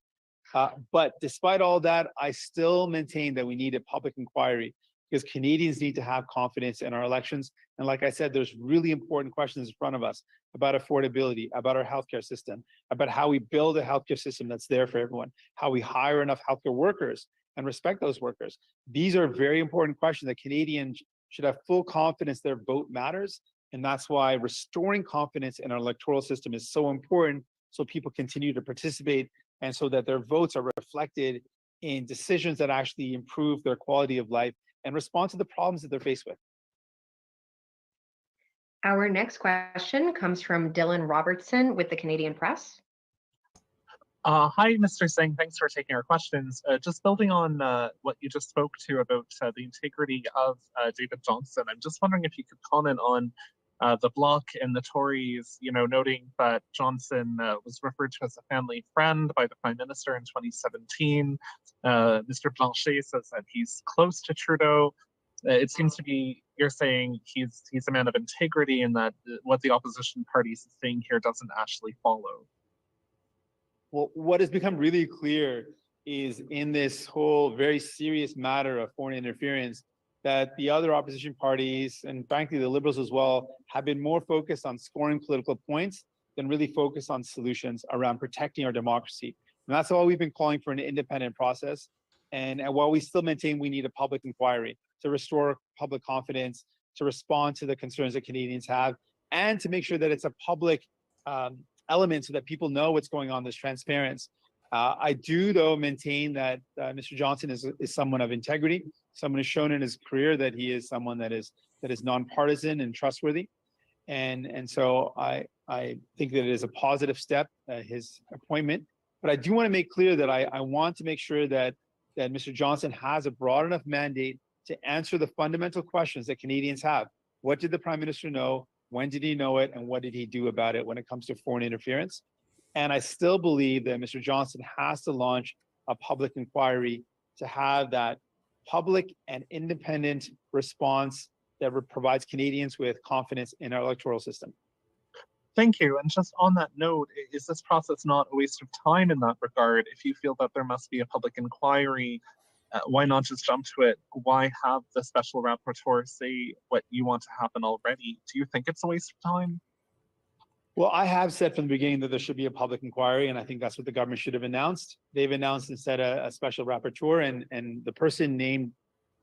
S2: But despite all that, I still maintain that we need a public inquiry because Canadians need to have confidence in our elections. And like I said, there's really important questions in front of us about affordability, about our healthcare system, about how we build a healthcare system that's there for everyone, how we hire enough healthcare workers and respect those workers. These are very important questions that Canadians should have full confidence their vote matters. And that's why restoring confidence in our electoral system is so important so people continue to participate and so that their votes are reflected in decisions that actually improve their quality of life and respond to the problems that they're faced with.
S5: Our next question comes from Dylan Robertson with the Canadian Press.
S9: Hi, Mr. Singh. Thanks for taking our questions. Just building on what you just spoke to about the integrity of David Johnston, I'm just wondering if you could comment on the Bloc and the Tories, noting that Johnston was referred to as a family friend by the Prime Minister in 2017. Mr. Blanchet says that he's close to Trudeau. It seems to be you're saying he's a man of integrity and that what the opposition parties is saying here doesn't actually follow.
S2: Well, what has become really clear is in this whole very serious matter of foreign interference that the other opposition parties, and frankly the Liberals as well, have been more focused on scoring political points than really focused on solutions around protecting our democracy. And that's why we've been calling for an independent process. And while we still maintain we need a public inquiry to restore public confidence, to respond to the concerns that Canadians have, and to make sure that it's a public element so that people know what's going on, there's transparency. I do, though, maintain that Mr. Johnston is someone of integrity, someone who's shown in his career that he is someone that is nonpartisan and trustworthy. And so I think that it is a positive step, his appointment. But I do want to make clear that I want to make sure that Mr. Johnston has a broad enough mandate to answer the fundamental questions that Canadians have. What did the Prime Minister know? When did he know it? And what did he do about it when it comes to foreign interference? And I still believe that Mr. Johnston has to launch a public inquiry to have that public and independent response that provides Canadians with confidence in our electoral system.
S9: Thank you. And just on that note, is this process not a waste of time in that regard if you feel that there must be a public inquiry why not just jump to it? Why have the special rapporteur say what you want to happen already? Do you think it's a waste of time?
S2: Well, I have said from the beginning that there should be a public inquiry, and I think that's what the government should have announced. They've announced instead a special rapporteur, and the person named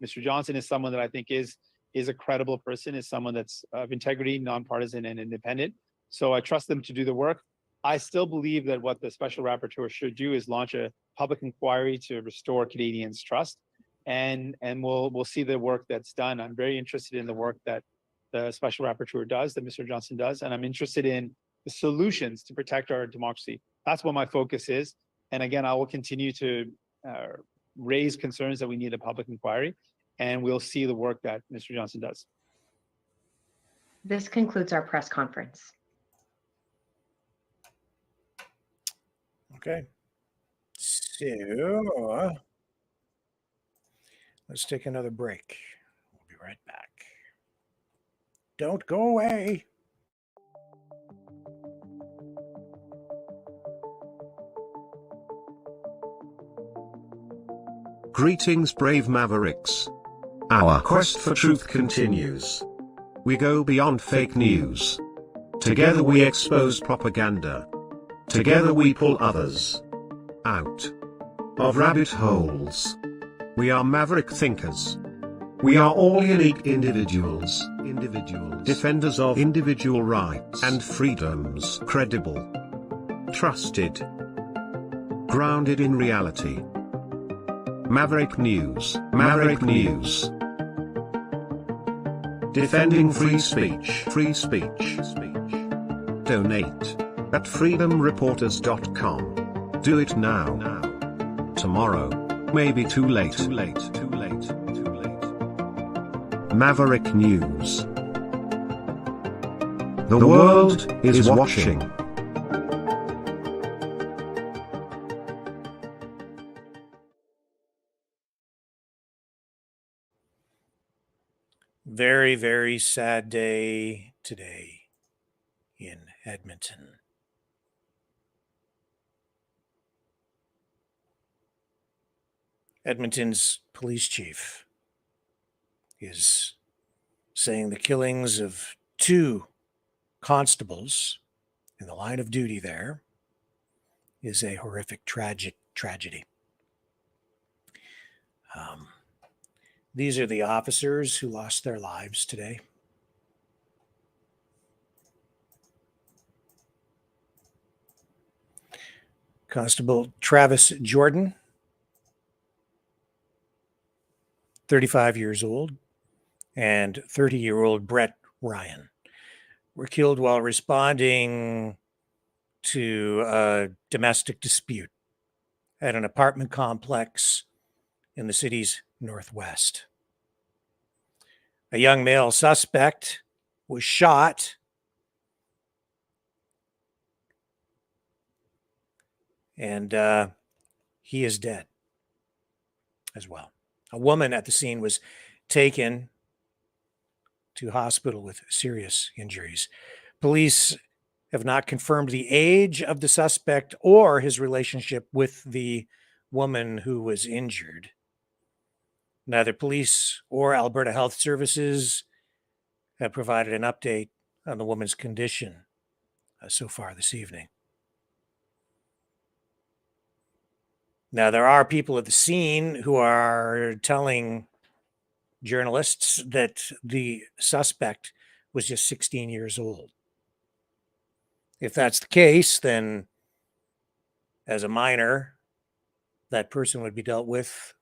S2: Mr. Johnson is someone that I think is a credible person, is someone that's of integrity, nonpartisan, and independent. So I trust them to do the work. I still believe that what the special rapporteur should do is launch a public inquiry to restore Canadians' trust, and we'll see the work that's done. I'm very interested in the work that the special rapporteur does, that Mr. Johnson does, and I'm interested in the solutions to protect our democracy. That's what my focus is. And again, I will continue to raise concerns that we need a public inquiry, and we'll see the work that Mr. Johnson does.
S5: This concludes our press conference.
S3: Okay. So let's take another break. We'll be right back. Don't go away.
S4: Greetings, brave Mavericks. Our quest for truth continues. We go beyond fake news. Together we expose propaganda. Together we pull others out of rabbit holes. We are maverick thinkers. We are all unique individuals. Defenders of individual rights and freedoms. Credible. Trusted. Grounded in reality. Maverick News. Maverick News. Defending free speech. Free speech. Donate at freedomreporters.com. Do it now. Tomorrow may be too late. Maverick News. The world is watching.
S3: Very, very sad day today in Edmonton. Edmonton's police chief is saying the killings of 2 constables in the line of duty there is a horrific tragedy. These are the officers who lost their lives today. Constable Travis Jordan, 35 years old, and 30-year-old Brett Ryan were killed while responding to a domestic dispute at an apartment complex in the city's northwest. A young male suspect was shot and he is dead as well. A woman at the scene was taken to hospital with serious injuries. Police have not confirmed the age of the suspect or his relationship with the woman who was injured. Neither police or Alberta Health Services have provided an update on the woman's condition so far this evening. Now, there are people at the scene who are telling journalists that the suspect was just 16 years old. If that's the case, then as a minor, that person would be dealt with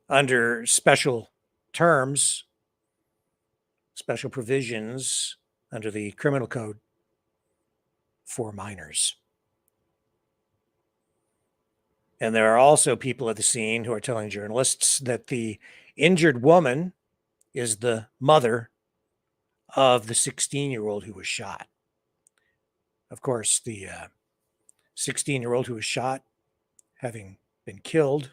S3: under special terms, special provisions under the criminal code for minors. And there are also people at the scene who are telling journalists that the injured woman is the mother of the 16-year-old who was shot. Of course, the 16-year-old who was shot, having been killed,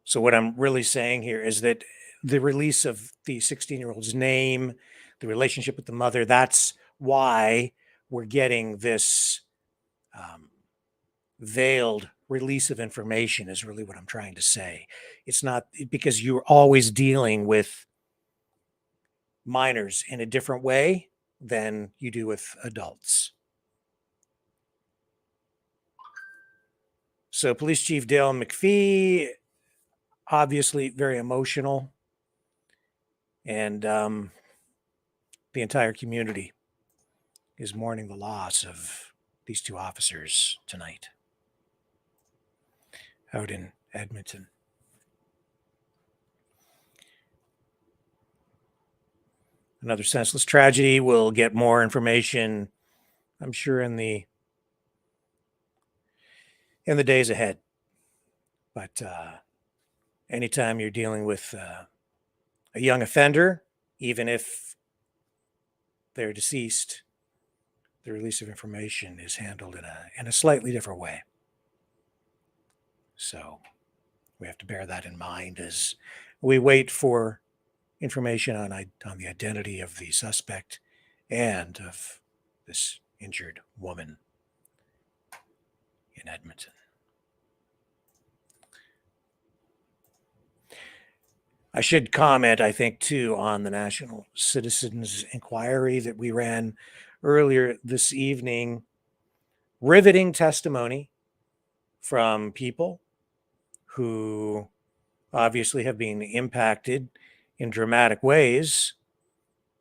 S3: so what I'm really saying here is that the release of the 16-year-old's name, the relationship with the mother, that's why we're getting this veiled release of information, is really what I'm trying to say. It's not because you're always dealing with minors in a different way than you do with adults. So Police Chief Dale McPhee, obviously very emotional, and the entire community is mourning the loss of these two officers tonight out in Edmonton. Another senseless tragedy. We'll get more information, I'm sure, in the days ahead. But anytime you're dealing with a young offender, even if they're deceased, the release of information is handled in a slightly different way. So we have to bear that in mind as we wait for information on the identity of the suspect and of this injured woman in Edmonton. I should comment, I think, too, on the National Citizens Inquiry that we ran earlier this evening. Riveting testimony from people who obviously have been impacted in dramatic ways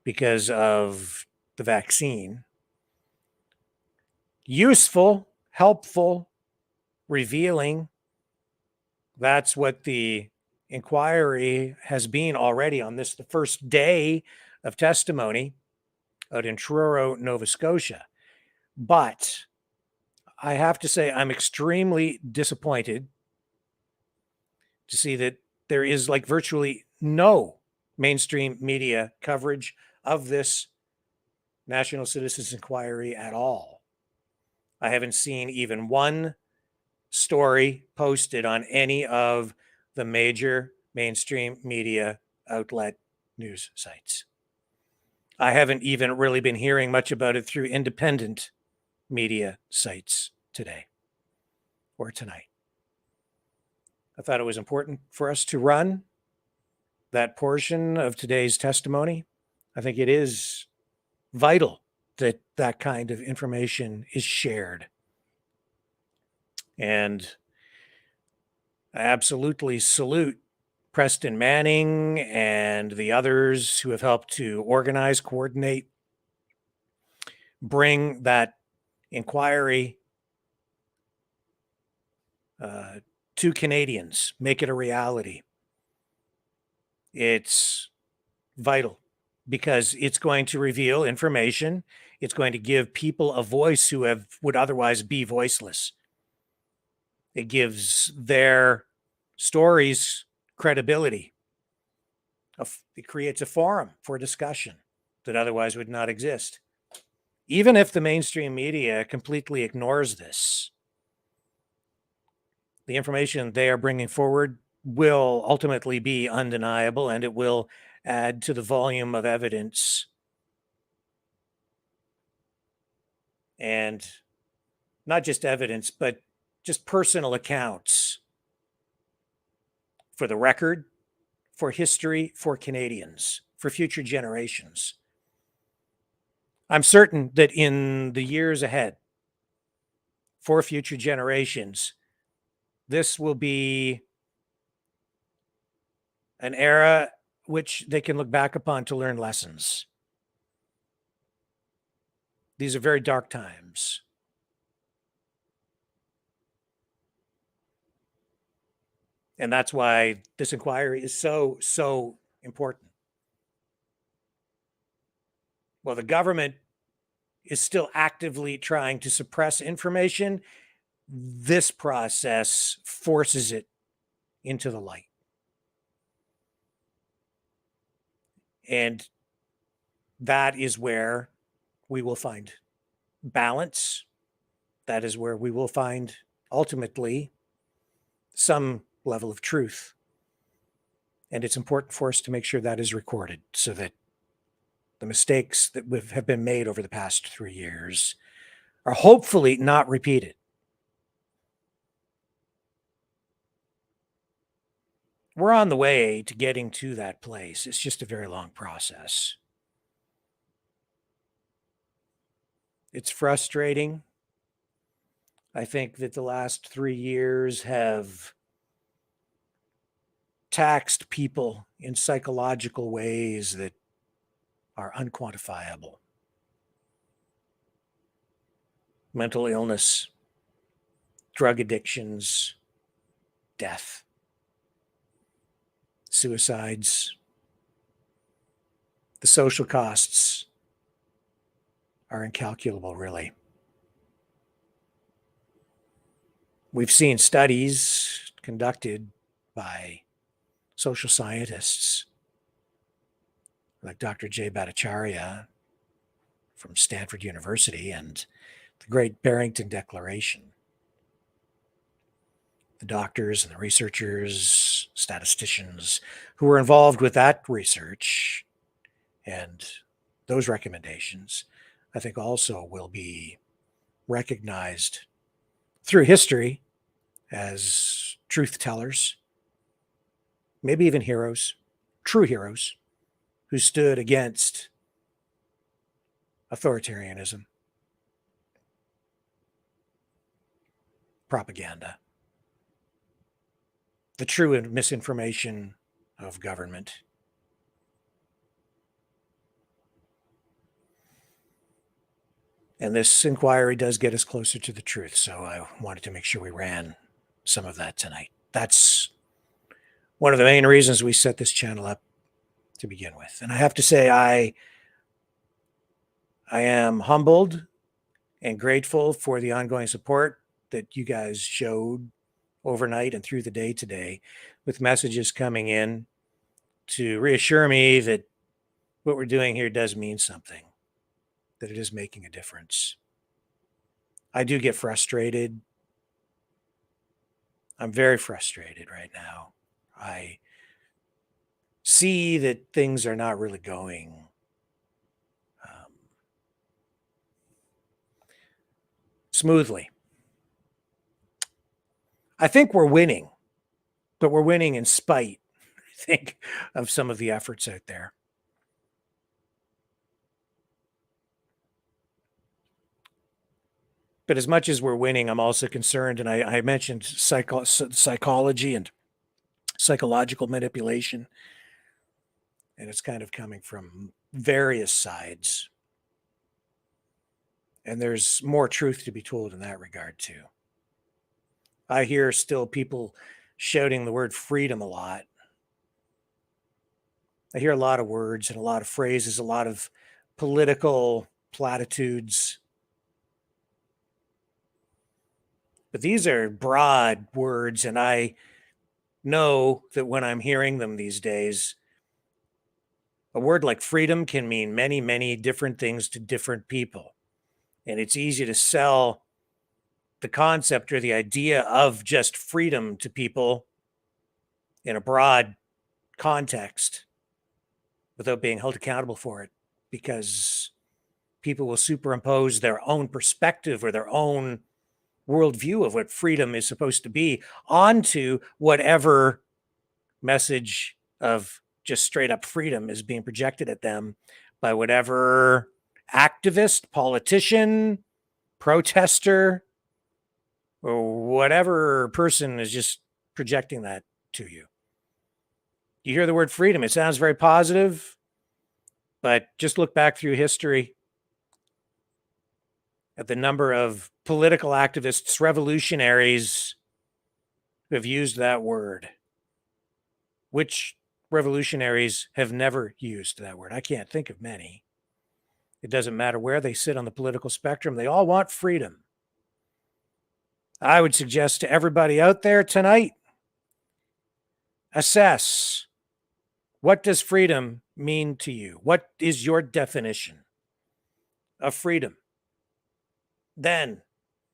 S3: because of the vaccine. Useful, helpful, revealing. That's what the inquiry has been already on this, the first day of testimony out in Truro, Nova Scotia. But I have to say, I'm extremely disappointed to see that there is like virtually no mainstream media coverage of this National Citizens Inquiry at all. I haven't seen even one story posted on any of the major mainstream media outlet news sites. I haven't even really been hearing much about it through independent media sites today or tonight. I thought it was important for us to run that portion of today's testimony. I think it is vital that that kind of information is shared. And I absolutely salute Preston Manning and the others who have helped to organize, coordinate, bring that inquiry to Canadians, make it a reality. It's vital because it's going to reveal information. It's going to give people a voice who would otherwise be voiceless. It gives their stories credibility. It creates a forum for discussion that otherwise would not exist. Even if the mainstream media completely ignores this, the information they are bringing forward will ultimately be undeniable, and it will add to the volume of evidence. And not just evidence, but just personal accounts for the record, for history, for Canadians, for future generations. I'm certain that in the years ahead, for future generations, this will be an era which they can look back upon to learn lessons. These are very dark times. And that's why this inquiry is so, so important. Well, the government is still actively trying to suppress information. This process forces it into the light. And that is where we will find balance. That is where we will find ultimately some level of truth. And it's important for us to make sure that is recorded so that the mistakes that have been made over the past 3 years are hopefully not repeated. We're on the way to getting to that place. It's just a very long process. It's frustrating. I think that the last 3 years have taxed people in psychological ways that are unquantifiable. Mental illness, drug addictions, death, suicides. The social costs are incalculable, really. We've seen studies conducted by social scientists like Dr. Jay Bhattacharya from Stanford University and the Great Barrington Declaration. The doctors and the researchers, statisticians who were involved with that research and those recommendations, I think also will be recognized through history as truth tellers, maybe even heroes, true heroes, who stood against authoritarianism, propaganda, the true misinformation of government. And this inquiry does get us closer to the truth, so I wanted to make sure we ran some of that tonight. That's one of the main reasons we set this channel up to begin with. And I have to say, I am humbled and grateful for the ongoing support that you guys showed overnight and through the day today, with messages coming in to reassure me that what we're doing here does mean something, that it is making a difference. I do get frustrated. I'm very frustrated right now. I see that things are not really going smoothly. I think we're winning, but we're winning in spite, I think, of some of the efforts out there. But as much as we're winning, I'm also concerned, and I mentioned psychology and psychological manipulation, and it's kind of coming from various sides. And there's more truth to be told in that regard, too. I hear still people shouting the word freedom a lot. I hear a lot of words and a lot of phrases, a lot of political platitudes. But these are broad words, and I know that when I'm hearing them these days, a word like freedom can mean many, many different things to different people. And it's easy to sell the concept or the idea of just freedom to people in a broad context without being held accountable for it, because people will superimpose their own perspective or their own worldview of what freedom is supposed to be onto whatever message of just straight up freedom is being projected at them by whatever activist, politician, protester, or whatever person is just projecting that to you. You hear the word freedom, it sounds very positive, but just look back through history at the number of political activists, revolutionaries who have used that word. Which revolutionaries have never used that word? I can't think of many. It doesn't matter where they sit on the political spectrum. They all want freedom. I would suggest to everybody out there tonight, assess, what does freedom mean to you? What is your definition of freedom? Then,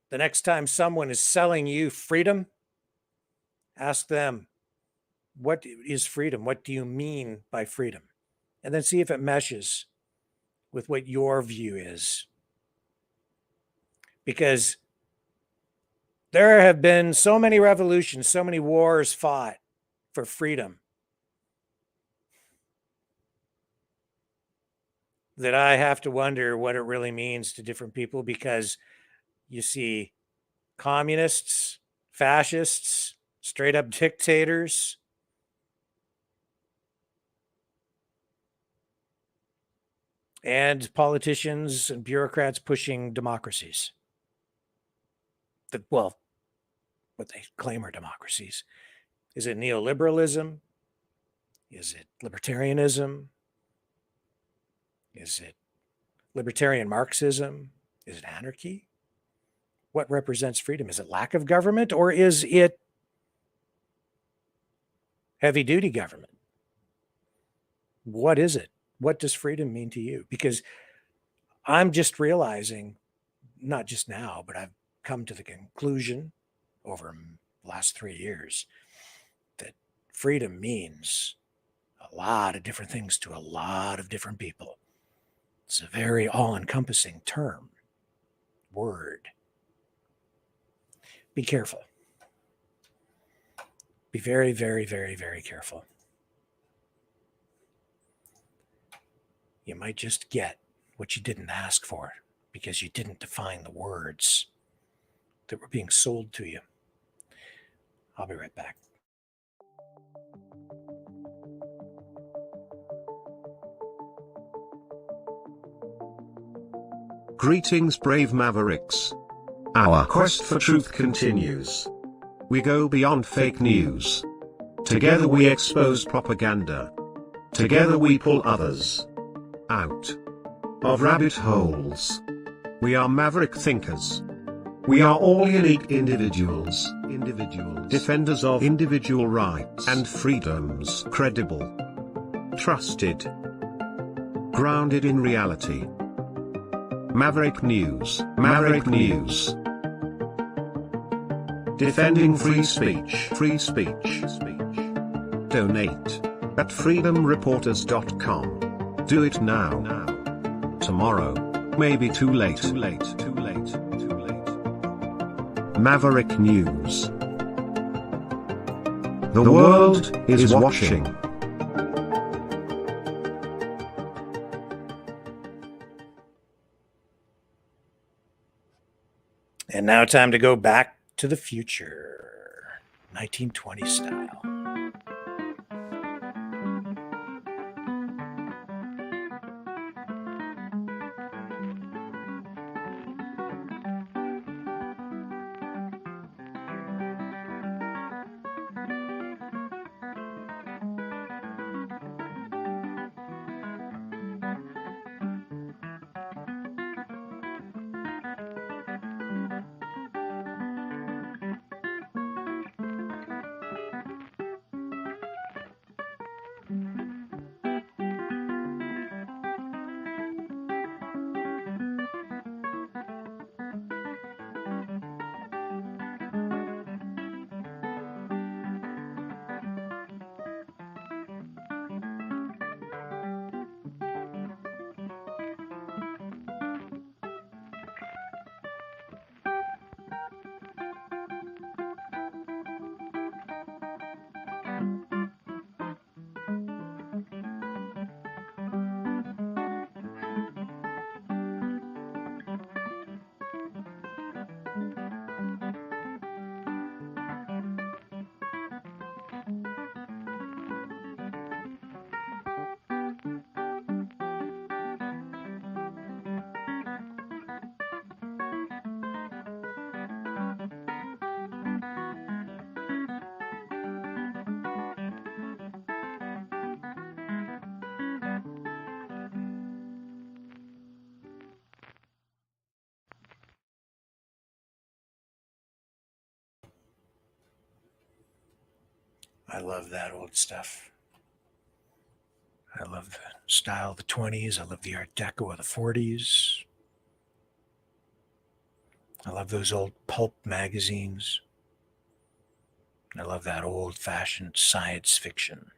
S3: the next time someone is selling you freedom, ask them, What is freedom? What do you mean by freedom? And then see if it meshes with what your view is. Because there have been so many revolutions, so many wars fought for freedom that I have to wonder what it really means to different people, because you see communists, fascists, straight up dictators, and politicians and bureaucrats pushing democracies. Well, what they claim are democracies. Is it neoliberalism? Is it libertarianism? Is it libertarian Marxism? Is it anarchy? What represents freedom? Is it lack of government, or is it heavy-duty government? What is it? What does freedom mean to you? Because I'm just realizing, not just now, but I've come to the conclusion over the last 3 years that freedom means a lot of different things to a lot of different people. It's a very all-encompassing term, word. Be careful. Be very, very, very, very careful. You might just get what you didn't ask for because you didn't define the words that were being sold to you. I'll be right back.
S4: Greetings, brave Mavericks. Our quest for truth continues. We go beyond fake news. Together we expose propaganda. Together we pull others out of rabbit holes. We are maverick thinkers. We are all unique individuals. Defenders of individual rights and freedoms. Credible. Trusted. Grounded in reality. Maverick News. Maverick News. Defending free speech. Free speech. Donate at freedomreporters.com. Do it now. Tomorrow may be too late. Maverick News. The world is watching.
S3: And now time to go back to the future, 1920 style. I love that old stuff. I love the style of the 20s. I love the Art Deco of the 40s. I love those old pulp magazines. I love that old-fashioned science fiction.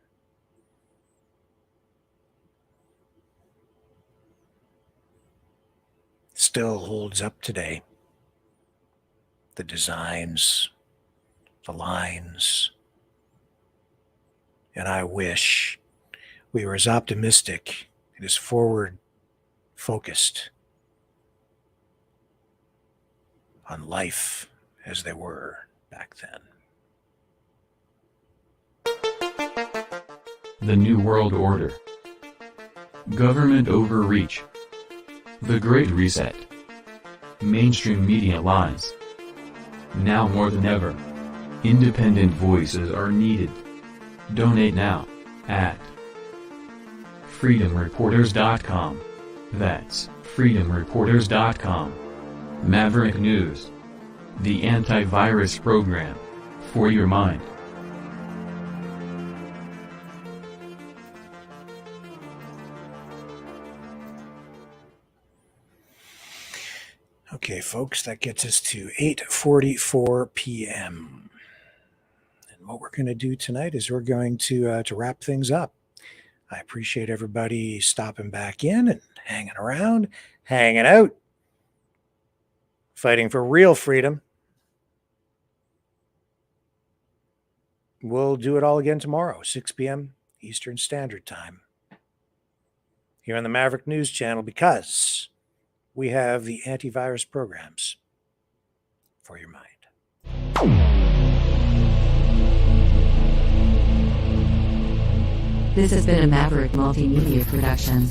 S3: Still holds up today. The designs, the lines. And I wish we were as optimistic and as forward-focused on life as they were back then.
S6: The New World Order. Government overreach. The Great Reset. Mainstream media lies. Now more than ever, independent voices are needed. Donate now at freedomreporters.com. That's freedomreporters.com. Maverick News. The antivirus program for your mind.
S3: Okay, folks, that gets us to 8:44 p.m. And what we're going to do tonight is we're going to wrap things up. I appreciate everybody stopping back in and hanging around, hanging out, fighting for real freedom. We'll do it all again tomorrow, 6 p.m. Eastern Standard Time, here on the Maverick News Channel, because we have the antivirus programs for your mind.
S10: This has been a Maverick Multimedia production.